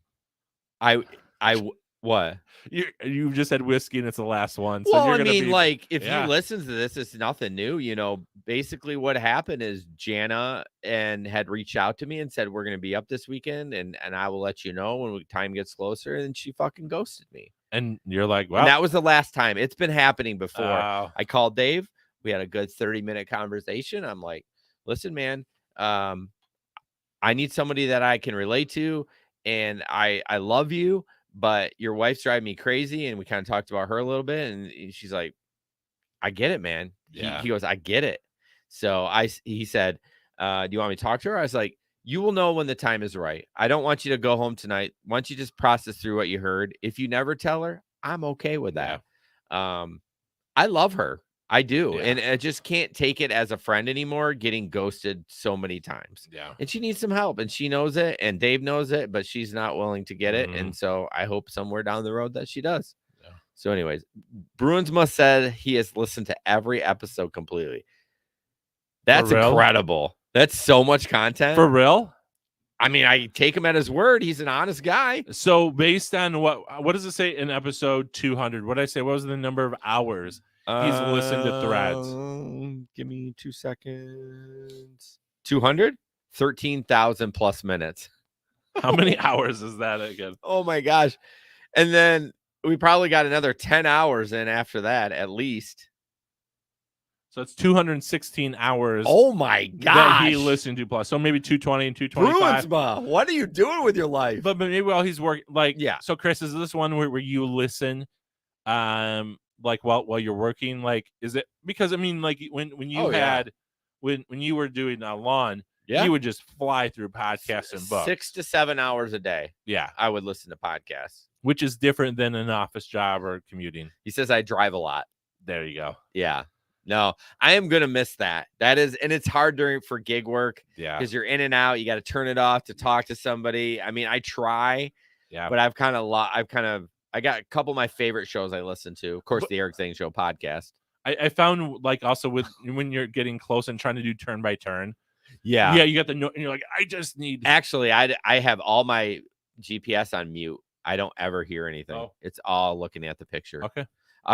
Speaker 2: What?
Speaker 1: You just had whiskey and it's the last one.
Speaker 2: So
Speaker 1: well,
Speaker 2: I mean, like, if you listen to this, it's nothing new. You know, basically what happened is Jana had reached out to me and said, we're going to be up this weekend and I will let you know when time gets closer. And she fucking ghosted me.
Speaker 1: And you're like, well,
Speaker 2: and that was the last time. It's been happening before. I called Dave. We had a good 30-minute conversation. I'm like, listen, man, I need somebody that I can relate to. And I love you, but your wife's driving me crazy. And we kind of talked about her a little bit. And she's like, I get it, man.
Speaker 1: Yeah.
Speaker 2: He goes, I get it. So he said, do you want me to talk to her? I was like, you will know when the time is right. I don't want you to go home tonight. Why don't you just process through what you heard? If you never tell her, I'm okay with that. Yeah. I love her. I do. Yeah. And I just can't take it as a friend anymore, getting ghosted so many times.
Speaker 1: Yeah.
Speaker 2: And she needs some help, and she knows it, and Dave knows it, but she's not willing to get it. And so I hope somewhere down the road that she does. Yeah. So anyways, Bruins Must said he has listened to every episode completely. That's incredible. That's so much content.
Speaker 1: For real?
Speaker 2: I mean, I take him at his word. He's an honest guy.
Speaker 1: So based on what does it say in episode 200? What did I say? What was the number of hours he's listened to Threads?
Speaker 2: Give me 2 seconds. 200? 13,000 plus minutes.
Speaker 1: How many hours is that again?
Speaker 2: Oh my gosh. And then we probably got another 10 hours in after that, at least.
Speaker 1: So it's 216 hours.
Speaker 2: Oh my gosh.
Speaker 1: That he listened to plus. So maybe 220 and 225.
Speaker 2: Bruinsma, what are you doing with your life?
Speaker 1: But maybe while he's working, like,
Speaker 2: yeah.
Speaker 1: So Chris, is this one where you listen, like while you're working? Like, is it because I mean, like when you when you were doing lawn, you would just fly through podcasts and books.
Speaker 2: 6 to 7 hours a day.
Speaker 1: Yeah,
Speaker 2: I would listen to podcasts,
Speaker 1: which is different than an office job or commuting.
Speaker 2: He says I drive a lot.
Speaker 1: There you go.
Speaker 2: Yeah. No, I am going to miss that. That is, and it's hard for gig work.
Speaker 1: Yeah.
Speaker 2: Because you're in and out. You got to turn it off to talk to somebody. I mean, I try. Yeah. But I got a couple of my favorite shows I listen to. Of course, the Eric Zane Show podcast.
Speaker 1: I found like also when you're getting close and trying to do turn by turn.
Speaker 2: Yeah.
Speaker 1: Yeah. You got the note and you're like, I just need.
Speaker 2: Actually, I have all my GPS on mute. I don't ever hear anything. Oh. It's all looking at the picture.
Speaker 1: Okay.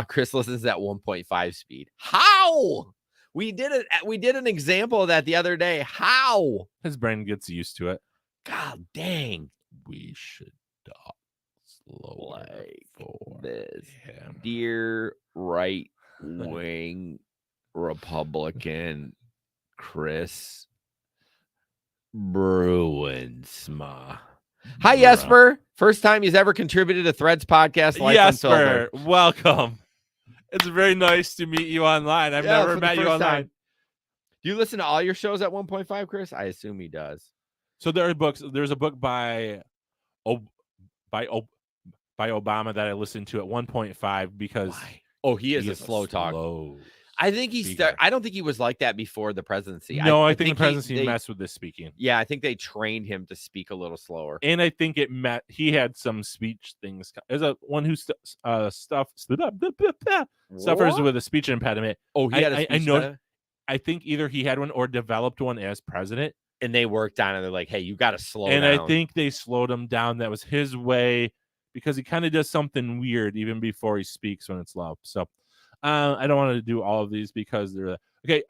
Speaker 2: Chris listens at 1.5 speed. How? We did it. We did an example of that the other day. How?
Speaker 1: His brain gets used to it.
Speaker 2: God dang.
Speaker 1: We should talk slower
Speaker 2: like
Speaker 1: for
Speaker 2: this.
Speaker 1: Him.
Speaker 2: Dear right wing Republican Chris Bruinsma. Hi, Jesper. First time he's ever contributed to Threads podcast.
Speaker 1: Jesper, welcome. It's very nice to meet you online. I've never met you online.
Speaker 2: Time. Do you listen to all your shows at 1.5, Chris? I assume he does.
Speaker 1: So there are books. There's a book by Obama that I listened to at 1.5 because
Speaker 2: he is a slow talker. I think I don't think he was like that before the presidency.
Speaker 1: No, I think the presidency messed with this speaking.
Speaker 2: Yeah, I think they trained him to speak a little slower.
Speaker 1: And I think he had some speech things. As one who suffers with a speech impediment.
Speaker 2: Oh, he had a speech impediment?
Speaker 1: I think either he had one or developed one as president.
Speaker 2: And they worked on it. They're like, hey, you got to slow down.
Speaker 1: And I think they slowed him down. That was his way because he kind of does something weird even before he speaks when it's low. So I don't want to do all of these because they're okay.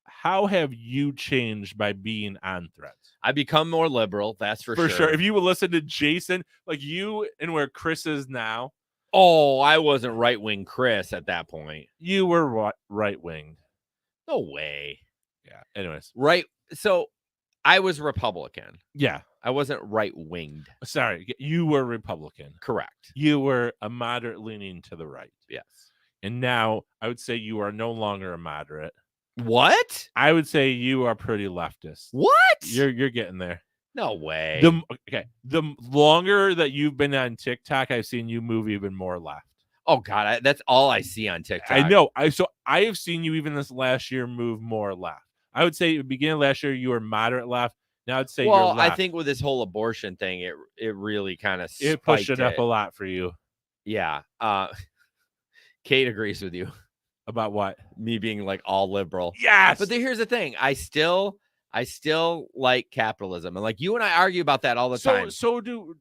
Speaker 1: how have you changed by being on Threads?
Speaker 2: I become more liberal, that's for sure.
Speaker 1: If you would listen to Jason, like you and where Chris is now.
Speaker 2: Oh, I wasn't right-wing Chris at that point.
Speaker 1: You were right-winged.
Speaker 2: No way.
Speaker 1: Yeah. Anyways.
Speaker 2: Right. So I was Republican.
Speaker 1: Yeah.
Speaker 2: I wasn't right-winged.
Speaker 1: Sorry. You were Republican.
Speaker 2: Correct.
Speaker 1: You were a moderate leaning to the right.
Speaker 2: Yes.
Speaker 1: And now I would say you are no longer a moderate.
Speaker 2: What?
Speaker 1: I would say you are pretty leftist.
Speaker 2: What?
Speaker 1: You're getting there.
Speaker 2: No way.
Speaker 1: The longer that you've been on TikTok, I've seen you move even more left.
Speaker 2: Oh God, that's all I see on TikTok.
Speaker 1: I know. I have seen you even this last year move more left. I would say at the beginning of last year you were moderate left. Now I'd say you're left.
Speaker 2: I think with this whole abortion thing, it really kind of
Speaker 1: pushed it up a lot for you.
Speaker 2: Yeah. Kate agrees with you.
Speaker 1: About what?
Speaker 2: Me being like all liberal.
Speaker 1: Yes.
Speaker 2: But here's the thing. I still like capitalism. And like you and I argue about that all the time.
Speaker 1: So do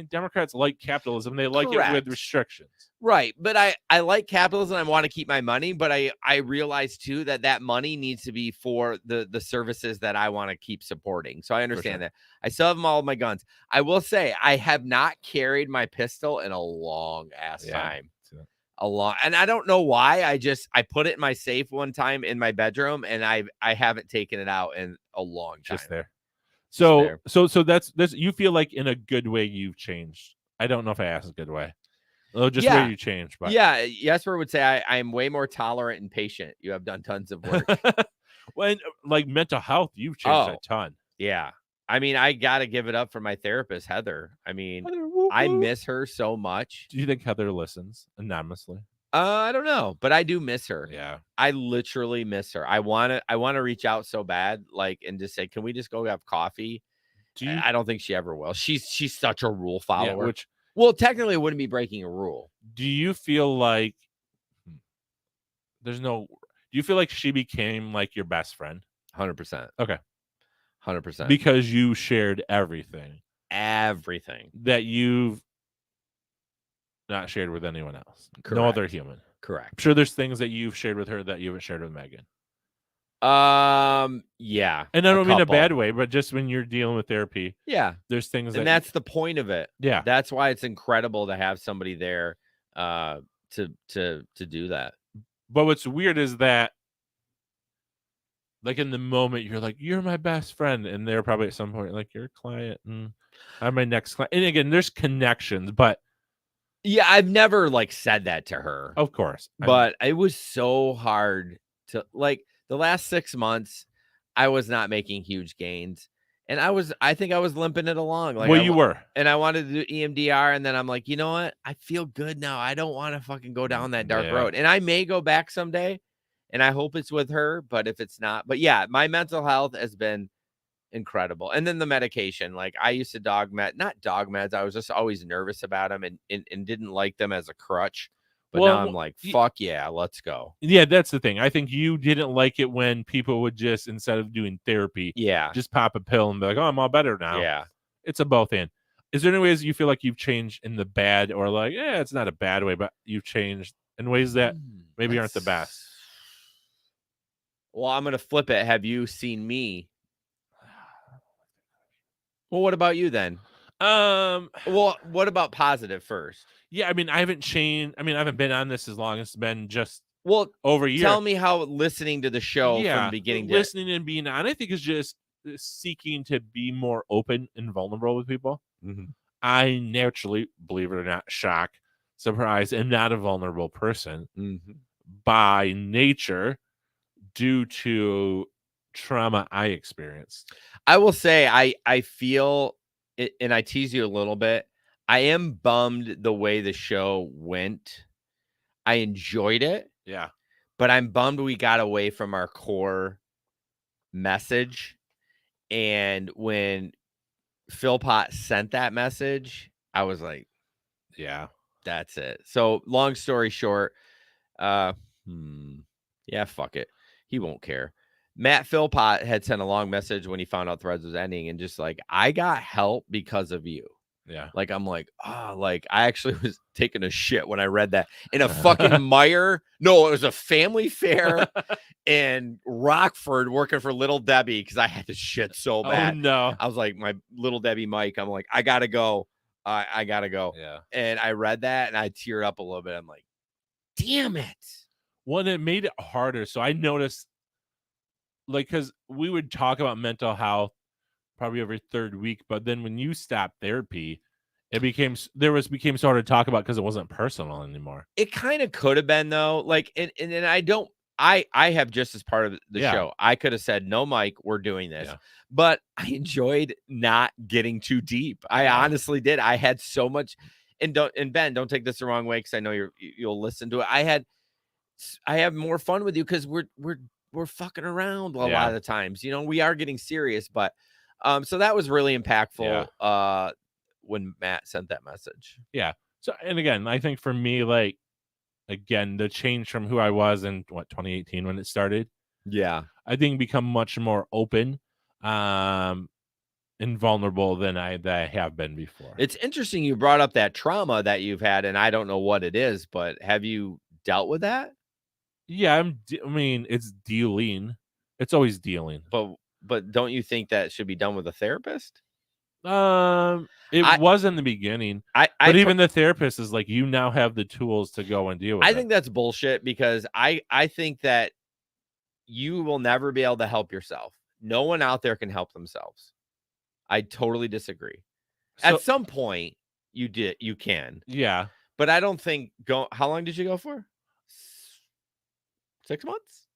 Speaker 1: Democrats like capitalism. They like it with restrictions.
Speaker 2: Right. But I like capitalism. I want to keep my money. But I realize too that money needs to be for the services that I want to keep supporting. So I understand that. I still have all of my guns. I will say I have not carried my pistol in a long ass time. A lot, and I don't know why. I put it in my safe one time in my bedroom, and I haven't taken it out in a long time.
Speaker 1: Just there. So that's you feel like in a good way you've changed. I don't know if I asked a good way. Just where you changed. But
Speaker 2: yeah, Jesper would say I am way more tolerant and patient. You have done tons of work.
Speaker 1: When like mental health, you've changed a ton.
Speaker 2: Yeah. I mean, I got to give it up for my therapist, Heather. I mean, I miss her so much.
Speaker 1: Do you think Heather listens anonymously?
Speaker 2: I don't know, but I do miss her.
Speaker 1: Yeah.
Speaker 2: I literally miss her. I want to reach out so bad, like, and just say, can we just go have coffee? I don't think she ever will. She's such a rule follower. Well, technically it wouldn't be breaking a rule.
Speaker 1: Do you feel like do you feel like she became like your best friend?
Speaker 2: 100%.
Speaker 1: Okay.
Speaker 2: 100%.
Speaker 1: Because you shared everything.
Speaker 2: Everything.
Speaker 1: That you've not shared with anyone else.
Speaker 2: Correct.
Speaker 1: No other human.
Speaker 2: Correct.
Speaker 1: I'm sure there's things that you've shared with her that you haven't shared with Megan.
Speaker 2: Yeah.
Speaker 1: And I don't mean a bad way, but just when you're dealing with therapy.
Speaker 2: Yeah.
Speaker 1: There's things
Speaker 2: and that's the point of it.
Speaker 1: Yeah.
Speaker 2: That's why it's incredible to have somebody there to do that.
Speaker 1: But what's weird is that like in the moment you're like, you're my best friend, and they're probably at some point like, you're a client and I'm my next client. And again, there's connections, but
Speaker 2: yeah, I've never like said that to her.
Speaker 1: Of course.
Speaker 2: But it was so hard to like the last 6 months, I was not making huge gains. And I think I was limping it along. Like,
Speaker 1: well, you were.
Speaker 2: And I wanted to do EMDR. And then I'm like, you know what? I feel good now. I don't want to fucking go down that dark road. And I may go back someday. And I hope it's with her. But if it's not, but yeah, my mental health has been incredible. And then the medication, like I used to not dog meds. I was just always nervous about them and didn't like them as a crutch. But now I'm like, fuck yeah, let's go.
Speaker 1: Yeah, that's the thing. I think you didn't like it when people would just, instead of doing therapy, just pop a pill and be like, oh, I'm all better now.
Speaker 2: Yeah.
Speaker 1: It's a both and. Is there any ways you feel like you've changed in the bad, or like, it's not a bad way, but you've changed in ways that maybe aren't the best?
Speaker 2: Well, I'm going to flip it. Have you seen me? Well, what about you then? Well, what about positive first?
Speaker 1: Yeah, I mean, I haven't changed. I mean, I haven't been on this as long. It's been just over a year.
Speaker 2: Tell me how listening to the show from beginning to
Speaker 1: listening and being on, I think, is just seeking to be more open and vulnerable with people.
Speaker 2: Mm-hmm.
Speaker 1: I naturally, believe it or not, shock, surprise, am not a vulnerable person by nature due to trauma I experienced.
Speaker 2: I will say I feel it, and I tease you a little bit. I am bummed the way the show went. I enjoyed it.
Speaker 1: Yeah.
Speaker 2: But I'm bummed we got away from our core message. And when Philpott sent that message, I was like,
Speaker 1: yeah,
Speaker 2: that's it. So long story short, yeah, fuck it. He won't care. Matt Philpott had sent a long message when he found out Threads was ending, and just like, I got help because of you.
Speaker 1: Yeah.
Speaker 2: Like, I'm like, like I actually was taking a shit when I read that in a fucking Meijer. No, it was a family fair in Rockford working for Little Debbie because I had to shit so bad.
Speaker 1: Oh no.
Speaker 2: I was like, my Little Debbie Mike, I'm like, I gotta go. I gotta go.
Speaker 1: Yeah.
Speaker 2: And I read that and I teared up a little bit. I'm like, damn it.
Speaker 1: Well, it made it harder. So I noticed, like, because we would talk about mental health probably every third week, but then when you stopped therapy, it became so hard to talk about because it wasn't personal anymore.
Speaker 2: It kind of could have been though. Like, and I don't. I have just as part of the show. I could have said, no, Mike, we're doing this.
Speaker 1: Yeah.
Speaker 2: But I enjoyed not getting too deep. I honestly did. I had so much, and Ben, don't take this the wrong way because I know you'll listen to it. I have more fun with you because we're fucking around a lot of the times. You know, we are getting serious, but so that was really impactful when Matt sent that message.
Speaker 1: Yeah. So, and again, I think for me, like, again, the change from who I was in 2018 when it started.
Speaker 2: Yeah.
Speaker 1: I think become much more open and vulnerable than I have been before.
Speaker 2: It's interesting you brought up that trauma that you've had, and I don't know what it is, but have you dealt with that?
Speaker 1: Yeah, I mean, it's dealing. It's always dealing.
Speaker 2: But don't you think that should be done with a therapist?
Speaker 1: It was in the beginning. But even the therapist is like, you now have the tools to go and deal with it.
Speaker 2: I think that's bullshit because I think that you will never be able to help yourself. No one out there can help themselves. I totally disagree. So, at some point, you can.
Speaker 1: Yeah.
Speaker 2: But I don't think how long did you go for? 6 months?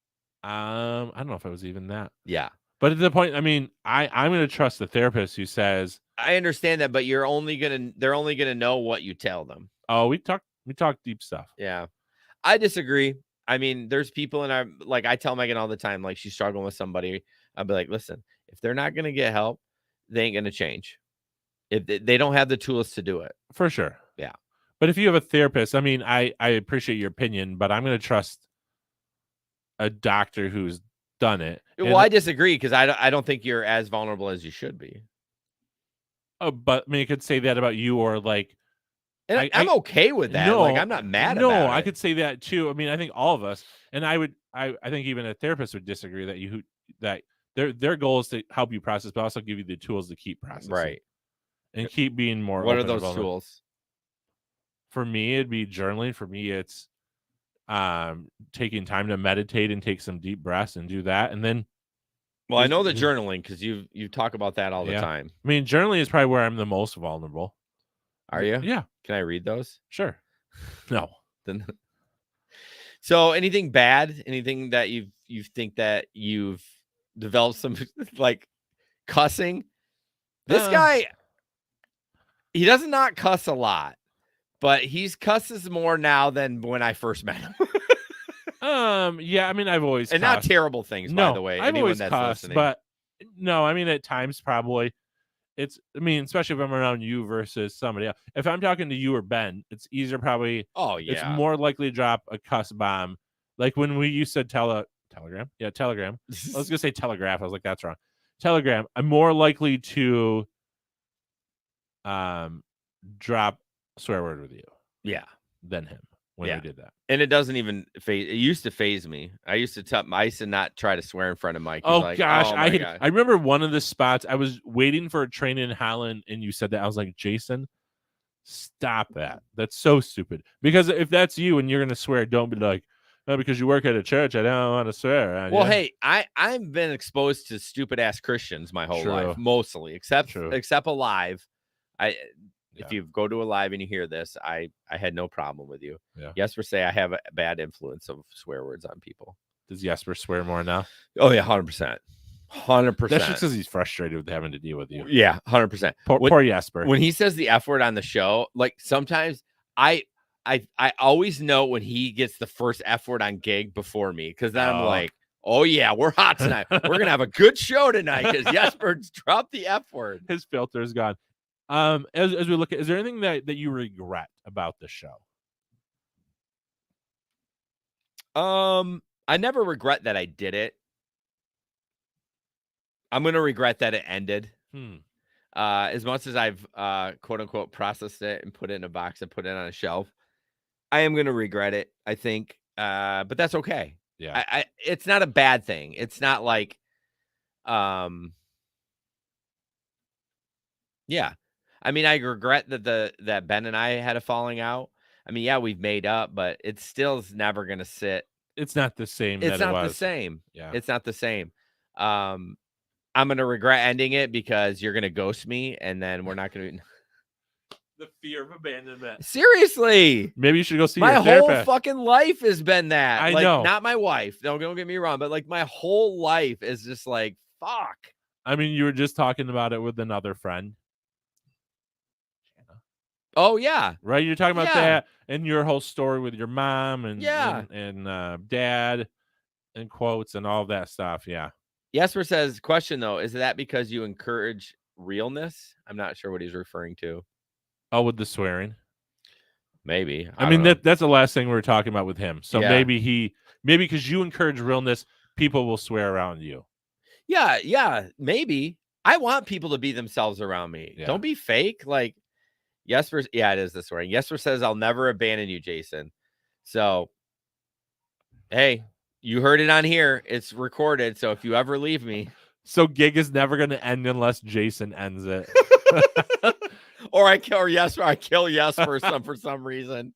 Speaker 1: I don't know if it was even that.
Speaker 2: Yeah.
Speaker 1: But at the point, I mean, I'm going to trust the therapist who says,
Speaker 2: I understand that, but they're only going to know what you tell them.
Speaker 1: Oh, we talk deep stuff.
Speaker 2: Yeah. I disagree. I mean, there's people in our, like, I tell Megan all the time, like, she's struggling with somebody. I'll be like, listen, if they're not going to get help, they ain't going to change. If they don't have the tools to do it.
Speaker 1: For sure.
Speaker 2: Yeah.
Speaker 1: But if you have a therapist, I mean, I appreciate your opinion, but I'm going to trust a doctor who's done it.
Speaker 2: Well, I disagree because I don't think you're as vulnerable as you should be.
Speaker 1: Oh, but I mean, you could say that about you, or like,
Speaker 2: and I'm okay with that. No, like, I'm not mad about it.
Speaker 1: No, I could say that too. I mean, I think all of us, and I think even a therapist would disagree that their goal is to help you process, but also give you the tools to keep processing,
Speaker 2: right,
Speaker 1: and keep being more.
Speaker 2: What are those tools?
Speaker 1: For me, it'd be journaling. For me, it's taking time to meditate and take some deep breaths and do that, and then.
Speaker 2: Well, I know the journaling because you talk about that all the time.
Speaker 1: I mean, journaling is probably where I'm the most vulnerable.
Speaker 2: Are you?
Speaker 1: Yeah.
Speaker 2: Can I read those?
Speaker 1: Sure. No.
Speaker 2: Then. So, anything bad? Anything that you think that you've developed some like cussing? This guy, he does not cuss a lot, but he's cusses more now than when I first met him.
Speaker 1: Yeah, I mean, I've always
Speaker 2: and
Speaker 1: cussed.
Speaker 2: Not terrible things, by the way.
Speaker 1: I've always cussed, but no, I mean, at times probably I mean, especially if I'm around you versus somebody else. If I'm talking to you or Ben, it's easier probably.
Speaker 2: Oh yeah,
Speaker 1: it's more likely to drop a cuss bomb, like when we used to Telegram. Yeah, Telegram. I was gonna say Telegraph. I was like, that's wrong. Telegram. I'm more likely to drop a swear word with you.
Speaker 2: Yeah,
Speaker 1: than him. When we did that.
Speaker 2: And it doesn't even phase. It used to phase me. I used to not try to swear in front of Mike.
Speaker 1: Oh, like, gosh. I remember one of the spots. I was waiting for a train in Holland and you said that. I was like, Jason, stop that. That's so stupid. Because if that's you and you're going to swear, don't be like, no, because you work at a church, I don't want to swear.
Speaker 2: Well, hey, I've been exposed to stupid ass Christians my whole life, mostly, except Alive. If you go to a live and you hear this, I had no problem with you.
Speaker 1: Yeah.
Speaker 2: Jesper say I have a bad influence of swear words on people.
Speaker 1: Does Jesper swear more now?
Speaker 2: Oh yeah, 100%. 100%.
Speaker 1: That's just because he's frustrated with having to deal with you.
Speaker 2: Yeah, 100%.
Speaker 1: Poor Jesper.
Speaker 2: When he says the F word on the show, like sometimes I always know when he gets the first F word on gig before me, because then I'm like, oh yeah, we're hot tonight. We're gonna have a good show tonight because Jesper's dropped the F word.
Speaker 1: His filter's gone. As we look at, is there anything that you regret about the show?
Speaker 2: I never regret that I did it. I'm gonna regret that it ended. As much as I've quote unquote processed it and put it in a box and put it on a shelf, I am gonna regret it, I think. But that's okay.
Speaker 1: Yeah.
Speaker 2: It's not a bad thing. It's not like yeah. I mean, I regret that Ben and I had a falling out. I mean, yeah, we've made up, but it still is never gonna sit.
Speaker 1: It's not the same
Speaker 2: It's
Speaker 1: that it
Speaker 2: not the
Speaker 1: was.
Speaker 2: same.
Speaker 1: Yeah.
Speaker 2: It's not the same. I'm gonna regret ending it because you're gonna ghost me, and then we're not gonna.
Speaker 1: The fear of abandonment.
Speaker 2: Seriously,
Speaker 1: Maybe you should go see
Speaker 2: my
Speaker 1: your
Speaker 2: whole
Speaker 1: therapist.
Speaker 2: fucking life has been that.
Speaker 1: I
Speaker 2: Like,
Speaker 1: know.
Speaker 2: not my wife. Don't get me wrong, but like my whole life is just like fuck.
Speaker 1: I mean, you were just talking about it with another friend.
Speaker 2: Oh yeah,
Speaker 1: Right? You're talking about
Speaker 2: Yeah.
Speaker 1: that and your whole story with your mom and
Speaker 2: Yeah.
Speaker 1: dad and quotes and all that stuff. Yeah.
Speaker 2: Jesper says, question though, is that because you encourage realness? I'm not sure what he's referring to.
Speaker 1: Oh, with the swearing.
Speaker 2: Maybe.
Speaker 1: I mean, that's the last thing we were talking about with him. So
Speaker 2: Yeah.
Speaker 1: maybe because you encourage realness, people will swear around you.
Speaker 2: Yeah, maybe. I want people to be themselves around me.
Speaker 1: Yeah.
Speaker 2: Don't be fake. Like Jesper, yeah, it is the swearing. Jesper says, I'll never abandon you, Jason. So, hey, you heard it on here. It's recorded. So if you ever leave me.
Speaker 1: So gig is never going to end unless Jason ends it.
Speaker 2: Or I kill Jesper for some reason.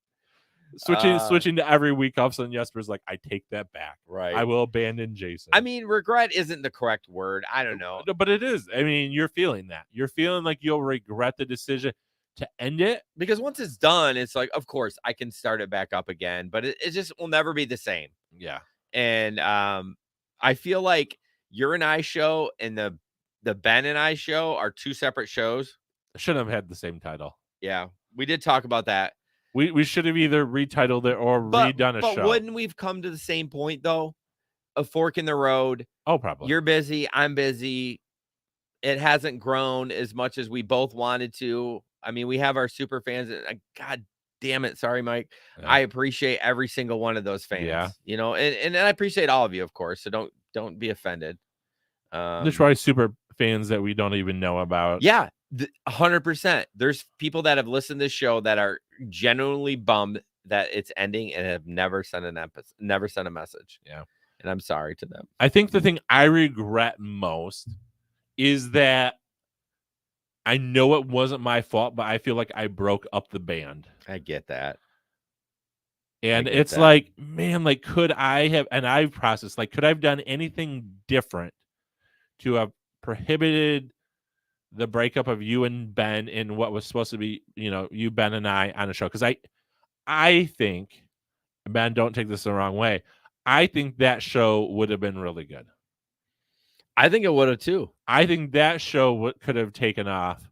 Speaker 1: Switching to every week, all of a sudden Jesper's like, I take that back.
Speaker 2: Right.
Speaker 1: I will abandon Jason.
Speaker 2: I mean, regret isn't the correct word. I don't know.
Speaker 1: But it is. I mean, you're feeling that. You're feeling like you'll regret the decision to end it.
Speaker 2: Because once it's done, it's like, of course, I can start it back up again. But it just will never be the same.
Speaker 1: Yeah.
Speaker 2: And I feel like Your and I show and the Ben and I show are two separate shows.
Speaker 1: Shouldn't have had the same title.
Speaker 2: Yeah, we did talk about that.
Speaker 1: We should have either retitled it or redone a show.
Speaker 2: But wouldn't we've come to the same point though? A fork in the road.
Speaker 1: Oh, probably.
Speaker 2: You're busy. I'm busy. It hasn't grown as much as we both wanted to. I mean, we have our super fans. God damn it. Sorry, Mike. Yeah. I appreciate every single one of those fans.
Speaker 1: Yeah.
Speaker 2: You know, and I appreciate all of you, of course. So don't be offended.
Speaker 1: There's probably super fans that we don't even know about.
Speaker 2: Yeah. 100%. There's people that have listened to this show that are genuinely bummed that it's ending and have never sent a message.
Speaker 1: Yeah.
Speaker 2: And I'm sorry to them.
Speaker 1: I think the thing I regret most is that I know it wasn't my fault, but I feel like I broke up the band.
Speaker 2: I get that.
Speaker 1: And it's like, man, like, could I have, and I've processed, like, could I have done anything different to have prohibited the breakup of you and Ben in what was supposed to be, you know, you, Ben, and I on a show? Because I think, Ben, don't take this the wrong way, I think that show would have been really good.
Speaker 2: I think it would have too.
Speaker 1: I think that show could have taken off.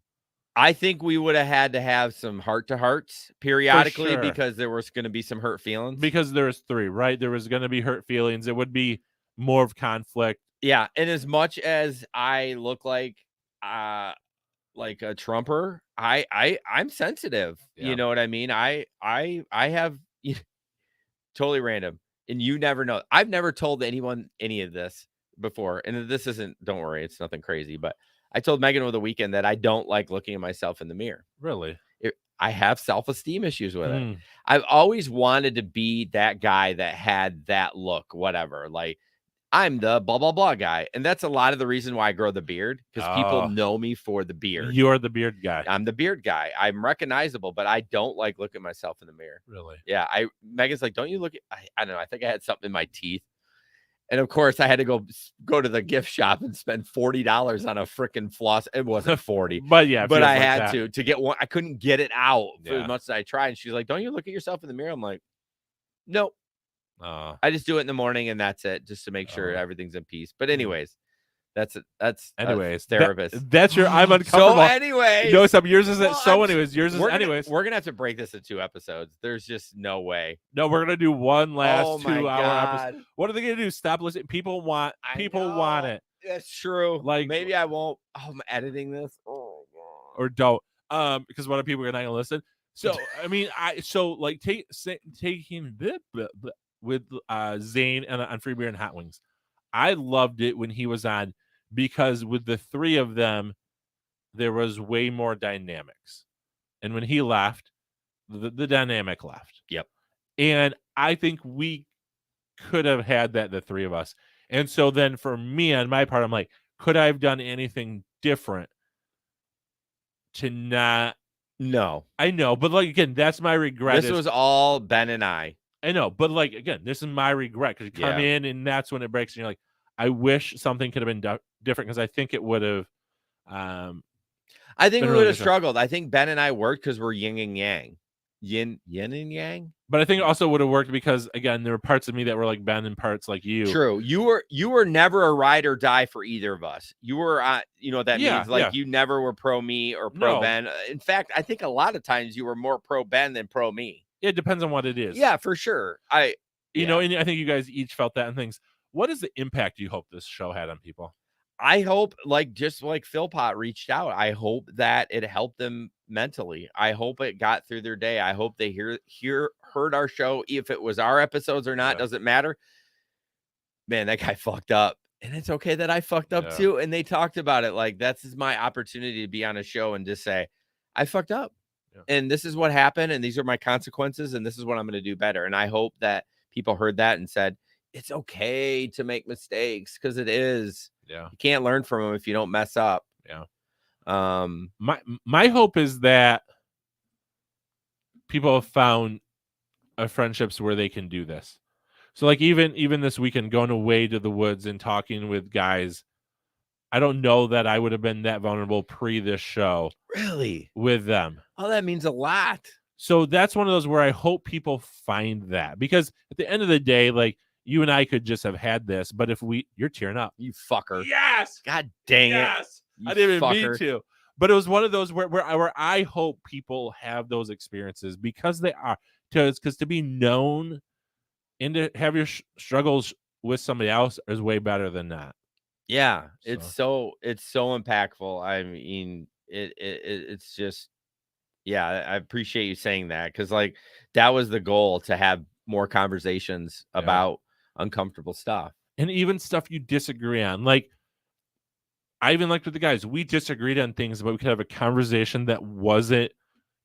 Speaker 2: I think we would have had to have some heart-to-hearts periodically because there was going to be some hurt feelings.
Speaker 1: Because there was 3, right? There was going to be hurt feelings. It would be more of conflict.
Speaker 2: Yeah, and as much as I look like a Trumper, I'm sensitive. Yeah. You know what I mean? I have totally random, and you never know. I've never told anyone any of this before, and this isn't. Don't worry, it's nothing crazy. But I told Megan over the weekend that I don't like looking at myself in the mirror.
Speaker 1: Really?
Speaker 2: I have self-esteem issues with it. I've always wanted to be that guy that had that look, whatever. Like, I'm the blah, blah, blah guy. And that's a lot of the reason why I grow the beard, because people know me for the beard.
Speaker 1: You're the beard guy.
Speaker 2: I'm the beard guy. I'm recognizable, but I don't like looking at myself in the mirror.
Speaker 1: Really?
Speaker 2: Yeah. Megan's like, don't you look at, I don't know. I think I had something in my teeth. And of course, I had to go to the gift shop and spend $40 on a freaking floss. It wasn't 40,
Speaker 1: but yeah,
Speaker 2: but I had to get one. I couldn't get it out for as much as I tried. And she's like, "Don't you look at yourself in the mirror?" I'm like, "Nope." I just do it in the morning, and that's it, just to make sure everything's in peace. But anyways, that's therapist.
Speaker 1: That's your. I'm uncomfortable.
Speaker 2: So anyway,
Speaker 1: no, some yours isn't. So anyways, yours is anyways.
Speaker 2: We're gonna have to break this in 2 episodes. There's just no way.
Speaker 1: No, we're gonna do one last 2 hour episode. What are they gonna do? Stop listening. People want it.
Speaker 2: That's true.
Speaker 1: Like,
Speaker 2: maybe I won't. Oh, I'm editing this. Oh god.
Speaker 1: Or don't. Because what are people not gonna listen? So I mean, taking with Zane on Free Beer and Hot Wings. I loved it when he was on, because with the 3 of them, there was way more dynamics. And when he left, the dynamic left.
Speaker 2: Yep.
Speaker 1: And I think we could have had that, the three of us. And so then for me, on my part, I'm like, could I have done anything different to not?
Speaker 2: No.
Speaker 1: I know, but like, again, that's my regret.
Speaker 2: This was all Ben and I.
Speaker 1: I know, but like, again, this is my regret, because you come in and that's when it breaks and you're like, I wish something could have been different, because I think it would have.
Speaker 2: I think we would have struggled. I think Ben and I worked because we're yin and yang. Yin and yang.
Speaker 1: But I think it also would have worked because, again, there were parts of me that were like Ben and parts like you.
Speaker 2: True. You were never a ride or die for either of us. You were, you know what that means? Like, you never were pro me or pro Ben. In fact, I think a lot of times you were more pro Ben than pro me.
Speaker 1: It depends on what it is.
Speaker 2: Yeah, for sure.
Speaker 1: You know, and I think you guys each felt that and things. What is the impact you hope this show had on people?
Speaker 2: I hope, just like Philpott reached out, I hope that it helped them mentally. I hope it got through their day. I hope they heard our show. If it was our episodes or not, doesn't matter. Man, that guy fucked up. And it's okay that I fucked up too. And they talked about it. Like, this is my opportunity to be on a show and just say, I fucked up. Yeah. And this is what happened. And these are my consequences. And this is what I'm going to do better. And I hope that people heard that and said, it's okay to make mistakes, because it is.
Speaker 1: Yeah.
Speaker 2: You can't learn from them if you don't mess up.
Speaker 1: Yeah. My hope is that people have found friendships where they can do this. So like even this weekend, going away to the woods and talking with guys, I don't know that I would have been that vulnerable pre this show.
Speaker 2: Really?
Speaker 1: With them.
Speaker 2: Oh, that means a lot.
Speaker 1: So that's one of those where I hope people find that, because at the end of the day, like, you and I could just have had this, but if you're tearing up.
Speaker 2: You fucker.
Speaker 1: Yes.
Speaker 2: God dang it.
Speaker 1: Yes. I didn't even mean to. But it was one of those where I hope people have those experiences, because they are. Because to be known and to have your struggles with somebody else is way better than that.
Speaker 2: Yeah. So. It's so impactful. I mean, it's just, yeah, I appreciate you saying that, because like that was the goal, to have more conversations about uncomfortable stuff,
Speaker 1: and even stuff you disagree on. Like, I even liked with the guys, we disagreed on things, but we could have a conversation that wasn't,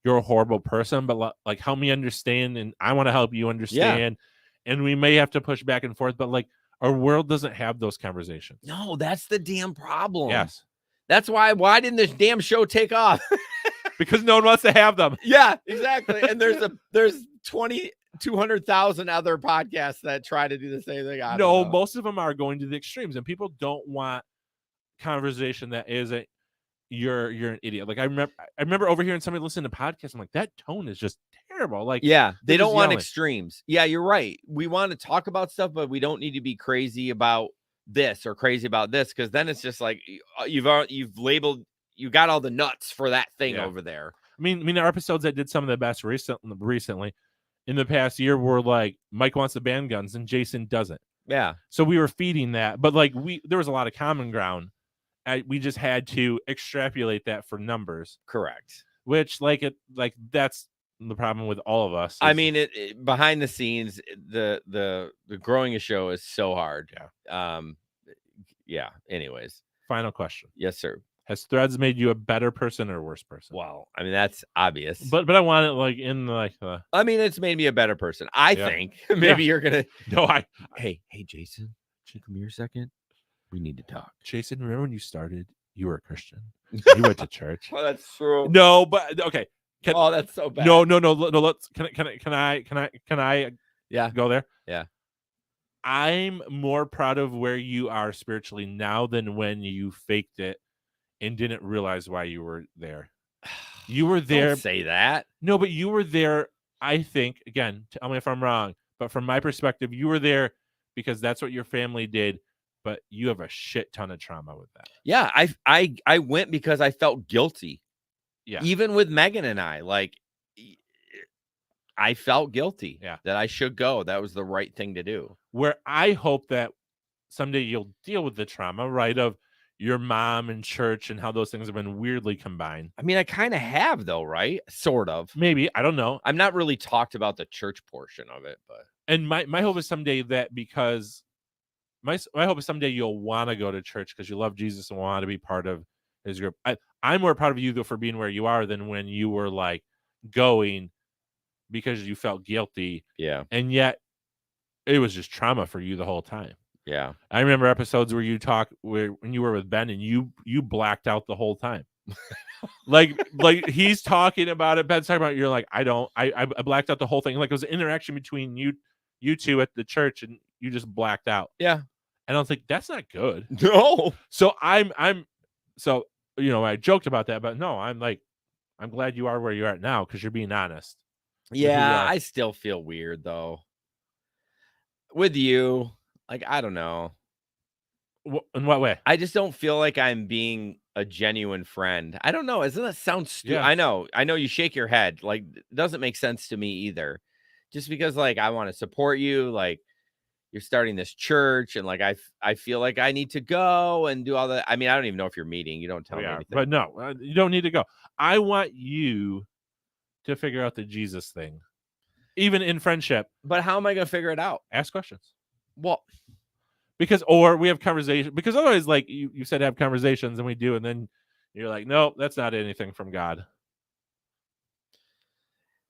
Speaker 1: you're a horrible person, but like, help me understand, and I want to help you understand. And we may have to push back and forth, but like, our world doesn't have those conversations.
Speaker 2: No, that's the damn problem.
Speaker 1: Yes.
Speaker 2: That's why didn't this damn show take off?
Speaker 1: Because no one wants to have them.
Speaker 2: Yeah, exactly. And there's 200,000 other podcasts that try to do the same thing.
Speaker 1: No, most of them are going to the extremes, and people don't want conversation that isn't you're an idiot. Like, I remember overhearing somebody listening to podcasts. I'm like, that tone is just terrible. Like,
Speaker 2: yeah, they don't want extremes. Yeah, you're right. We want to talk about stuff, but we don't need to be crazy about this or crazy about this, because then it's just like you've labeled, you got all the nuts for that thing over there.
Speaker 1: I mean, our episodes that did some of the best recently in the past year were like, Mike wants the band guns and Jason doesn't.
Speaker 2: Yeah.
Speaker 1: So we were feeding that, but like there was a lot of common ground. We just had to extrapolate that for numbers.
Speaker 2: Correct.
Speaker 1: Which that's the problem with all of us.
Speaker 2: I mean, it behind the scenes, the growing a show is so hard.
Speaker 1: Yeah.
Speaker 2: Yeah. Anyways.
Speaker 1: Final question.
Speaker 2: Yes, sir.
Speaker 1: Has Threads made you a better person or a worse person?
Speaker 2: Well, I mean, that's obvious.
Speaker 1: But I want it like in like
Speaker 2: I mean, it's made me a better person. I think maybe you're gonna.
Speaker 1: No,
Speaker 2: Hey, Jason, come here a second. We need to talk.
Speaker 1: Jason, remember when you started? You were a Christian. You went to church.
Speaker 2: Well, that's true.
Speaker 1: No, but okay.
Speaker 2: That's so bad.
Speaker 1: No. Let's. Can I?
Speaker 2: Yeah.
Speaker 1: Go there.
Speaker 2: Yeah.
Speaker 1: I'm more proud of where you are spiritually now than when you faked it and didn't realize why you were there. You were there.
Speaker 2: Don't say that.
Speaker 1: No, but you were there. I think, again, tell me if I'm wrong, but from my perspective, you were there because that's what your family did. But you have a shit ton of trauma with that.
Speaker 2: Yeah, I went because I felt guilty.
Speaker 1: Yeah.
Speaker 2: Even with Megan and I, like, I felt guilty that I should go. That was the right thing to do.
Speaker 1: Where I hope that someday you'll deal with the trauma, right, of your mom and church and how those things have been weirdly combined.
Speaker 2: I mean, I kind of have, though, right? Sort of.
Speaker 1: Maybe. I don't know.
Speaker 2: I'm not really talked about the church portion of it, but.
Speaker 1: And my hope is someday that because my hope is someday you'll want to go to church because you love Jesus and want to be part of his group. I'm more proud of you though for being where you are than when you were like going because you felt guilty.
Speaker 2: Yeah.
Speaker 1: And yet it was just trauma for you the whole time.
Speaker 2: Yeah.
Speaker 1: I remember episodes where you talk when you were with Ben and you blacked out the whole time. like he's talking about it, Ben's talking about it, you're like, I blacked out the whole thing. Like it was an interaction between you two at the church and you just blacked out.
Speaker 2: Yeah.
Speaker 1: And I was like, that's not good.
Speaker 2: No.
Speaker 1: So I'm so I joked about that, but no, I'm like, I'm glad you are where you're at now because you're being honest.
Speaker 2: Yeah, I still feel weird though. With you, like, I don't know.
Speaker 1: In what way?
Speaker 2: I just don't feel like I'm being a genuine friend. I don't know. Doesn't that sound stupid?
Speaker 1: Yeah.
Speaker 2: I know you shake your head. Like, it doesn't make sense to me either. Just because, like, I want to support you. Like, you're starting this church, and like, I feel like I need to go and do all that. I mean, I don't even know if you're meeting. You don't tell me anything.
Speaker 1: But no, you don't need to go. I want you to figure out the Jesus thing, even in friendship.
Speaker 2: But how am I going to figure it out?
Speaker 1: Ask questions.
Speaker 2: Well,
Speaker 1: or we have conversations, because otherwise, like you said, have conversations, and we do, and then you're like, no, that's not anything from God.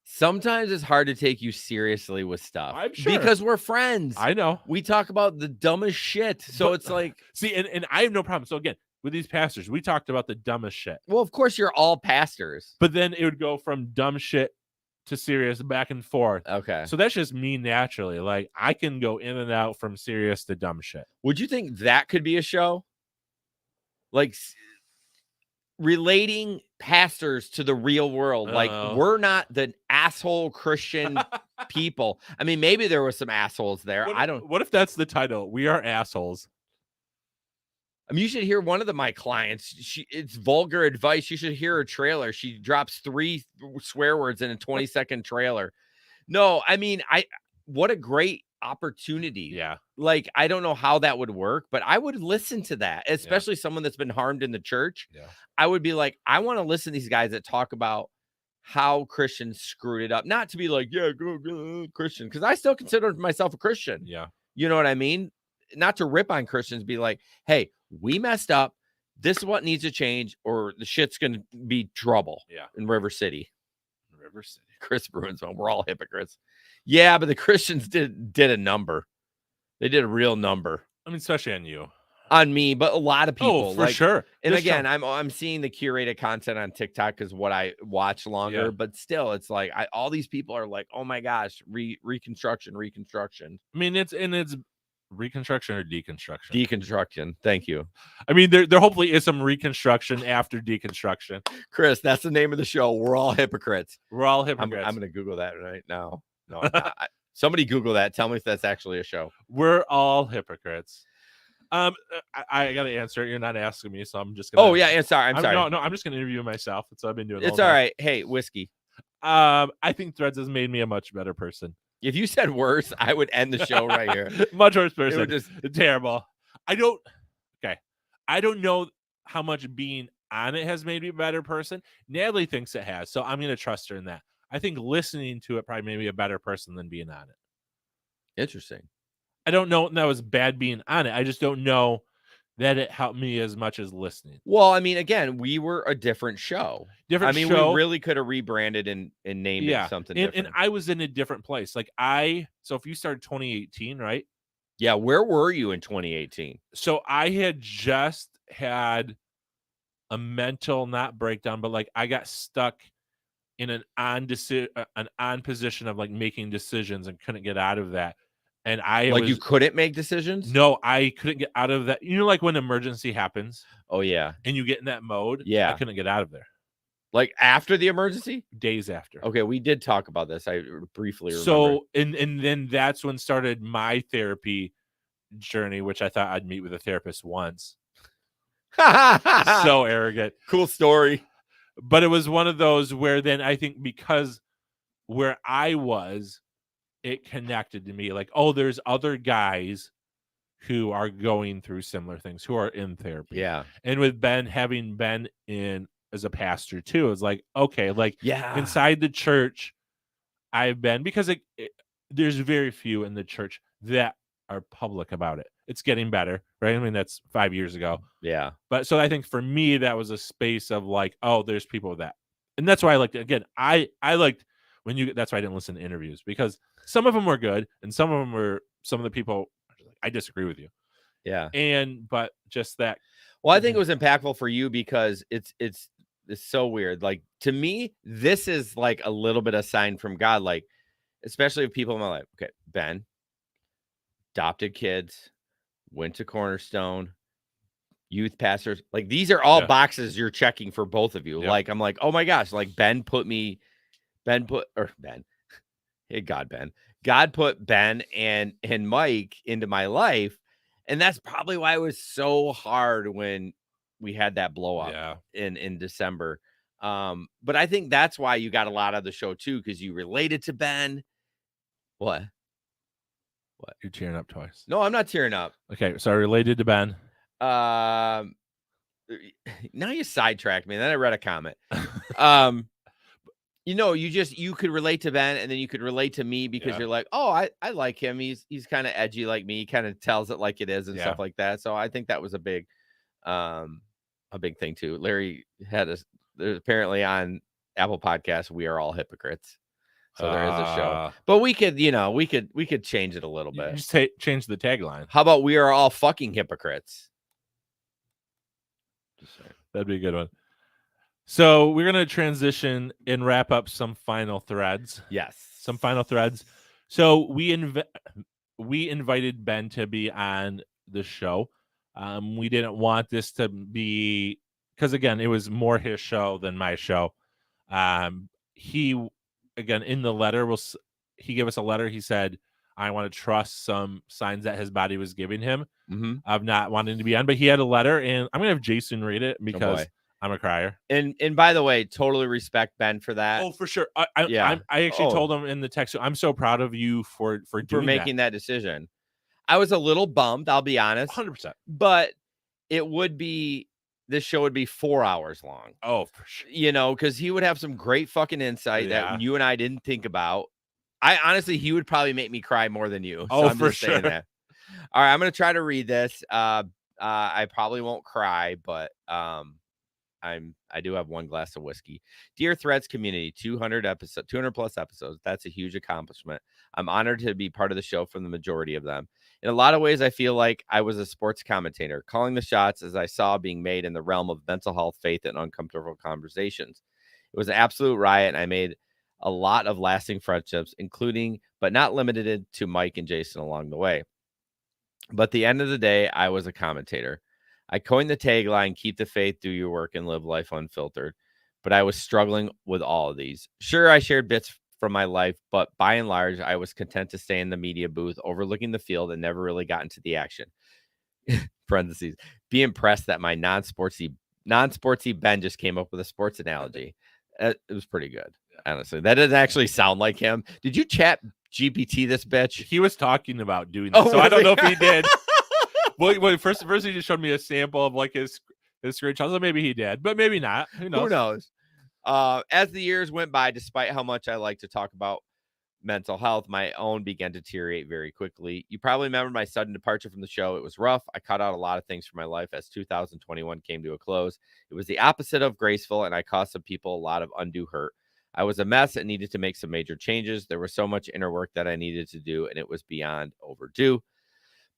Speaker 2: Sometimes it's hard to take you seriously with stuff.
Speaker 1: I'm sure.
Speaker 2: Because we're friends.
Speaker 1: I know.
Speaker 2: We talk about the dumbest shit. So it's like,
Speaker 1: see, and I have no problem. So again, with these pastors, we talked about the dumbest shit.
Speaker 2: Well, of course you're all pastors.
Speaker 1: But then it would go from dumb shit to serious back and forth.
Speaker 2: Okay.
Speaker 1: So that's just me naturally. Like I can go in and out from serious to dumb shit.
Speaker 2: Would you think that could be a show? Like relating pastors to the real world. Like we're not the asshole Christian people. I mean, maybe there were some assholes there.
Speaker 1: What if that's the title? We are assholes.
Speaker 2: I mean, you should hear one of my clients. It's vulgar advice. You should hear her trailer. She drops 3 swear words in a 20-second trailer. No, I mean, what a great opportunity.
Speaker 1: Yeah.
Speaker 2: Like, I don't know how that would work, but I would listen to that, especially someone that's been harmed in the church.
Speaker 1: Yeah.
Speaker 2: I would be like, I want to listen to these guys that talk about how Christians screwed it up. Not to be like, yeah, go Christian, because I still consider myself a Christian.
Speaker 1: Yeah.
Speaker 2: You know what I mean? Not to rip on Christians, be like, hey, we messed up. This is what needs to change, or the shit's going to be trouble.
Speaker 1: Yeah.
Speaker 2: In River City.
Speaker 1: River City.
Speaker 2: Chris Bruins, we're all hypocrites. Yeah, but the Christians did a number. They did a real number.
Speaker 1: I mean, especially on you.
Speaker 2: On me, but a lot of people.
Speaker 1: Oh, for sure.
Speaker 2: And again, I'm seeing the curated content on TikTok is what I watch longer. Yeah. But still, it's like all these people are like, oh my gosh, reconstruction.
Speaker 1: I mean, it's reconstruction or deconstruction?
Speaker 2: Deconstruction. Thank you.
Speaker 1: I mean, there hopefully is some reconstruction after deconstruction.
Speaker 2: Chris, that's the name of the show. We're all hypocrites.
Speaker 1: We're all hypocrites.
Speaker 2: I'm going to Google that right now. No, I'm not. Somebody Google that. Tell me if that's actually a show.
Speaker 1: We're all hypocrites. I got to answer it. You're not asking me, so I'm just going to.
Speaker 2: Oh, yeah. Sorry. I'm sorry.
Speaker 1: No, I'm just going to interview myself. That's what I've been doing.
Speaker 2: It's all right. Hey, whiskey.
Speaker 1: I think Threads has made me a much better person.
Speaker 2: If you said worse, I would end the show right here.
Speaker 1: Much worse person.
Speaker 2: It would just
Speaker 1: terrible. I don't know how much being on it has made me a better person. Natalie thinks it has, so I'm going to trust her in that. I think listening to it probably made me a better person than being on it.
Speaker 2: Interesting.
Speaker 1: I don't know that was bad being on it. I just don't know that it helped me as much as listening.
Speaker 2: Well, I mean, again, we were a different show. We really could have rebranded and named it something different.
Speaker 1: And I was in a different place. Like so if you started 2018, right?
Speaker 2: Yeah, where were you in 2018?
Speaker 1: So I had just had a mental, not breakdown, but like I got stuck in an on position of like making decisions and couldn't get out of that. And
Speaker 2: you couldn't make decisions?
Speaker 1: No, I couldn't get out of that. You know, like when emergency happens.
Speaker 2: Oh, yeah.
Speaker 1: And you get in that mode.
Speaker 2: Yeah.
Speaker 1: I couldn't get out of there.
Speaker 2: Like after the emergency?
Speaker 1: Days after.
Speaker 2: Okay, we did talk about this. I briefly remember.
Speaker 1: So, and then that's when started my therapy journey, which I thought I'd meet with a therapist once. So arrogant.
Speaker 2: Cool story.
Speaker 1: But it was one of those where then I think because where I was, it connected to me like, oh, there's other guys who are going through similar things, who are in therapy.
Speaker 2: Yeah.
Speaker 1: And with Ben, having been in as a pastor too, it's like, okay, like inside the church, I've been, because there's very few in the church that are public about it. it's getting better, right? I mean, that's 5 years ago.
Speaker 2: Yeah.
Speaker 1: But so I think for me, that was a space of like, oh, there's people with that. And that's why I liked it. Again, I liked that's why I didn't listen to interviews, because some of them were good and some of them were, some of the people, I disagree with you.
Speaker 2: Yeah.
Speaker 1: But just that.
Speaker 2: Well, I think it was impactful for you because it's so weird. Like, to me, this is like a little bit of sign from God, like, especially if people in my life. Okay, Ben, adopted kids, went to Cornerstone, youth pastors. Like, these are all boxes you're checking for both of you. Yep. Like, I'm like, oh my gosh, like Ben put, hey, God put Ben and Mike into my life. And that's probably why it was so hard when we had that blow up in December. But I think that's why you got a lot of the show too, because you related to Ben. What?
Speaker 1: You're tearing up twice.
Speaker 2: No, I'm not tearing up.
Speaker 1: Okay, so I related to Ben.
Speaker 2: Now you sidetracked me. And then I read a comment. You could relate to Ben, and then you could relate to me because you're like, oh, I like him. He's kind of edgy like me. He kind of tells it like it is and stuff like that. So I think that was a big thing too. Larry had there's apparently on Apple Podcasts, We Are All Hypocrites. So there is a show, but we could change it a little bit.
Speaker 1: Just change the tagline.
Speaker 2: How about We Are All Fucking Hypocrites?
Speaker 1: That'd be a good one. So we're going to transition and wrap up some final threads.
Speaker 2: Yes.
Speaker 1: Some final threads. So we invited Ben to be on the show. We didn't want this to be, because again, it was more his show than my show. He, again, in the letter, he gave us a letter. He said, I want to trust some signs that his body was giving him of not wanting to be on. But he had a letter, and I'm going to have Jason read it because I'm a crier.
Speaker 2: And by the way, totally respect Ben for that.
Speaker 1: Oh, for sure. I actually told him in the text, I'm so proud of you for
Speaker 2: making that decision. I was a little bummed, I'll be honest.
Speaker 1: 100%.
Speaker 2: But this show would be 4 hours long.
Speaker 1: Oh, for sure.
Speaker 2: Because he would have some great fucking insight that you and I didn't think about. He would probably make me cry more than you.
Speaker 1: So I'm for just sure.
Speaker 2: That. All right, I'm going to try to read this. I probably won't cry, but I do have one glass of whiskey. Dear Threads community, 200 plus episodes. That's a huge accomplishment. I'm honored to be part of the show from the majority of them. In a lot of ways, I feel like I was a sports commentator, calling the shots as I saw being made in the realm of mental health, faith, and uncomfortable conversations. It was an absolute riot, and I made a lot of lasting friendships, including, but not limited to, Mike and Jason along the way. But at the end of the day, I was a commentator. I coined the tagline, keep the faith, do your work, and live life unfiltered. But I was struggling with all of these. Sure, I shared bits from my life, but by and large, I was content to stay in the media booth, overlooking the field, and never really got into the action. Parentheses. Be impressed that my non-sportsy Ben just came up with a sports analogy. It was pretty good, honestly. That doesn't actually sound like him. Did you chat GPT this bitch?
Speaker 1: He was talking about doing that, so I don't know if he did. Well, first he just showed me a sample of like his screenshot. So maybe he did, but maybe not. Who knows?
Speaker 2: As the years went by, despite how much I like to talk about mental health, my own began to deteriorate very quickly. You probably remember my sudden departure from the show. It was rough. I cut out a lot of things from my life as 2021 came to a close. It was the opposite of graceful, and I caused some people a lot of undue hurt. I was a mess and needed to make some major changes. There was so much inner work that I needed to do, and it was beyond overdue.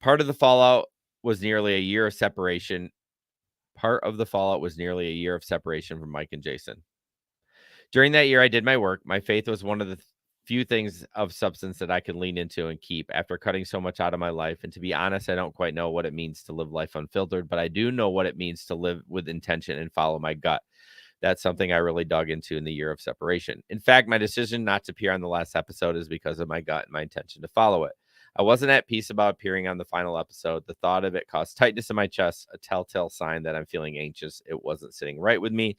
Speaker 2: Part of the fallout was nearly a year of separation. From Mike and Jason. During that year, I did my work. My faith was one of the few things of substance that I could lean into and keep after cutting so much out of my life. And to be honest, I don't quite know what it means to live life unfiltered, but I do know what it means to live with intention and follow my gut. That's something I really dug into in the year of separation. In fact, my decision not to appear on the last episode is because of my gut and my intention to follow it. I wasn't at peace about appearing on the final episode. The thought of it caused tightness in my chest, a telltale sign that I'm feeling anxious. It wasn't sitting right with me.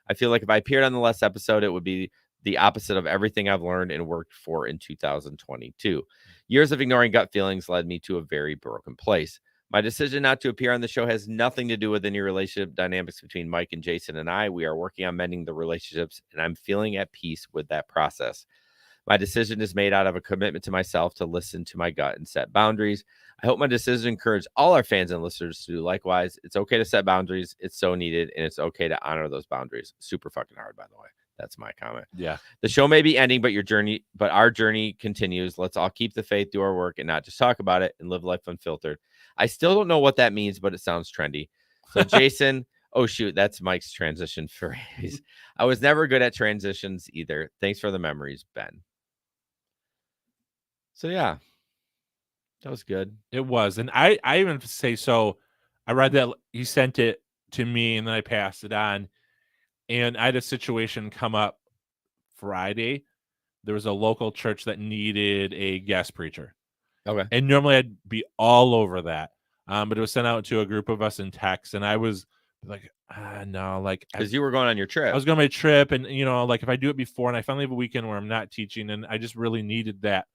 Speaker 2: I feel like if I appeared on the last episode, it would be the opposite of everything I've learned and worked for in 2022. Years of ignoring gut feelings led me to a very broken place. My decision not to appear on the show has nothing to do with any relationship dynamics between Mike and Jason and I. We are working on mending the relationships, and I'm feeling at peace with that process. My decision is made out of a commitment to myself to listen to my gut and set boundaries. I hope my decision encourages all our fans and listeners to do likewise. It's okay to set boundaries. It's so needed, and it's okay to honor those boundaries. Super fucking hard, by the way. That's my comment.
Speaker 1: Yeah.
Speaker 2: The show may be ending, but our journey continues. Let's all keep the faith, do our work, and not just talk about it and live life unfiltered. I still don't know what that means, but it sounds trendy. So Jason, oh shoot, that's Mike's transition phrase. I was never good at transitions either. Thanks for the memories, Ben. So yeah, that was good.
Speaker 1: It was. And I even say, so I read that he sent it to me and then I passed it on. And I had a situation come up Friday. There was a local church that needed a guest preacher.
Speaker 2: Okay.
Speaker 1: And normally I'd be all over that. But it was sent out to a group of us in text. And I was like, no, like,
Speaker 2: because you were going on your trip.
Speaker 1: I was going on my trip. And, you know, like if I do it before and I finally have a weekend where I'm not teaching, and I just really needed that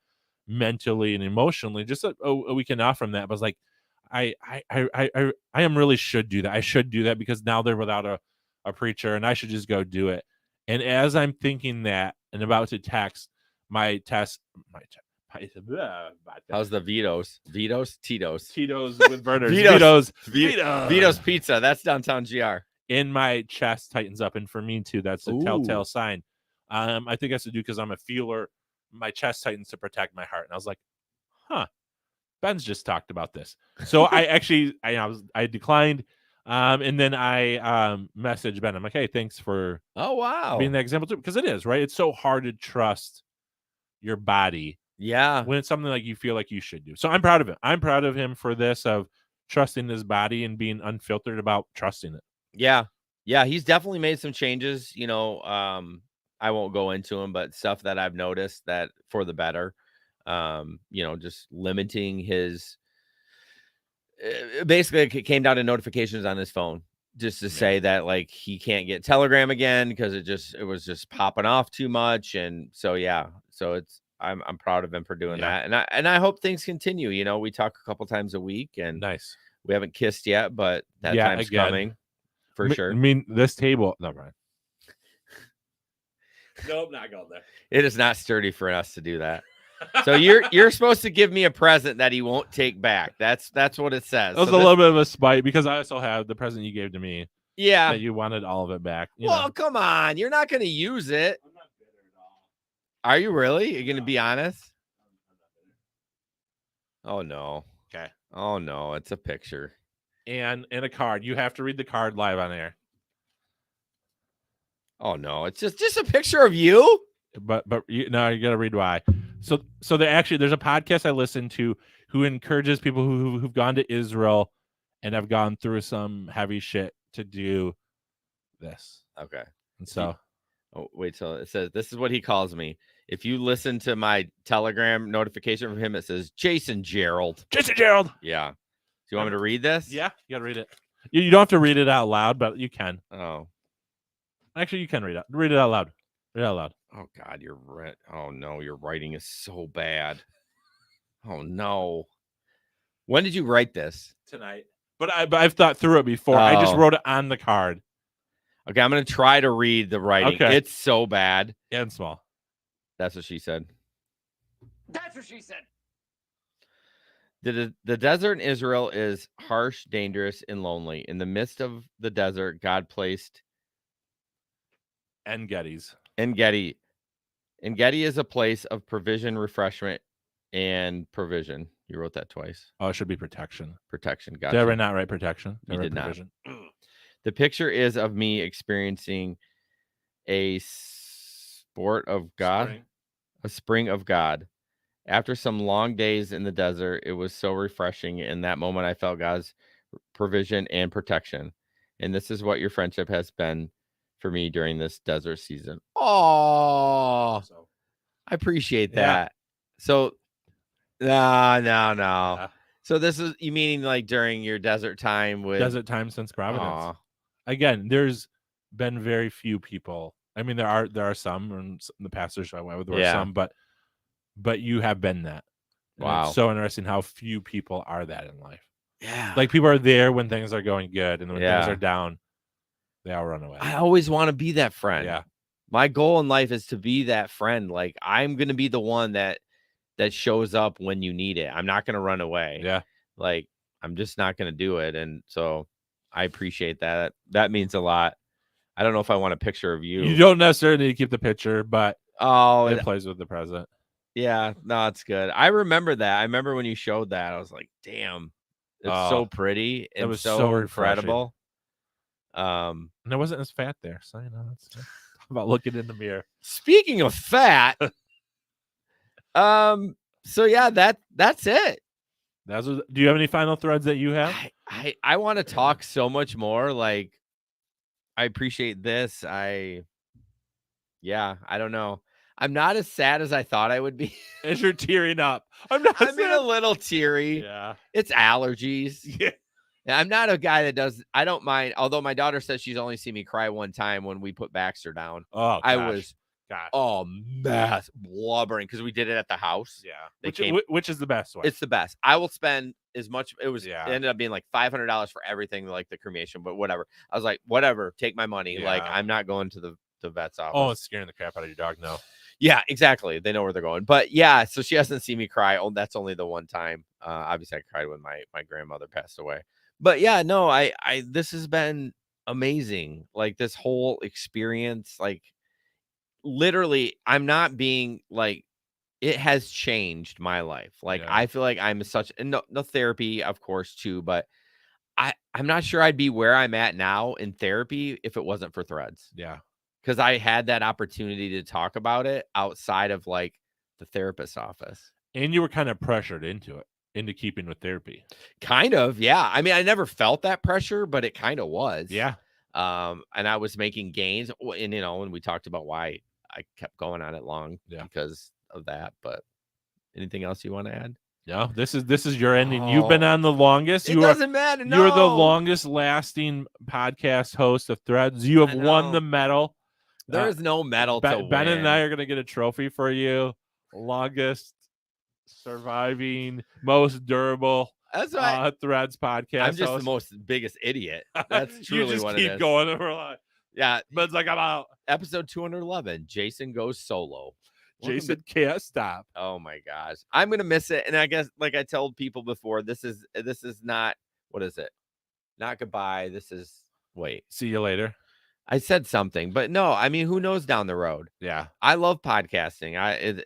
Speaker 1: mentally and emotionally, just a weekend off from that. But I was like, I am really should do that. I should do that because now they're without a preacher and I should just go do it. And as I'm thinking that and about to text, how's
Speaker 2: the Tito's
Speaker 1: with burners,
Speaker 2: Vito's Pizza. That's downtown GR.
Speaker 1: In my chest tightens up, and for me too, that's a telltale sign. I think it has to do because I'm a feeler. My chest tightens to protect my heart, and I was like, Ben's just talked about this. So I declined. And then I messaged Ben. I'm like, hey, thanks for being that example too, because it is, right? It's so hard to trust your body.
Speaker 2: Yeah.
Speaker 1: When it's something like you feel like you should do. So I'm proud of him. I'm proud of him for this, of trusting his body and being unfiltered about trusting it.
Speaker 2: Yeah. Yeah. He's definitely made some changes, you know. I won't go into them, but stuff that I've noticed that for the better, you know, just limiting his, basically it came down to notifications on his phone just to say that like he can't get Telegram again because it was just popping off too much. And so, yeah, so I'm proud of him for doing that. And I hope things continue. You know, we talk a couple times a week and
Speaker 1: nice.
Speaker 2: We haven't kissed yet, but that time's coming for sure.
Speaker 1: I mean, this table, no, right. Nope, not going there.
Speaker 2: It is not sturdy for us to do that. So you're supposed to give me a present that he won't take back. That's what it says.
Speaker 1: That was a little bit of a spite because I also have the present you gave to me.
Speaker 2: Yeah.
Speaker 1: That you wanted all of it back.
Speaker 2: Well, come on. You're not going to use it. I'm not bitter at all. Are you really? You're going to be honest? Oh, no.
Speaker 1: Okay.
Speaker 2: Oh, no. It's a picture.
Speaker 1: And a card. You have to read the card live on air.
Speaker 2: Oh, no. It's just a picture of you?
Speaker 1: But you got to read why. So there's a podcast I listen to who encourages people who've gone to Israel and have gone through some heavy shit to do this.
Speaker 2: Okay.
Speaker 1: And so,
Speaker 2: wait till it says, this is what he calls me. If you listen to my Telegram notification from him, it says Jason Gerald.
Speaker 1: Jason Gerald.
Speaker 2: Yeah. Do you want me to read this?
Speaker 1: Yeah, you got to read it. You don't have to read it out loud, but you can.
Speaker 2: Oh.
Speaker 1: Actually, you can read it. Read it out loud. Read it out loud.
Speaker 2: Oh, God, oh, no, your writing is so bad. Oh, no. When did you write this?
Speaker 1: Tonight. But I've thought through it before. I just wrote it on the card.
Speaker 2: Okay, I'm going to try to read the writing. Okay. It's so bad.
Speaker 1: And small.
Speaker 2: That's what she said.
Speaker 3: That's what she said.
Speaker 2: The desert in Israel is harsh, dangerous, and lonely. In the midst of the desert, God placed
Speaker 1: En-Gedi.
Speaker 2: En-Gedi is a place of provision, refreshment, and provision. You wrote that twice.
Speaker 1: Oh, it should be protection.
Speaker 2: Protection. Gotcha.
Speaker 1: Did I not write protection?
Speaker 2: You did provision? Not. The picture is of me experiencing a sport of God, a spring of God. After some long days in the desert, it was so refreshing. In that moment, I felt God's provision and protection. And this is what your friendship has been for me during this desert season. Oh, I appreciate that. So, no. So this is, you meaning like during your desert time
Speaker 1: since Providence. Again, there's been very few people. I mean, there are some, and the pastors I went with were some, but you have been that. And
Speaker 2: wow.
Speaker 1: It's so interesting how few people are that in life.
Speaker 2: Yeah.
Speaker 1: Like people are there when things are going good, and when things are down, they all run away.
Speaker 2: I always want to be that friend.
Speaker 1: Yeah.
Speaker 2: My goal in life is to be that friend. Like, I'm going to be the one that shows up when you need it. I'm not going to run away.
Speaker 1: Yeah.
Speaker 2: Like, I'm just not going to do it. And so I appreciate that. That means a lot. I don't know if I want a picture of you.
Speaker 1: You don't necessarily need to keep the picture, but it plays with the present.
Speaker 2: Yeah, no, it's good. I remember that. I remember when you showed that. I was like, damn, it's so pretty and
Speaker 1: was
Speaker 2: so
Speaker 1: so
Speaker 2: incredible.
Speaker 1: And there wasn't as fat there. So, that's talk about looking in the mirror.
Speaker 2: Speaking of fat, so yeah, that's it.
Speaker 1: Do you have any final threads that you have?
Speaker 2: I want to talk so much more. Like, I appreciate this. I don't know. I'm not as sad as I thought I would be.
Speaker 1: As you're tearing up. I'm
Speaker 2: a little teary.
Speaker 1: Yeah.
Speaker 2: It's allergies.
Speaker 1: Yeah.
Speaker 2: I'm not a guy that does. I don't mind. Although my daughter says she's only seen me cry one time when we put Baxter down.
Speaker 1: Oh,
Speaker 2: I was mess blubbering because we did it at the house.
Speaker 1: Yeah. Which is the best one?
Speaker 2: It's the best. I will spend as much. It ended up being like $500 for everything, like the cremation, but whatever. I was like, whatever, take my money. Yeah. Like, I'm not going to the vet's office.
Speaker 1: Oh, it's scaring the crap out of your dog now.
Speaker 2: Yeah, exactly. They know where they're going. But yeah, so she hasn't seen me cry. Oh, that's only the one time. Obviously I cried when my grandmother passed away. But yeah, no, I this has been amazing. Like, this whole experience, like, literally, I'm not being like, it has changed my life. Like, I feel like I'm no therapy, of course, too, but I'm not sure I'd be where I'm at now in therapy if it wasn't for Threads.
Speaker 1: Yeah.
Speaker 2: Because I had that opportunity to talk about it outside of like the therapist's office.
Speaker 1: And you were kind of pressured into keeping with therapy.
Speaker 2: Kind of, yeah. I mean, I never felt that pressure, but it kind of was.
Speaker 1: Yeah.
Speaker 2: And I was making gains, and and we talked about why I kept going on it long because of that. But anything else you want to add?
Speaker 1: No, this is your ending. You've been on the longest.
Speaker 2: It doesn't matter. No.
Speaker 1: You're the longest lasting podcast host of Threads. You have won the medal.
Speaker 2: There is no medal to win.
Speaker 1: Ben and I are going to get a trophy for you. Longest surviving, most durable Threads podcast.
Speaker 2: I'm just
Speaker 1: host.
Speaker 2: the biggest idiot. That's truly
Speaker 1: you just
Speaker 2: what
Speaker 1: keep
Speaker 2: it is.
Speaker 1: Going and we're like,
Speaker 2: yeah.
Speaker 1: Ben's like, I'm out.
Speaker 2: Episode 211. Jason goes solo.
Speaker 1: Jason can't stop.
Speaker 2: Oh my gosh. I'm going to miss it. And I guess, like I told people before, this is not, what is it? Not goodbye. This is, wait.
Speaker 1: See you later.
Speaker 2: I said something, but no, I mean, who knows down the road?
Speaker 1: Yeah.
Speaker 2: I love podcasting.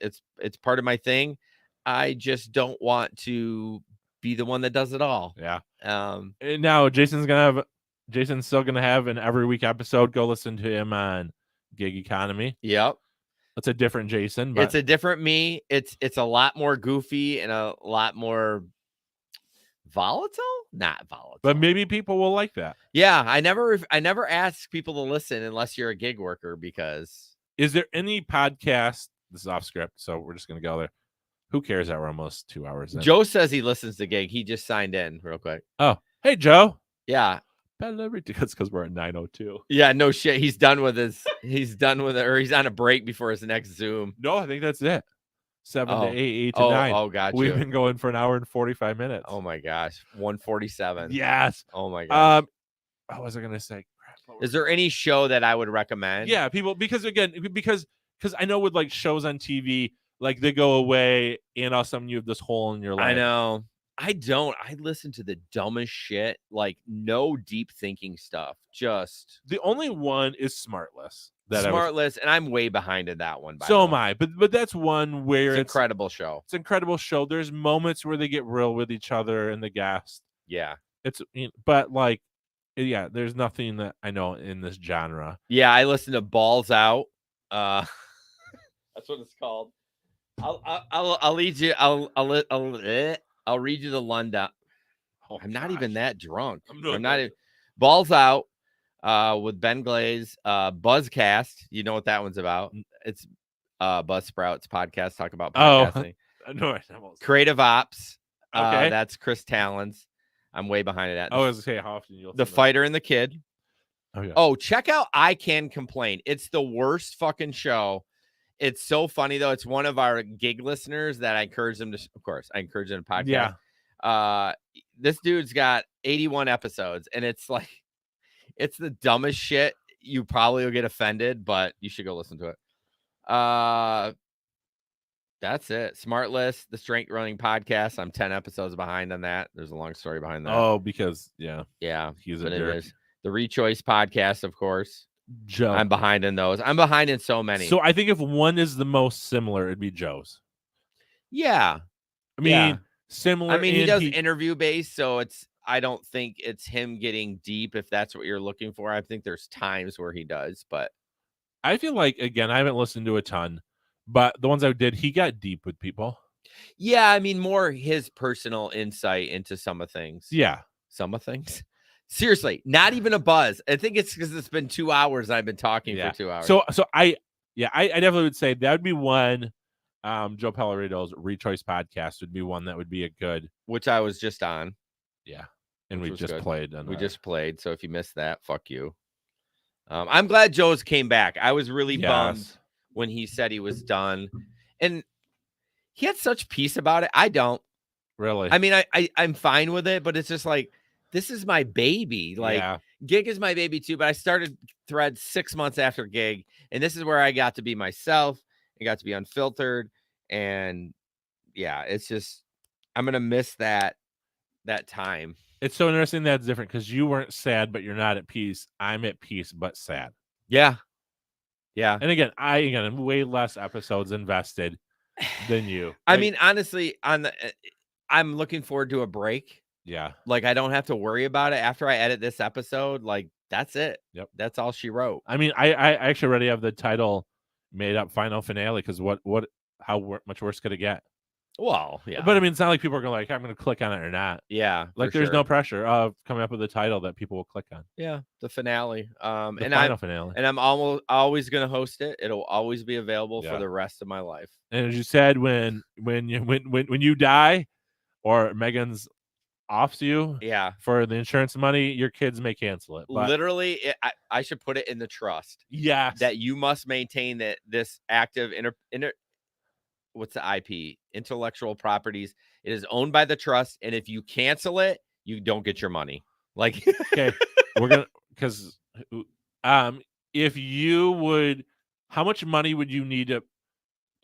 Speaker 2: It's part of my thing. I just don't want to be the one that does it all.
Speaker 1: Yeah.
Speaker 2: And
Speaker 1: now Jason's still gonna have an every week episode. Go listen to him on Gig Economy.
Speaker 2: Yep.
Speaker 1: It's a different Jason, but
Speaker 2: it's a different me. It's a lot more goofy and a lot more volatile. Not volatile,
Speaker 1: but maybe people will like that.
Speaker 2: Yeah, I never ask people to listen unless you're a gig worker, because
Speaker 1: is there any podcast? This is off script, so we're just gonna go there. Who cares that we're almost 2 hours in?
Speaker 2: Joe says he listens to Gig. He just signed in real quick.
Speaker 1: Oh, hey Joe.
Speaker 2: Yeah.
Speaker 1: That's because we're at 9:02.
Speaker 2: Yeah, no shit. He's done with it, or he's on a break before his next Zoom.
Speaker 1: No, I think that's it. 7 to 8 to 9.
Speaker 2: Oh, gotcha.
Speaker 1: We've been going for an hour and 45 minutes.
Speaker 2: Oh my gosh. 147.
Speaker 1: Yes.
Speaker 2: Oh my gosh.
Speaker 1: What was I gonna say?
Speaker 2: Is there any show that I would recommend?
Speaker 1: Yeah, people, because I know with like shows on TV, like they go away and all of a sudden you have this hole in your life.
Speaker 2: I know. I don't. I listen to the dumbest shit, like no deep thinking stuff. Just
Speaker 1: the only one is Smartless.
Speaker 2: And I'm way behind in that one.
Speaker 1: So am I. But that's one where
Speaker 2: it's incredible show.
Speaker 1: It's an incredible show. There's moments where they get real with each other and the guest.
Speaker 2: Yeah.
Speaker 1: But like, yeah, there's nothing that I know in this genre.
Speaker 2: Yeah, I listen to Balls Out. That's what it's called. I'll lead you. I'll read you the London. Oh, I'm not even that drunk. I'm not even. Balls Out with Ben Glaze. Buzzcast. You know what that one's about? It's Buzzsprouts podcast. Talk about podcasting.
Speaker 1: Oh, no,
Speaker 2: Creative Ops.
Speaker 1: Okay.
Speaker 2: That's Chris Talons. I'm way behind it.
Speaker 1: I was gonna say how often you'll
Speaker 2: The Fighter and the Kid.
Speaker 1: Oh, yeah.
Speaker 2: Oh, check out I Can Complain. It's the worst fucking show. It's so funny, though. It's one of our gig listeners that I encourage them to, of course, I encourage them to podcast.
Speaker 1: Yeah.
Speaker 2: This dude's got 81 episodes, and it's like, it's the dumbest shit you probably will get offended, but you should go listen to it. That's it. Smart List, the Strength Running Podcast. I'm 10 episodes behind on that. There's a long story behind that.
Speaker 1: Oh, because
Speaker 2: yeah,
Speaker 1: he's a
Speaker 2: but
Speaker 1: jerk.
Speaker 2: it is. The Rechoice Podcast, of course.
Speaker 1: Joe.
Speaker 2: I'm behind in those. I'm behind in so many.
Speaker 1: So I think if one is the most similar, it'd be Joe's.
Speaker 2: Yeah.
Speaker 1: I mean, similar.
Speaker 2: I mean, he does interview based, so I don't think it's him getting deep if that's what you're looking for. I think there's times where he does, but
Speaker 1: I feel like, again, I haven't listened to a ton, but the ones I did, he got deep with people.
Speaker 2: Yeah, I mean, more his personal insight into some of things.
Speaker 1: Yeah.
Speaker 2: Some of things. Seriously, not even a buzz. I think it's because it's been 2 hours. I've been talking for 2 hours.
Speaker 1: So I definitely would say that would be one. Joe Pellerito's Rechoice Podcast would be one that would be a good.
Speaker 2: Which I was just on.
Speaker 1: Yeah. And we just played.
Speaker 2: We just played. So if you missed that, fuck you. I'm glad Joe's came back. I was really bummed when he said he was done. And he had such peace about it. I don't.
Speaker 1: Really?
Speaker 2: I mean, I'm fine with it, but it's just like, this is my baby. Like, Gig is my baby too, but I started Threads 6 months after Gig, and this is where I got to be myself. I got to be unfiltered, and yeah, it's just, I'm going to miss that time.
Speaker 1: It's so interesting that's different because you weren't sad, but you're not at peace. I'm at peace, but sad.
Speaker 2: Yeah. Yeah.
Speaker 1: And again, I'm way less episodes invested than you.
Speaker 2: I mean, honestly, I'm looking forward to a break.
Speaker 1: Yeah.
Speaker 2: Like, I don't have to worry about it after I edit this episode. Like, that's it.
Speaker 1: Yep.
Speaker 2: That's all she wrote.
Speaker 1: I mean, I actually already have the title made up, final finale, because how much worse could it get?
Speaker 2: Well, yeah.
Speaker 1: But I mean, it's not like people are going I'm going to click on it or not.
Speaker 2: Yeah.
Speaker 1: Like, there's no pressure of coming up with a title that people will click on.
Speaker 2: Yeah. The finale.
Speaker 1: The final finale.
Speaker 2: And I'm always going to host it. It'll always be available for the rest of my life.
Speaker 1: And as you said, when you die or Megan's offs you for the insurance money, your kids may cancel it. But
Speaker 2: literally, I should put it in the trust.
Speaker 1: Yes.
Speaker 2: That you must maintain that this active what's the IP? Intellectual properties. It is owned by the trust, and if you cancel it, you don't get your money. Like,
Speaker 1: okay, we're gonna if you would, how much money would you need to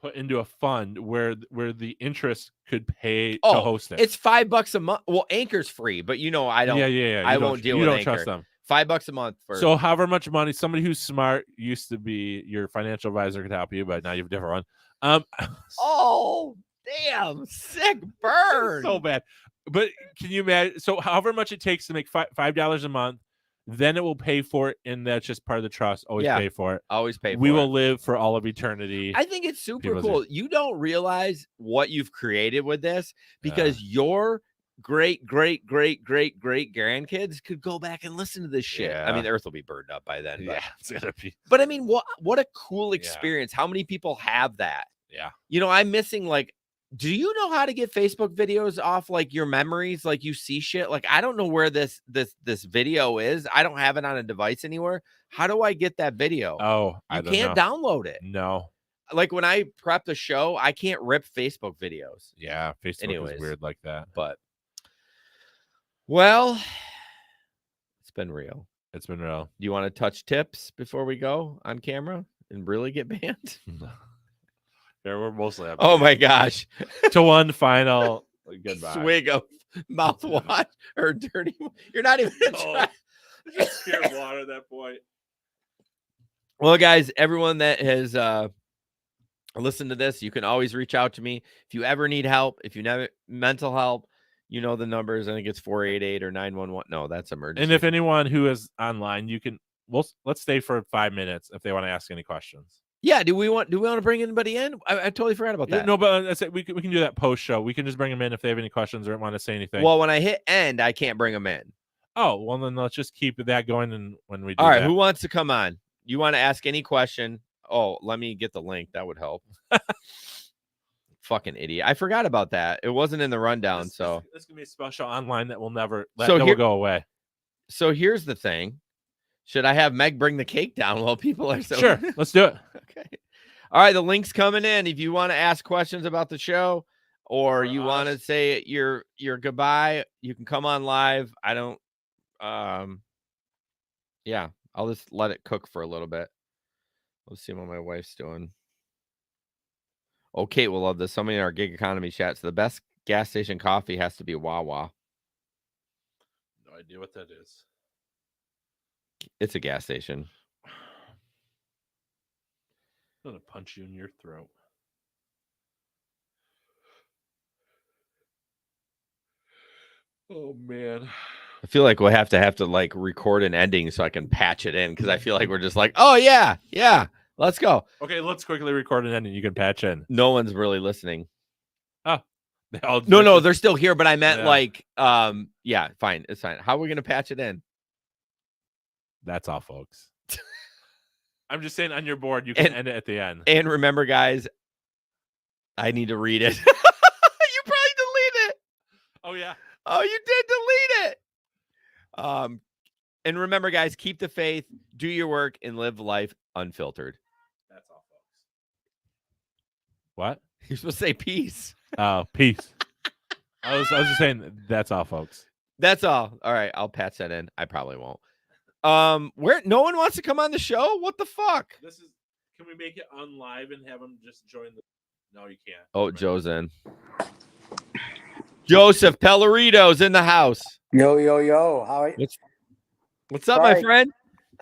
Speaker 1: put into a fund where the interest could pay to host it?
Speaker 2: It's $5 a month. Well, Anchor's free, but I don't. Yeah. I won't deal with Anchor. You don't trust them. $5 a month for.
Speaker 1: So however much money, somebody who's smart used to be your financial advisor could help you, but now you've a different one.
Speaker 2: Oh, damn, sick burn.
Speaker 1: So bad. But can you imagine? So however much it takes to make $5 a month, then it will pay for it, and that's just part of the trust. Always pay for it.
Speaker 2: Always pay for it.
Speaker 1: We will live for all of eternity.
Speaker 2: I think it's super cool. You don't realize what you've created with this because your great grandkids could go back and listen to this shit. I mean, the earth will be burned up by then. But,
Speaker 1: it's gonna be.
Speaker 2: But I mean, what a cool experience. How many people have that?
Speaker 1: Yeah.
Speaker 2: I'm missing, like, do you know how to get Facebook videos off, like, your memories? Like, you see shit. Like, I don't know where this video is. I don't have it on a device anywhere. How do I get that video?
Speaker 1: Oh,
Speaker 2: you can't download it.
Speaker 1: No.
Speaker 2: Like, when I prep the show, I can't rip Facebook videos.
Speaker 1: Yeah, Facebook is weird like that.
Speaker 2: But, well, it's been real.
Speaker 1: It's been real.
Speaker 2: Do you want to touch tips before we go on camera and really get banned?
Speaker 1: Yeah, we're mostly up.
Speaker 2: Oh my gosh.
Speaker 1: To one final goodbye.
Speaker 2: Swig of mouthwash or dirty. You're not even gonna try.
Speaker 1: Just pure water at that point.
Speaker 2: Well, guys, everyone that has listened to this, you can always reach out to me. If you ever need help, if you need mental help, you know the numbers. I think it's 488 or 911. No, that's emergency.
Speaker 1: And if anyone who is online, let's stay for 5 minutes if they want to ask any questions.
Speaker 2: Yeah, do we want to bring anybody in? I totally forgot about that.
Speaker 1: No, but I said we can do that post show. We can just bring them in if they have any questions or want to say anything.
Speaker 2: Well, when I hit end, I can't bring them in.
Speaker 1: Oh, well, then let's just keep that going. And when we do
Speaker 2: all right,
Speaker 1: that.
Speaker 2: Who wants to come on? You want to ask any question? Oh, let me get the link. That would help. Fucking idiot. I forgot about that. It wasn't in the rundown. This
Speaker 1: is gonna be a special online that will never will go away.
Speaker 2: So here's the thing. Should I have Meg bring the cake down while people are so
Speaker 1: sure? Let's do it.
Speaker 2: Okay. All right, the link's coming in. If you want to ask questions about the show or you want to say your goodbye, you can come on live. I don't I'll just let it cook for a little bit. Let's see what my wife's doing. Oh, Kate will love this. Somebody in our gig economy chat. So the best gas station coffee has to be Wawa.
Speaker 1: No idea what that is.
Speaker 2: It's a gas station.
Speaker 1: I'm gonna punch you in your throat. Oh man.
Speaker 2: I feel like we'll have to like record an ending so I can patch it in because I feel like we're just like, oh yeah, let's go.
Speaker 1: Okay, let's quickly record an ending. You can patch in.
Speaker 2: No one's really listening.
Speaker 1: Oh,
Speaker 2: no, they're still here. But I meant like, yeah, fine, it's fine. How are we gonna patch it in?
Speaker 1: That's all, folks. I'm just saying on your board, you can end it at the end.
Speaker 2: And remember, guys, I need to read it. You probably delete it.
Speaker 1: Oh yeah.
Speaker 2: Oh, you did delete it. And remember, guys, keep the faith, do your work, and live life unfiltered.
Speaker 1: That's all, folks. What?
Speaker 2: You're supposed to say peace.
Speaker 1: Oh, peace. I was just saying that's all, folks.
Speaker 2: That's all. All right, I'll patch that in. I probably won't. Where no one wants to come on the show? What the fuck?
Speaker 1: Can we make it on live and have them just join the? No, you can't.
Speaker 2: Oh, Joe's in. Joseph Pellerito's in the house.
Speaker 4: Yo. How?
Speaker 2: What's up, my friend?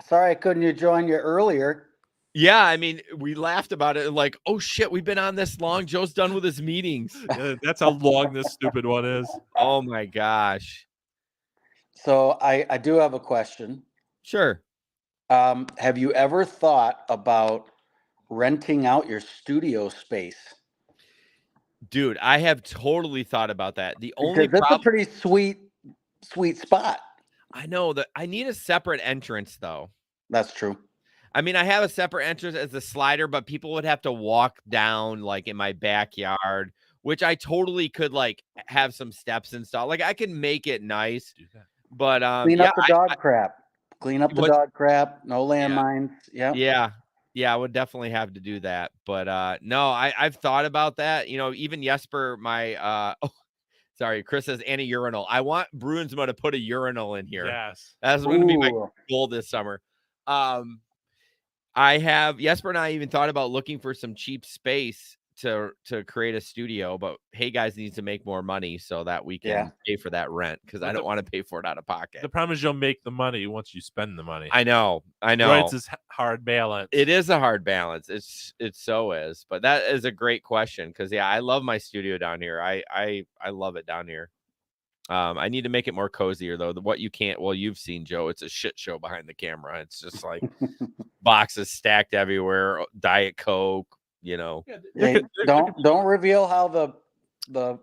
Speaker 4: Sorry I couldn't join you earlier.
Speaker 2: Yeah, I mean, we laughed about it. Like, oh shit, we've been on this long. Joe's done with his meetings.
Speaker 1: That's how long this stupid one is.
Speaker 2: Oh my gosh.
Speaker 4: So I do have a question.
Speaker 2: Sure.
Speaker 4: Have you ever thought about renting out your studio space?
Speaker 2: Dude, I have totally thought about that. The only
Speaker 4: That's
Speaker 2: problem,
Speaker 4: a pretty sweet spot.
Speaker 2: I know that I need a separate entrance though.
Speaker 4: That's true.
Speaker 2: I mean, I have a separate entrance as the slider, but people would have to walk down like in my backyard, which I totally could like have some steps and stuff. Like I can make it nice, but
Speaker 4: clean up the dog crap. Clean up the dog crap. No landmines.
Speaker 2: Yeah, I would definitely have to do that. But no, I've thought about that. You know, even Jesper, my Chris says and a urinal. I want Bruinsma to put a urinal in here.
Speaker 1: Yes.
Speaker 2: That's going to be my goal this summer. I have Jesper and I even thought about looking for some cheap space to create a studio, but hey guys needs to make more money so that we can pay for that rent because I don't want to pay for it out of pocket.
Speaker 1: The problem is you'll make the money once you spend the money.
Speaker 2: I know.
Speaker 1: Right, it's this hard balance.
Speaker 2: It is a hard balance. It so is. But that is a great question because I love my studio down here. I love it down here. I need to make it more cozier though. What you can't, well, you've seen, Joe. It's a shit show behind the camera. It's just like boxes stacked everywhere, Diet Coke. You know,
Speaker 4: hey, don't reveal how the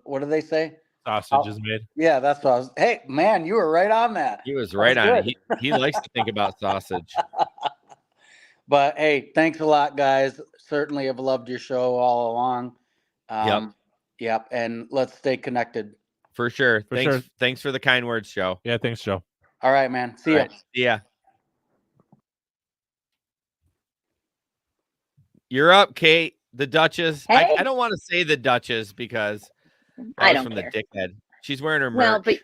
Speaker 4: what do they say?
Speaker 1: Sausage is made.
Speaker 4: Yeah, that's what I was. Hey, man, you were right on that.
Speaker 2: He was right on it. He likes to think about sausage.
Speaker 4: But hey, thanks a lot, guys. Certainly have loved your show all along. Yep. And let's stay connected.
Speaker 2: For sure. Thanks for the kind words, Joe.
Speaker 1: Yeah, thanks, Joe.
Speaker 4: All right, man. See ya.
Speaker 2: See ya. You're up, Kate, the Duchess.
Speaker 5: Hey.
Speaker 2: I don't want to say the Duchess because
Speaker 5: I don't
Speaker 2: from
Speaker 5: care.
Speaker 2: the dickhead. She's wearing her merch.
Speaker 5: Well, but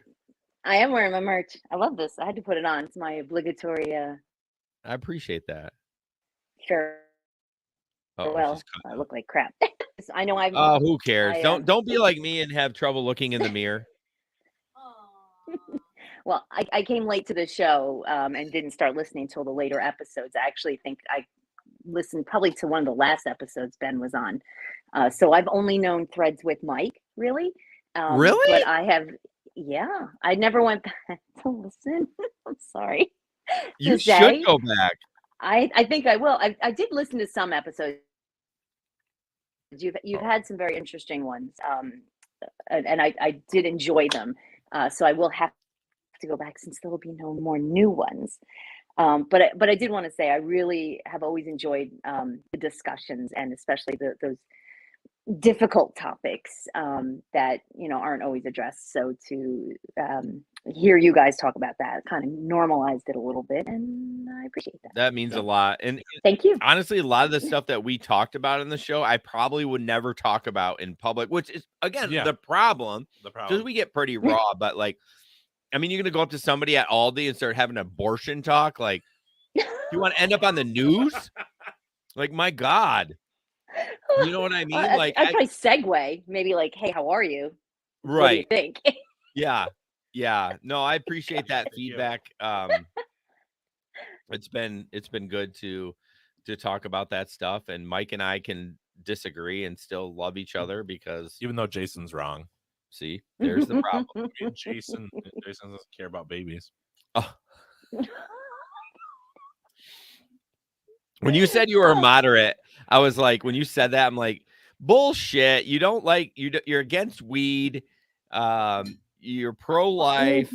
Speaker 5: I am wearing my merch. I love this. I had to put it on. It's my obligatory.
Speaker 2: I appreciate that.
Speaker 5: Sure. Well, I look like crap. I know I'm.
Speaker 2: Oh, who cares? Don't be like me and have trouble looking in the mirror.
Speaker 5: Well, I came late to the show and didn't start listening until the later episodes. I actually think I listened probably to one of the last episodes Ben was on. So I've only known Threads with Mike, really.
Speaker 2: Really?
Speaker 5: But I have, I never went back to listen. I'm sorry.
Speaker 2: You should go back.
Speaker 5: I think I will. I did listen to some episodes. You've had some very interesting ones. And I did enjoy them. So I will have to go back since there will be no more new ones. But I did want to say I really have always enjoyed the discussions and especially those difficult topics that aren't always addressed. So to hear you guys talk about that kind of normalized it a little bit, and I appreciate that.
Speaker 2: That means a lot. And
Speaker 5: thank you.
Speaker 2: Honestly, a lot of the stuff that we talked about in the show, I probably would never talk about in public, which is again the problem. Because we get pretty raw, but like. I mean, you're going to go up to somebody at Aldi and start having abortion talk. Like, You want to end up on the news? Like, my God. You know what I mean?
Speaker 5: I'd
Speaker 2: Like,
Speaker 5: probably segue, maybe like, "Hey, how are you?" What do you
Speaker 2: right.
Speaker 5: think?
Speaker 2: Yeah. Yeah. No, I appreciate that feedback. It's been good to talk about that stuff, and Mike and I can disagree and still love each other because
Speaker 1: Even though Jason's wrong.
Speaker 2: see, there's the problem.
Speaker 1: I mean, Jason doesn't care about babies.
Speaker 2: Oh. When you said you were a moderate, I was like, when you said that, I'm like, bullshit. You don't like you're against weed. You're pro-life.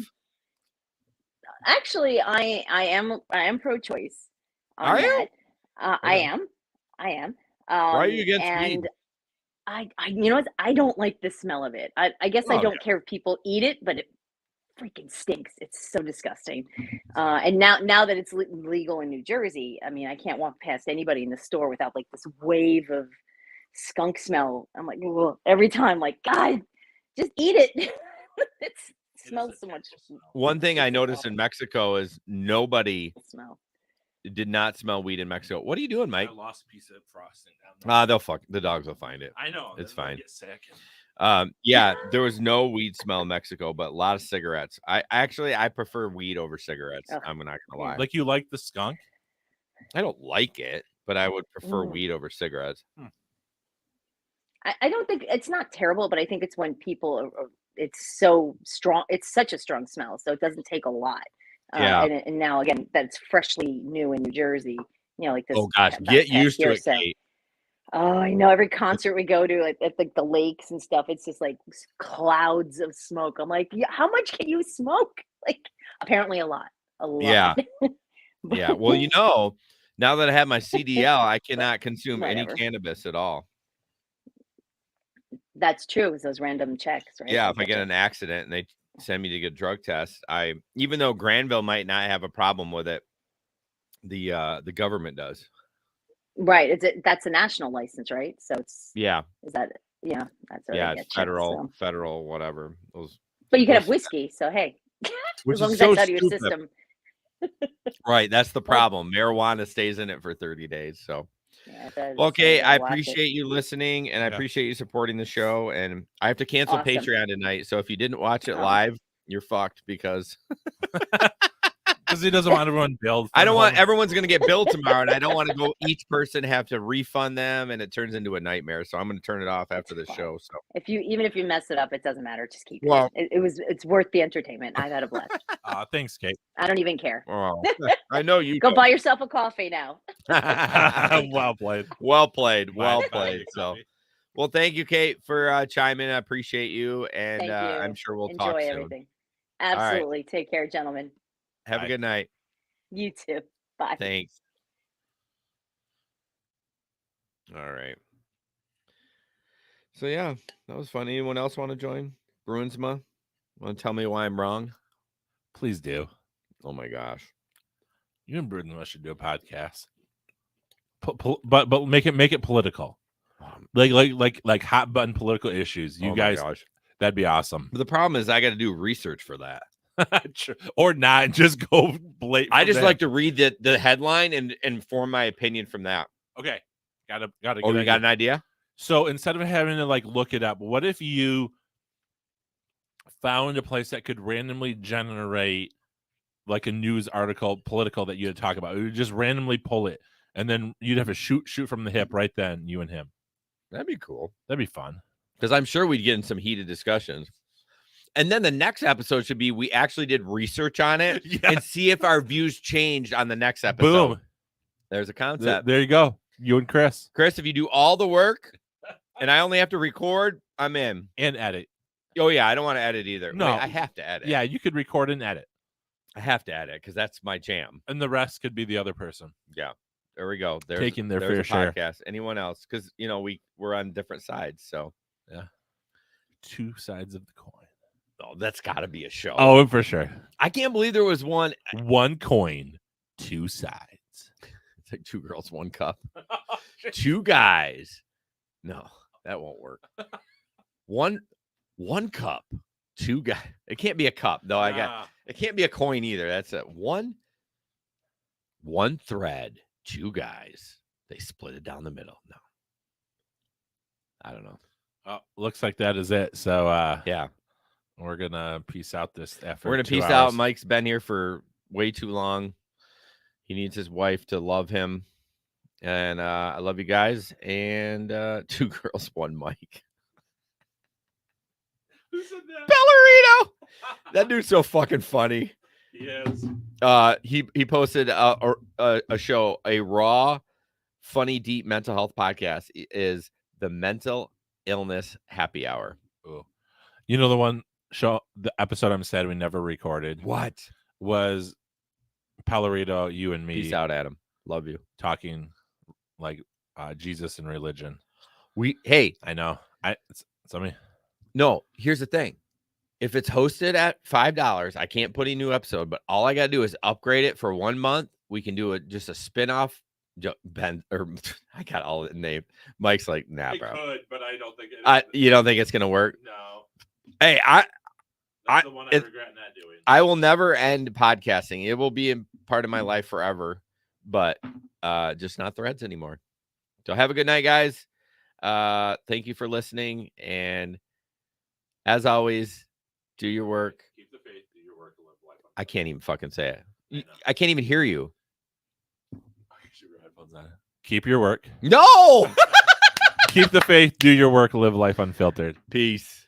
Speaker 5: Actually, I am pro-choice on
Speaker 2: Are you?
Speaker 5: that. I
Speaker 2: Okay.
Speaker 5: am.
Speaker 2: Why are you against
Speaker 5: and
Speaker 2: weed?
Speaker 5: I you know what? I don't like the smell of it. I guess I
Speaker 2: Oh,
Speaker 5: don't care if people eat it, but it freaking stinks. It's so disgusting. And now that it's legal in New Jersey, I mean, I can't walk past anybody in the store without like this wave of skunk smell. I'm like, ugh, every time, like, God, just eat it. It smells so much.
Speaker 2: One thing I
Speaker 5: It's
Speaker 2: noticed in
Speaker 5: awful
Speaker 2: Mexico is nobody
Speaker 5: smell.
Speaker 2: did not smell weed in Mexico. What are you doing, Mike?
Speaker 1: I lost a piece of frosting down there.
Speaker 2: The dogs will find it.
Speaker 1: I know.
Speaker 2: It's
Speaker 1: then they'll
Speaker 2: fine.
Speaker 1: Get sick.
Speaker 2: Yeah, there was no weed smell in Mexico, but a lot of cigarettes. I prefer weed over cigarettes.
Speaker 5: Ugh.
Speaker 2: I'm not gonna lie.
Speaker 1: Like you like the skunk?
Speaker 2: I don't like it, but I would prefer
Speaker 5: Mm.
Speaker 2: weed over cigarettes.
Speaker 5: I don't think it's not terrible, but I think it's when people it's so strong. It's such a strong smell, so it doesn't take a lot.
Speaker 2: Yeah.
Speaker 5: And now again, that's freshly new in New Jersey. You know, like this.
Speaker 2: Oh gosh,
Speaker 5: about
Speaker 2: get
Speaker 5: the past
Speaker 2: used
Speaker 5: year
Speaker 2: to
Speaker 5: or
Speaker 2: it,
Speaker 5: so.
Speaker 2: Kate.
Speaker 5: Oh, I know. Every concert we go to at like the lakes and stuff, it's just like clouds of smoke. I'm like, yeah, how much can you smoke? Like, apparently a lot. A lot.
Speaker 2: Yeah. Yeah. Well, now that I have my CDL, I cannot consume any
Speaker 5: Whatever.
Speaker 2: cannabis at all.
Speaker 5: That's true. It's those random checks, right?
Speaker 2: Yeah,
Speaker 5: They
Speaker 2: if I get
Speaker 5: you.
Speaker 2: an accident and they send me to get drug tests, even though Granville might not have a problem with it, the government does.
Speaker 5: Right. That's a national license, right? So it's
Speaker 2: Yeah.
Speaker 5: is that yeah, that's where
Speaker 2: Yeah,
Speaker 5: they
Speaker 2: it's
Speaker 5: get you.
Speaker 2: federal, whatever.
Speaker 5: But you could have
Speaker 2: those-
Speaker 5: whiskey, so hey.
Speaker 2: which
Speaker 5: As long
Speaker 2: is
Speaker 5: as that's
Speaker 2: so
Speaker 5: out of your
Speaker 2: stupid.
Speaker 5: system.
Speaker 2: Right, that's the problem. Marijuana stays in it for 30 days. So
Speaker 5: Yeah,
Speaker 2: okay, I appreciate you listening, and I
Speaker 1: Yeah.
Speaker 2: appreciate you supporting the show. And I have to cancel
Speaker 5: Awesome.
Speaker 2: Patreon tonight. So if you didn't watch it
Speaker 5: Oh.
Speaker 2: live, you're fucked because
Speaker 1: Because he doesn't want everyone billed.
Speaker 2: I don't want everyone's gonna get billed tomorrow, and I don't want to go each person have to refund them, and it turns into a nightmare. So I'm gonna turn it off after the
Speaker 5: fine.
Speaker 2: show. So
Speaker 5: Even if you mess it up, it doesn't matter. Just keep
Speaker 2: Well-
Speaker 5: it. It's worth the entertainment. I've had a blast.
Speaker 1: Thanks, Kate.
Speaker 5: I don't even care.
Speaker 2: well, I know you
Speaker 5: Go
Speaker 2: do.
Speaker 5: buy yourself a coffee now.
Speaker 1: Well played.
Speaker 2: Well played. Well
Speaker 1: Bye,
Speaker 2: played.
Speaker 1: bye,
Speaker 2: So
Speaker 1: Bobby.
Speaker 2: well, thank you, Kate, for chiming in. I appreciate you, and
Speaker 5: Thank you.
Speaker 2: I'm sure we'll
Speaker 5: Enjoy
Speaker 2: talk soon.
Speaker 5: everything.
Speaker 2: right.
Speaker 5: Absolutely. Take care, gentlemen.
Speaker 2: Have
Speaker 1: Bye.
Speaker 2: a good night.
Speaker 5: You too. Bye.
Speaker 2: Thanks. All right. So yeah, that was fun. Anyone else want to join? Bruinsma? Want to tell me why I'm wrong?
Speaker 1: Please do.
Speaker 2: Oh my gosh.
Speaker 1: You and Bruno should do a podcast. But make it political. Like hot button political issues. You
Speaker 2: Oh my
Speaker 1: guys,
Speaker 2: gosh.
Speaker 1: that'd be awesome.
Speaker 2: But the problem is I got to do research for that.
Speaker 1: Or not, just go blatant.
Speaker 2: I just like to read the headline and form my opinion from that.
Speaker 1: Okay, got a
Speaker 2: Oh, you got an idea?
Speaker 1: So instead of having to like look it up, what if you found a place that could randomly generate like a news article, political that you had to talk about? It would just randomly pull it, and then you'd have to shoot from the hip right then, you and him.
Speaker 2: That'd be cool.
Speaker 1: That'd be fun.
Speaker 2: Because I'm sure we'd get in some heated discussions. And then the next episode should be we actually did research on it and see if our views changed on the next episode.
Speaker 1: Boom.
Speaker 2: There's a concept.
Speaker 1: There you go. You and Chris.
Speaker 2: Chris, if you do all the work and I only have to record, I'm in.
Speaker 1: And edit.
Speaker 2: Oh, yeah. I don't want to edit either.
Speaker 1: No.
Speaker 2: Wait, I have to edit.
Speaker 1: Yeah, you could record and edit.
Speaker 2: I have to edit because that's my jam.
Speaker 1: And the rest could be the other person.
Speaker 2: Yeah. There we go. There's,
Speaker 1: Taking their
Speaker 2: there's
Speaker 1: fair
Speaker 2: a podcast. Anyone else? Because, we're on different sides. So,
Speaker 1: yeah. Two sides of the coin.
Speaker 2: Oh, that's got to be a show.
Speaker 1: Oh, for sure.
Speaker 2: I can't believe there was one.
Speaker 1: One coin, two sides.
Speaker 2: It's like two girls, one cup. Two guys. No, that won't work. One cup, two guys. It can't be a cup, though. It can't be a coin either. That's it. One one thread, two guys. They split it down the middle. No, I don't know.
Speaker 1: Looks like that is it. So
Speaker 2: Yeah,
Speaker 1: we're gonna peace out this effort.
Speaker 2: we're gonna peace out. Mike's been here for way too long. He needs his wife to love him. And I love you guys. And 2 girls, 1 Mike.
Speaker 1: Who said that?
Speaker 2: Ballerino. That dude's so fucking funny.
Speaker 1: Yes.
Speaker 2: He posted a show, a raw, funny, deep mental health podcast is the Mental Illness Happy Hour.
Speaker 1: Ooh. You know the episode I'm sad we never recorded.
Speaker 2: What?
Speaker 1: Was Palorito, you and me.
Speaker 2: Peace out, Adam. Love you.
Speaker 1: Talking like Jesus and religion.
Speaker 2: I
Speaker 1: know.
Speaker 2: No, here's the thing. If it's hosted at $5, I can't put a new episode, but all I got to do is upgrade it for 1 month. We can do just a spin-off. Ben, or I got all the name. Mike's like, nah, bro.
Speaker 1: Could, but I don't think it is.
Speaker 2: You don't think it's going to work?
Speaker 1: No.
Speaker 2: Hey,
Speaker 1: That's the one I regret not doing.
Speaker 2: I will never end podcasting. It will be a part of my life forever, but just not Threads anymore. So have a good night, guys. Thank you for listening. And as always, do your work.
Speaker 1: Keep the faith, do your work, and live life.
Speaker 2: I can't even fucking say it. I can't even hear you.
Speaker 1: Keep your work.
Speaker 2: No!
Speaker 1: Keep the faith, do your work, live life unfiltered.
Speaker 2: Peace.